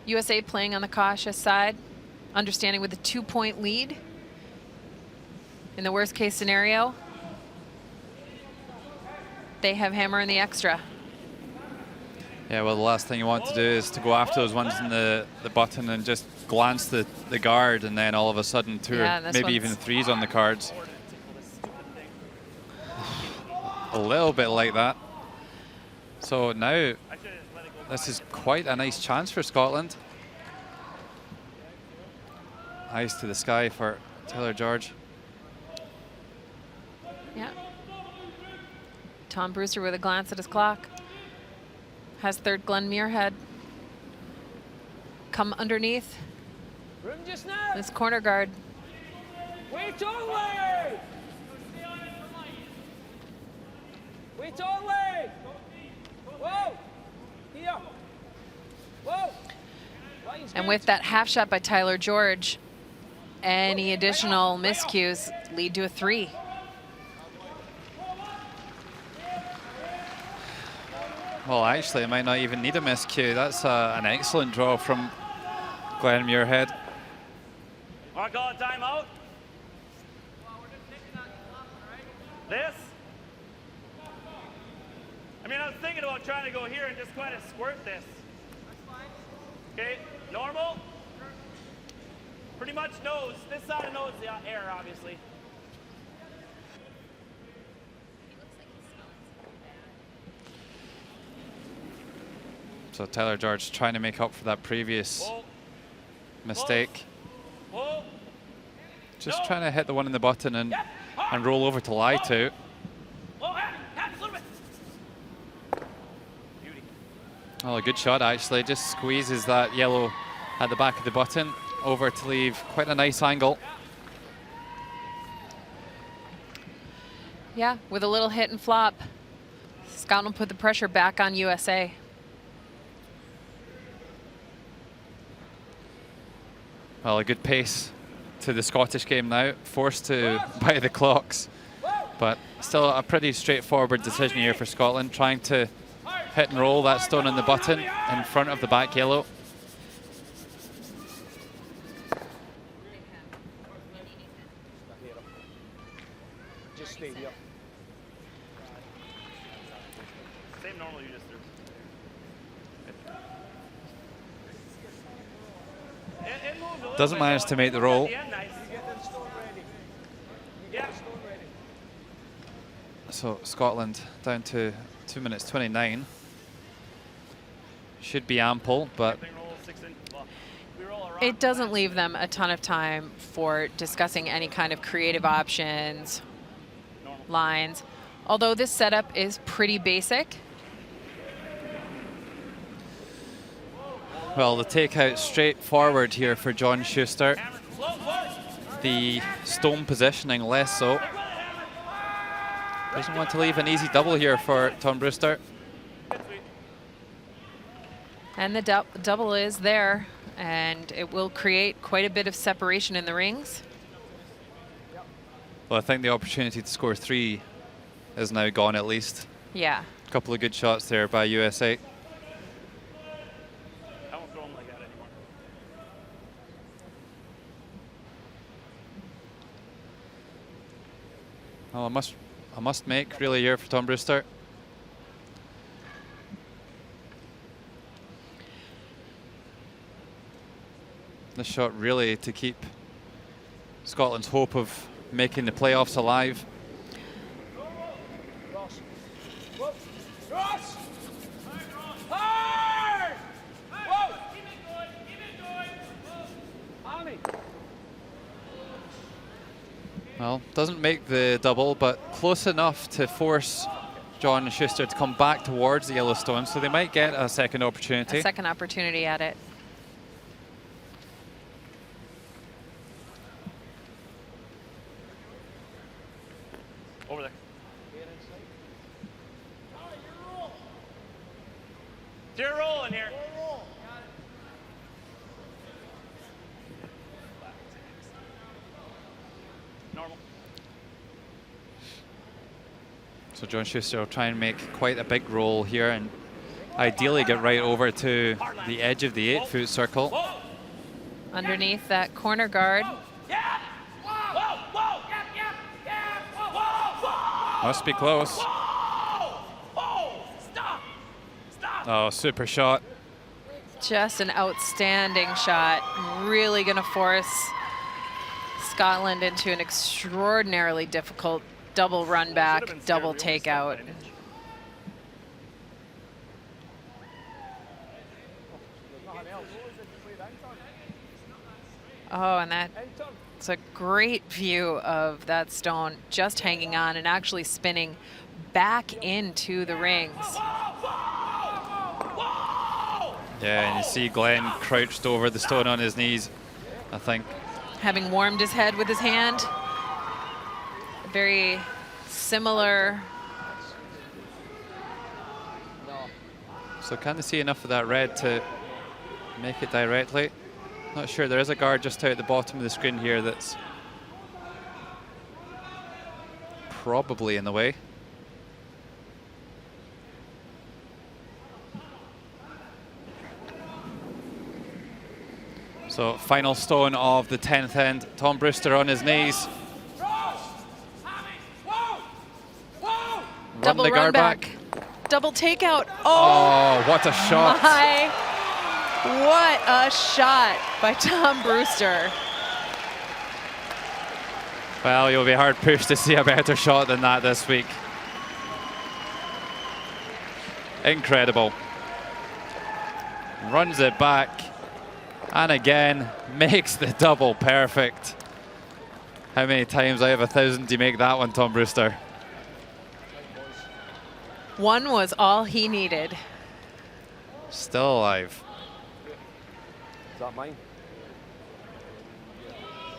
USA playing on the cautious side, understanding with a 2-point lead. In the worst case scenario, they have hammer in the extra. Yeah, well, the last thing you want to do is to go after those ones in the button and just glance the guard, and then all of a sudden two or maybe even threes on the cards. A little bit like that. So now this is quite a nice chance for Scotland. Eyes to the sky for Taylor George. Yeah. Tom Brewster with a glance at his clock. Has third Glenn Muirhead come underneath Room just now. this corner guard. Wait only. Wait only. Whoa. Here. Whoa. And with that half shot by Tyler George, any additional miscues lead to a 3. Well, actually, it might not even need a miscue. That's an excellent draw from Glenn Muirhead. Want to call a timeout? This? I mean, I was thinking about trying to go here and just kind of squirt this. Okay, normal? Pretty much nose. This side of nose, the air, obviously. So Tyler George trying to make up for that previous mistake. Just trying to hit the one in the button and roll over to lie to. Oh, a good shot actually. Just squeezes that yellow at the back of the button over to leave quite a nice angle. Yeah, with a little hit and flop, Scotland put the pressure back on USA. Well, a good pace to the Scottish game now, forced to by the clocks. But still a pretty straightforward decision here for Scotland, trying to hit and roll that stone in the button in front of the back yellow. Just stay here. Same normal you just threw. Doesn't manage to make the roll. So Scotland down to 2 minutes 29. Should be ample, but it doesn't leave them a ton of time for discussing any kind of creative options, lines. Although this setup is pretty basic. Well, the takeout straight forward here for John Schuster. The stone positioning less so. Doesn't want to leave an easy double here for Tom Brewster. And the double is there, and it will create quite a bit of separation in the rings. Well, I think the opportunity to score 3 is now gone at least. Yeah. A couple of good shots there by USA. I won't throw them like that anymore. Well, I must make really here for Tom Brewster. This shot really to keep Scotland's hope of making the playoffs alive. Well, doesn't make the double, but close enough to force John Schuster to come back towards the Yellowstone, so they might get a second opportunity. A second opportunity at it. Over there. You're rolling here. Normal. So John Schuster will try and make quite a big roll here and ideally get right over to the edge of the 8-foot circle. Underneath that corner guard. Must be close. Oh, super shot. Just an outstanding shot. Really going to force Scotland into an extraordinarily difficult double run back, double takeout. Oh, and that's a great view of that stone just hanging on and actually spinning back into the rings. Yeah, and you see Glenn crouched over the stone on his knees, I think. Having warmed his head with his hand. Very similar. So can they see enough of that red to make it directly? Not sure. There is a guard just out at the bottom of the screen here that's probably in the way. So final stone of the 10th end. Tom Brewster on his knees. Double the run guard back. Double takeout. Oh, what a shot. What a shot by Tom Brewster. Well, you'll be hard pushed to see a better shot than that this week. Incredible. Runs it back. And again, makes the double perfect. How many times out of 1,000 do you make that one, Tom Brewster? One was all he needed. Still alive. Is that mine?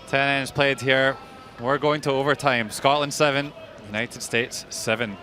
10 ends played here. We're going to overtime. Scotland 7, United States 7.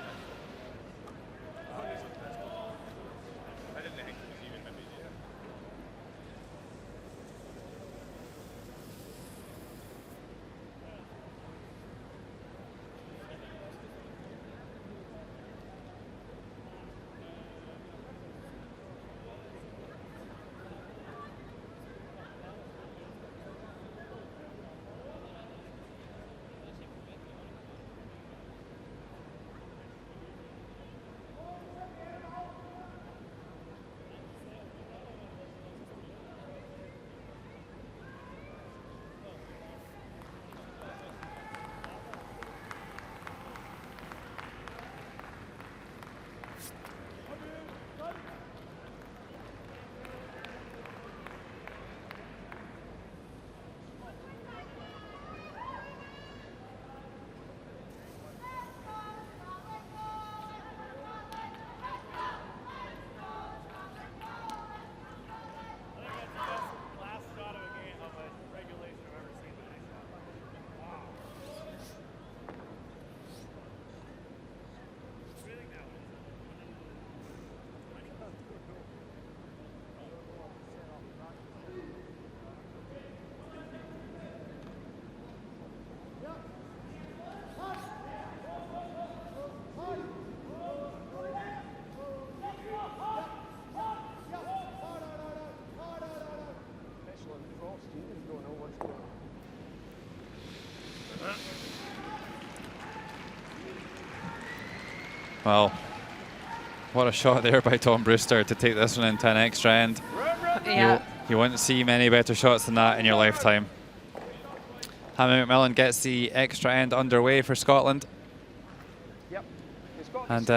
Well, what a shot there by Tom Brewster to take this one into an extra end. Yeah. You won't see many better shots than that in your lifetime. Hammy McMillan gets the extra end underway for Scotland. Yep. And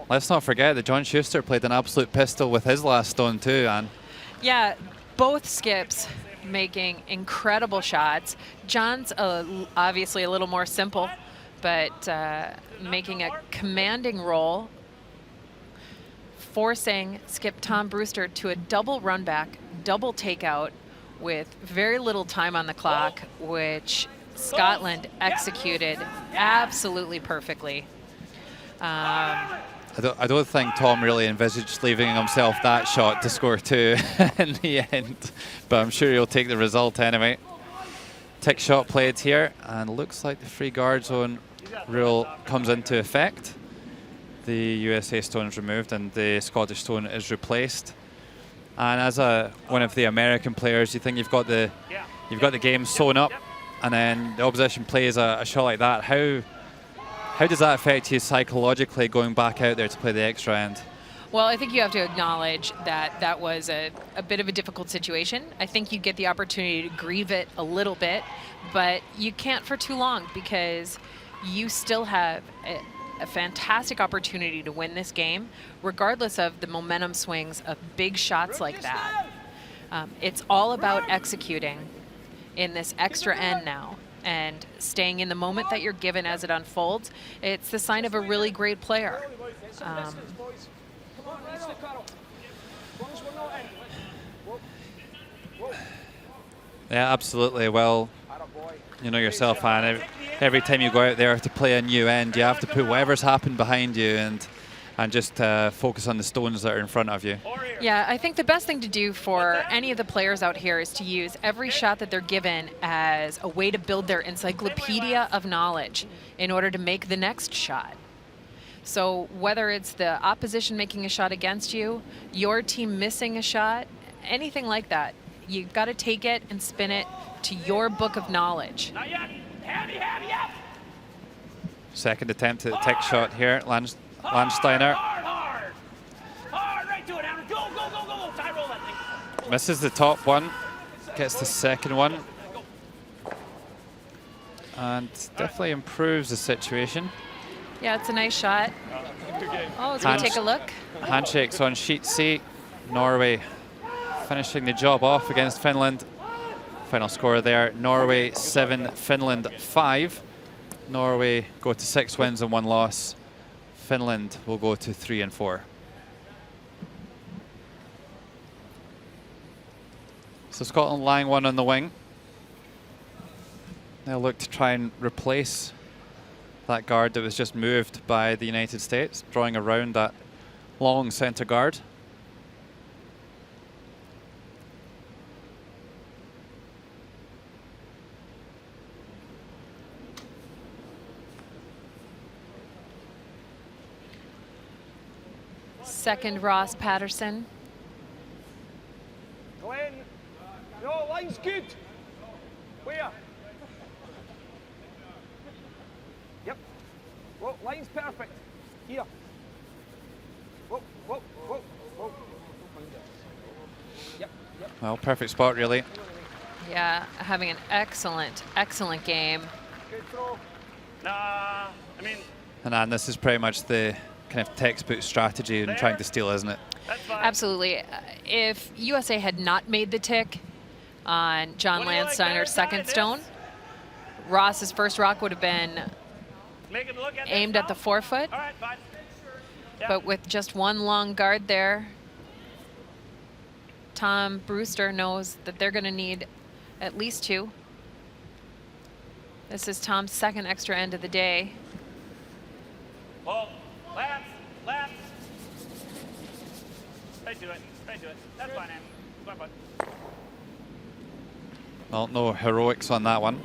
let's not forget that John Schuster played an absolute pistol with his last stone too, Anne. Yeah, both skips making incredible shots. John's obviously a little more simple, but making a commanding roll, forcing skip Tom Brewster to a double run back, double takeout with very little time on the clock, which Scotland executed absolutely perfectly. I don't think Tom really envisaged leaving himself that shot to score 2 in the end, but I'm sure he'll take the result anyway. Tick shot played here, and looks like the free guard zone rule comes into effect. The USA stone is removed and the Scottish stone is replaced. And as one of the American players, you think you've got the game sewn up, and then the opposition plays a shot like that. How does that affect you psychologically going back out there to play the extra end? Well, I think you have to acknowledge that that was a bit of a difficult situation. I think you get the opportunity to grieve it a little bit, but you can't for too long, because you still have a fantastic opportunity to win this game, regardless of the momentum swings of big shots like that. It's all about executing in this extra end now and staying in the moment that you're given as it unfolds. It's the sign of a really great player. Yeah, absolutely. Well, you know yourself, Anne, every time you go out there to play a new end, you have to put whatever's happened behind you and just focus on the stones that are in front of you. Yeah, I think the best thing to do for any of the players out here is to use every shot that they're given as a way to build their encyclopedia of knowledge in order to make the next shot. So whether it's the opposition making a shot against you, your team missing a shot, anything like that, you've got to take it and spin it to your book of knowledge. Not yet. Heavy up. Second attempt at the tick shot here, Landsteiner. Hard, right to it, Aaron. Go. Tie roll that thing. Misses the top one, gets the second one, and definitely improves the situation. Yeah, it's a nice shot. Oh, so we take a look. Handshakes on sheet C. Norway finishing the job off against Finland. Final score there, Norway 7, Finland 5. Norway go to 6 wins and 1 loss. Finland will go to 3 and 4. So Scotland lying one on the wing. They'll look to try and replace that guard that was just moved by the United States, drawing around that long centre guard. Second Ross Patterson. Glenn, no, line's good. Where? Yep. Whoa, line's perfect. Here. Whoa. Yep. Well, perfect spot, really. Yeah, having an excellent game. Good throw. I mean, And this is pretty much the kind of textbook strategy in trying to steal, isn't it? that's fine. Absolutely. If USA had not made the tick on John Landsteiner's second stone, Ross's first rock would have been Make it look at aimed at the forefoot. All right, fine. Yeah. But with just one long guard there, Tom Brewster knows that they're going to need at least 2. This is Tom's second extra end of the day. Whoa. Left. Right to it. That's fine, Ann. Fine. Well, no heroics on that one.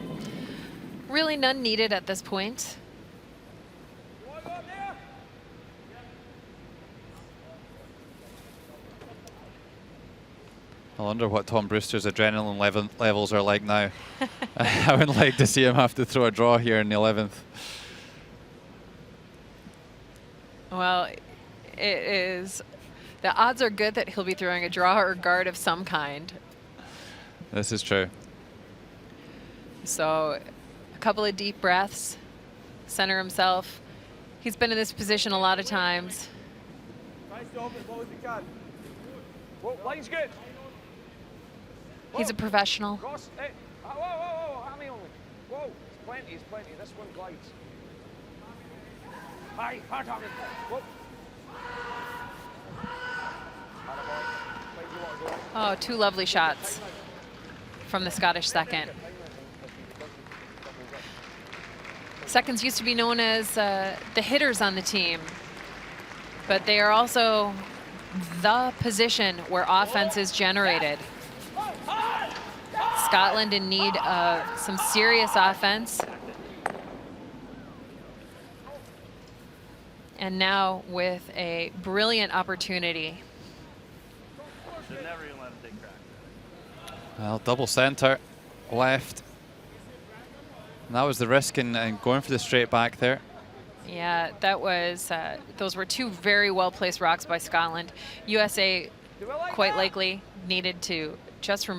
Really none needed at this point. I wonder what Tom Brewster's adrenaline levels are like now. I would like to see him have to throw a draw here in the 11th. Well, the odds are good that he'll be throwing a draw or guard of some kind. This is true. So a couple of deep breaths, center himself. He's been in this position a lot of times. Try to open as low as you can. Whoa, line's good. He's a professional. Ross, hey, whoa, hammy only. Whoa, it's plenty. This one glides. Hi, hard hammy. Whoa. Oh, 2 lovely shots from the Scottish second. Seconds used to be known as the hitters on the team, but they are also the position where offense is generated. Scotland in need of some serious offense. And now with a brilliant opportunity. Should never even let him take crack. Well, double center, left. And that was the risk in going for the straight back there. Yeah, that was, those were 2 very well-placed rocks by Scotland. USA quite likely needed to just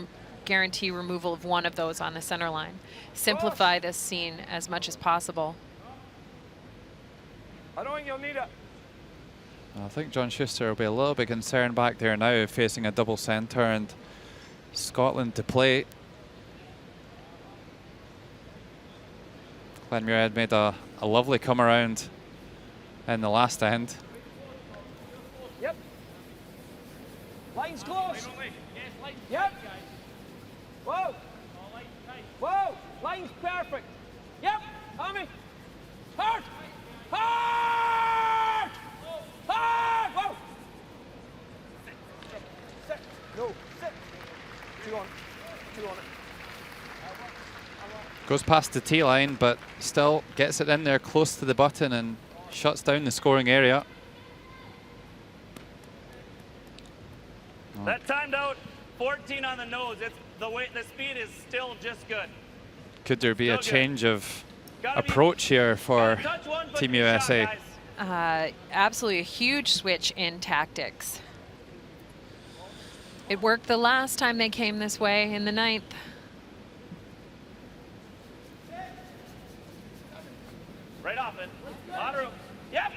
guarantee removal of one of those on the center line. Simplify this scene as much as possible. I don't think you'll need it. I think John Schuster will be a little bit concerned back there now, facing a double center and Scotland to play. Glenn Muirhead made a lovely come around in the last end. Yep. Line's close. Yep. Whoa. Whoa. Line's perfect. Yep. Hammy. Hard. Hard. Hard. Whoa. Sit. No. Sit. 2 on. 2 on it. Goes past the tee line, but still gets it in there close to the button and shuts down the scoring area. That timed out 14 on the nose. It's the speed is still just good. Could there be a Still good. change of approach here for Team USA? Absolutely a huge switch in tactics. It worked the last time they came this way in the 9th. Right off it. On room. Yep.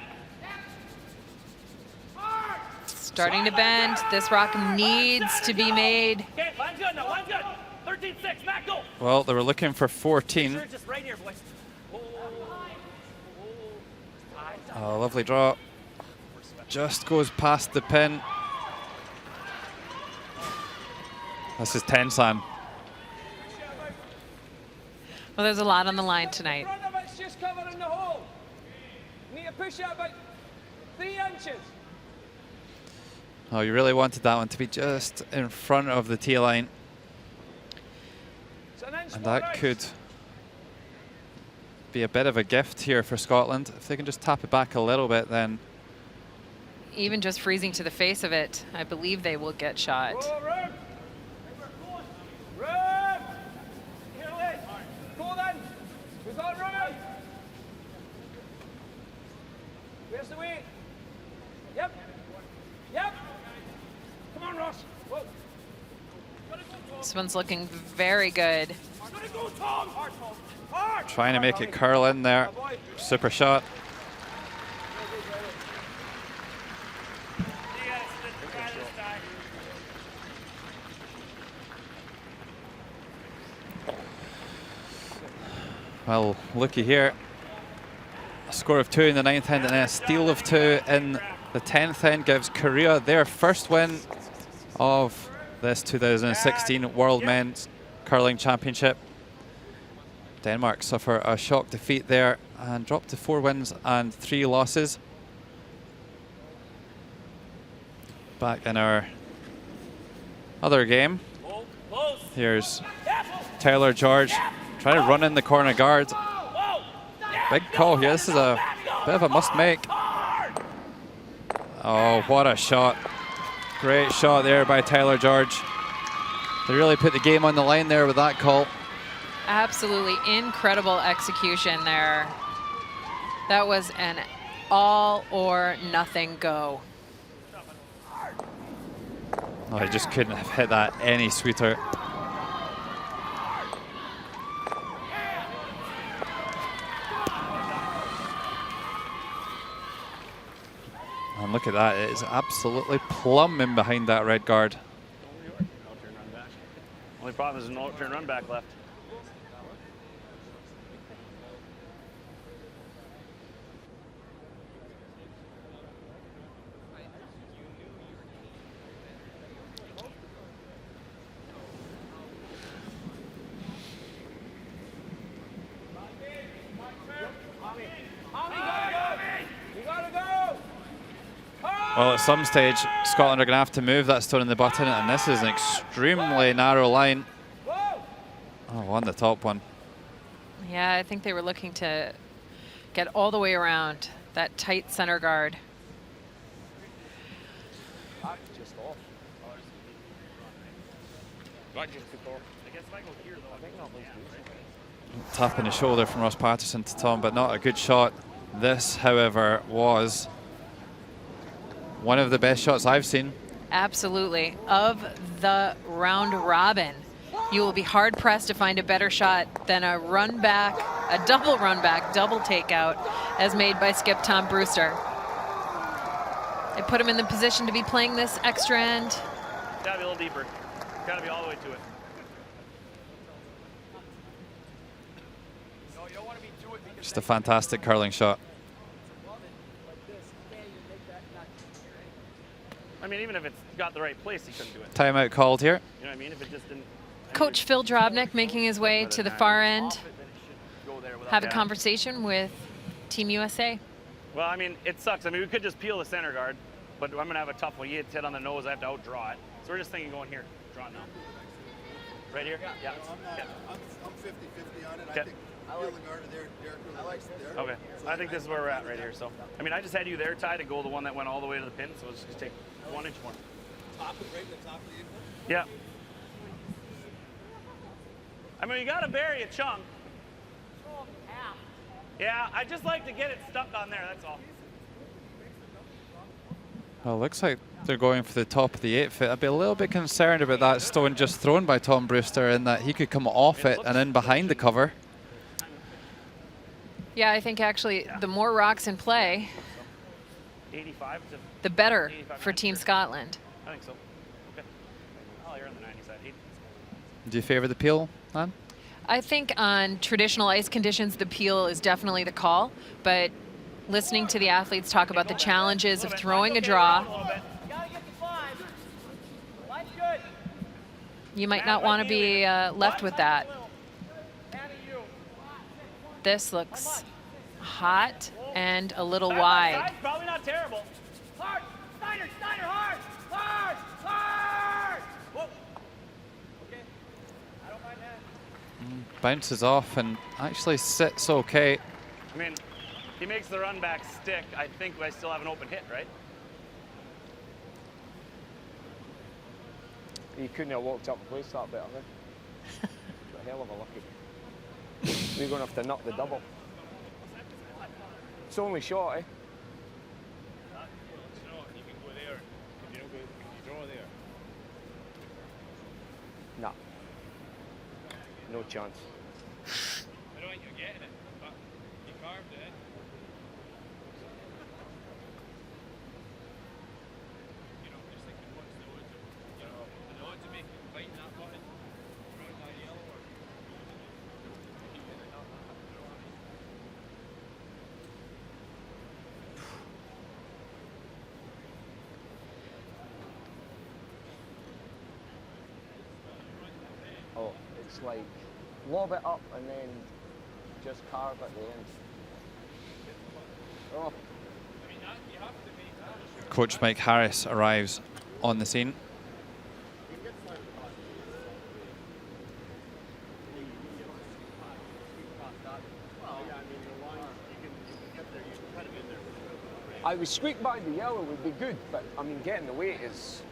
Starting to bend. This rock needs to be made. Okay, line's good now. Line's good. 13-6. Matt, go. Well, they were looking for 14. Sure, just right here, boys. Oh, lovely draw. Just goes past the pin. This is tense, Sam. Well, there's a lot on the line tonight. Front of it's just covering the hole. You need to push it about 3 inches. Oh, you really wanted that one to be just in front of the tee line. And that could be a bit of a gift here for Scotland. If they can just tap it back a little bit, then... Even just freezing to the face of it, I believe they will get shot. Go, Rube. Rube. Go then. We got Rube. Where's the weight? Yep. Yep. Come on, Ross. Whoa. This one's looking very good. Go, Tom. Hard. Trying to make it curl in there. Super shot. Well, looky here. A score of 2 in the 9th end and then a steal of 2 in the 10th end gives Korea their first win of this 2016 World Men's Curling Championship. Denmark suffer a shock defeat there and drop to 4 wins and 3 losses. Back in our other game. Here's Taylor George trying to run in the corner guard. Big call here. This is a bit of a must make. Oh, what a shot. Great shot there by Taylor George. They really put the game on the line there with that call. Absolutely incredible execution there. That was an all or nothing go. Oh, he just couldn't have hit that any sweeter. And look at that, it is absolutely plumb in behind that red guard. Only problem is no turn run back left. Well, at some stage, Scotland are going to have to move that stone in the button, and this is an extremely narrow line. Oh, on the top one. Yeah, I think they were looking to get all the way around that tight center guard. Just off. Tap in the shoulder from Ross Patterson to Tom, but not a good shot. This, however, was one of the best shots I've seen. Absolutely. Of the round robin, you will be hard pressed to find a better shot than a run back, a double run back, double takeout as made by skip Tom Brewster. It put him in the position to be playing this extra end. Gotta be a little deeper. Gotta be all the way to it. Just a fantastic curling shot. I mean, even if it's got the right place, he couldn't do it. Timeout called here. You know what I mean? If it just didn't. Coach Phil Drobnik making his way to the far end. Have a Yeah. conversation with Team USA. Well, I mean, it sucks. I mean, we could just peel the center guard, but I'm going to have a tough one. He hits hit on the nose. I have to outdraw it. So we're just thinking going here. Draw it now. Right here? Yeah. I'm 50-50 on it. Okay. I think peel the guard there, Derek really likes it there. Okay. I think this is where we're at right here. So, I mean, I just had you there, Ty, to go the one that went all the way to the pin. So let's just take 1 inch more. Top it right in the top of the apron. Yeah. I mean, you got to bury a chunk. Yeah, I just like to get it stuck on there, that's all. Well, looks like they're going for the top of the 8-foot. I'd be a little bit concerned about that stone just thrown by Tom Brewster, in that he could come off it and in behind the cover. Yeah, I think actually the more rocks in play, 85 to the better 85, for Team Scotland. I think so. Okay. Oh, you're on the 90 side. Do you favor the peel, Anne? I think on traditional ice conditions, the peel is definitely the call, but listening to the athletes talk about the challenges of throwing a draw, you might not want to be left with that. This looks hot and a little wide. Probably not terrible. Hard! Steiner, hard! Hard! Hard! Whoa! Okay. I don't mind that. Bounces off and actually sits okay. I mean, he makes the run back stick. I think I still have an open hit, right? He couldn't have walked up and placed that better, man. A hell of a lucky. We're going to have to nut the double. It's only short, eh? You can go there. If you don't go, if you draw there. Nah. No chance. I don't think you're getting it, but you carved it in. You know, just thinking what's the odds of, you know, the odds of making fighting that button around that yellow or keeping it up. Oh, it's like lob it up and then just carve at the end. Oh. Coach Mike Harris arrives on the scene. I would squeak by the yellow would be good, but I mean getting the weight is.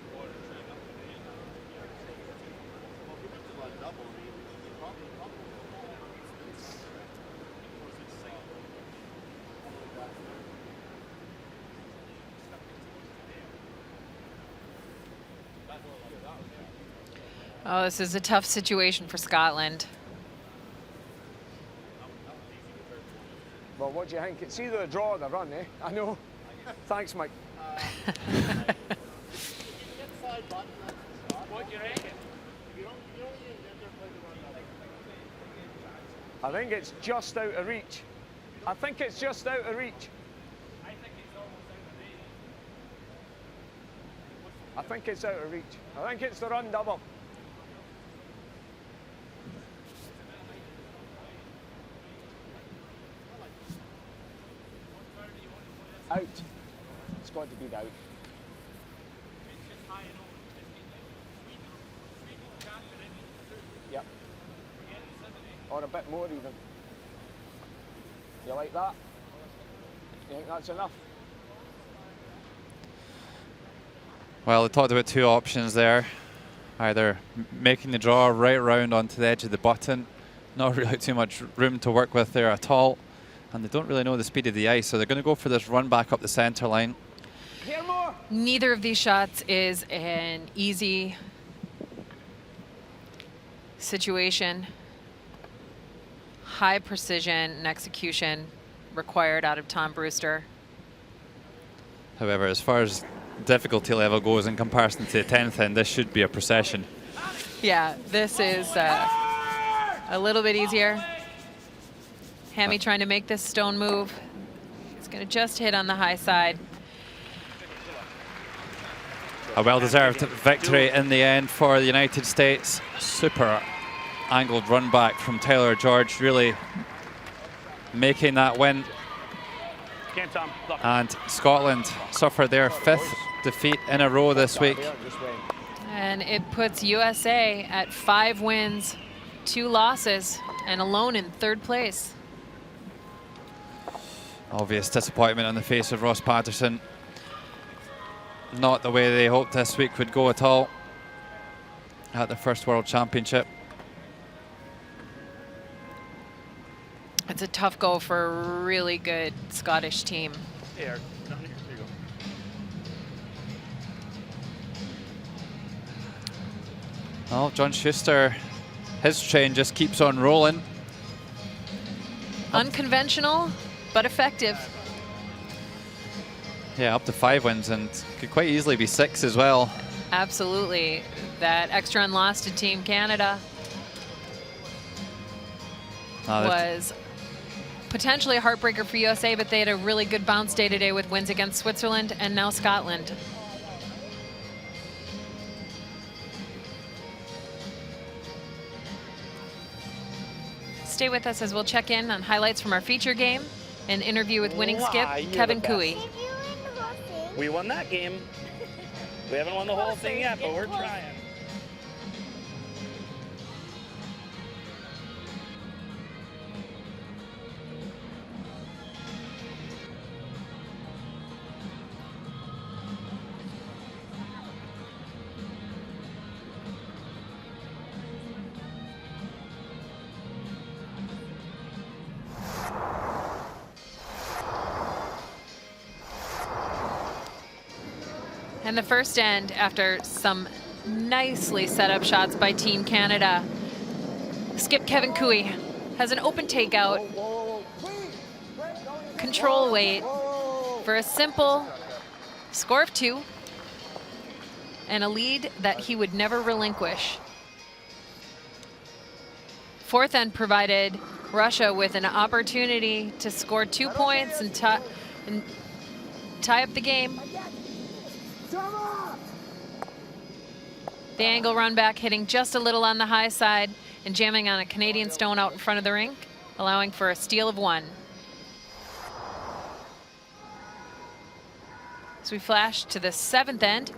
Oh, this is a tough situation for Scotland. Well, what do you think? It's either a draw or the run, eh? I know. Thanks, Mike. I think it's just out of reach. I think it's just out of reach. I think it's out of reach. I think it's the run double. Out. It's got to be the out. Yep. Or a bit more even. You like that? You think that's enough? Well, they talked about two options there. Either making the draw right round onto the edge of the button. Not really too much room to work with there at all. And they don't really know the speed of the ice, so they're going to go for this run back up the center line. Neither of these shots is an easy situation. High precision and execution required out of Tom Brewster. However, as far as difficulty level goes in comparison to the 10th end, this should be a procession. Yeah, this is a little bit easier. Hammy trying to make this stone move. It's going to just hit on the high side. A well-deserved victory in the end for the United States. Super angled run back from Taylor George, really making that win. And Scotland suffered their 5th defeat in a row this week. And it puts USA at 5 wins, 2 losses, and alone in 3rd place. Obvious disappointment on the face of Ross Patterson. Not the way they hoped this week would go at all at the first World Championship. It's a tough go for a really good Scottish team. Here, down here. There you go. Oh, John Schuster, his train just keeps on rolling. Unconventional, but effective. Yeah, up to 5 wins and could quite easily be 6 as well. Absolutely. That extra run loss to Team Canada was potentially a heartbreaker for USA, but they had a really good bounce day today with wins against Switzerland and now Scotland. Stay with us as we'll check in on highlights from our feature game, an interview with winning skip Kevin Cooey. We won that game. We haven't won the whole thing yet, but we're trying. And the first end, after some nicely set up shots by Team Canada, skip Kevin Cooey has an open takeout, control weight for a simple score of 2 and a lead that he would never relinquish. Fourth end provided Russia with an opportunity to score 2 points and tie up the game. The angle run back hitting just a little on the high side and jamming on a Canadian stone out in front of the rink, allowing for a steal of 1. So we flash to the 7th end.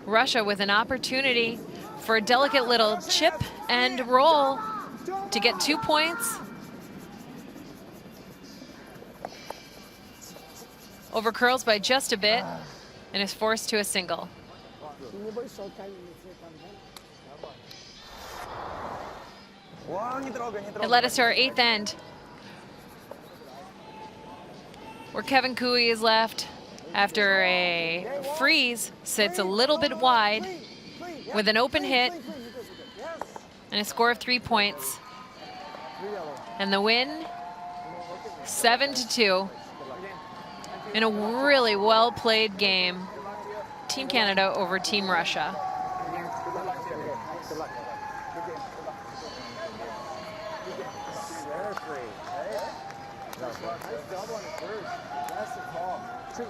Russia with an opportunity for a delicate little chip and roll to get 2 points. Over curls by just a bit and is forced to a single. It led us to our 8th end, where Kevin Cooey is left after a freeze, sits a little bit wide with an open hit and a score of 3 points. And the win, 7-2. in a really well-played game. Team Canada over Team Russia.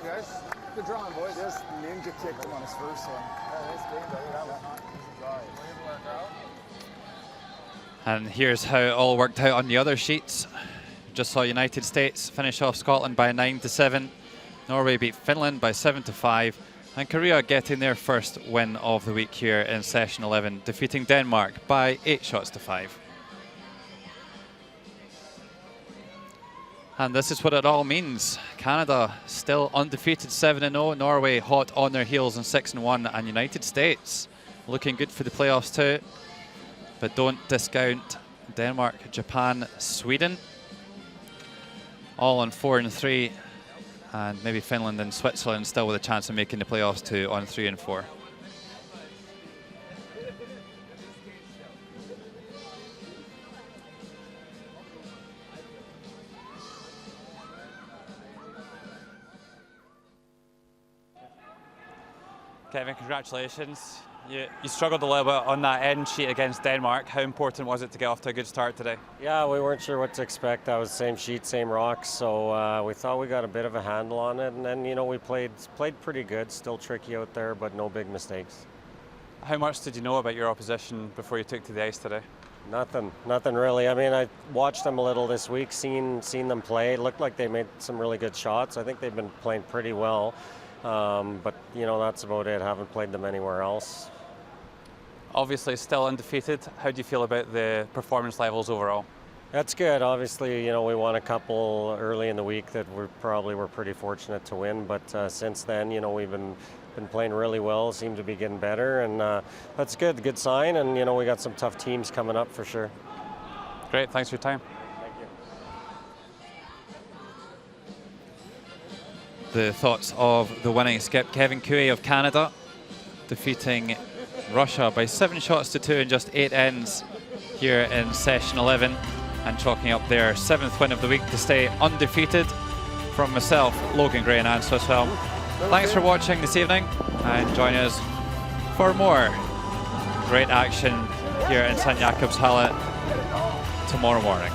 Guys, good drawing, boys. Just ninja kicked him on his first one. And here's how it all worked out on the other sheets. Just saw United States finish off Scotland by 9-7. Norway beat Finland by 7-5. And Korea getting their first win of the week here in session 11, defeating Denmark by 8-5. And this is what it all means. Canada still undefeated 7-0, Norway hot on their heels in 6-1, and United States looking good for the playoffs too. But don't discount Denmark, Japan, Sweden, all on 4-3, and maybe Finland and Switzerland still with a chance of making the playoffs too on 3-4. Kevin, congratulations. You struggled a little bit on that end sheet against Denmark. How important was it to get off to a good start today? Yeah, we weren't sure what to expect. That was the same sheet, same rocks, so we thought we got a bit of a handle on it, and then, you know, we played pretty good. Still tricky out there, but no big mistakes. How much did you know about your opposition before you took to the ice today? Nothing really. I mean, I watched them a little this week, seen them play. It looked like they made some really good shots. I think they've been playing pretty well. But, you know, that's about it. Haven't played them anywhere else. Obviously still undefeated. How do you feel about the performance levels overall? That's good. Obviously, you know, we won a couple early in the week that we probably were pretty fortunate to win. But since then, you know, we've been playing really well, seem to be getting better. And that's good, good sign. And, you know, we got some tough teams coming up for sure. Great. Thanks for your time. The thoughts of the winning skip, Kevin Cooey of Canada, defeating Russia by 7-2 in just 8 ends here in session 11, and chalking up their 7th win of the week to stay undefeated. From myself, Logan Gray and Anne Swisswell, thanks for watching this evening, and join us for more great action here in St. Jakobshalle tomorrow morning.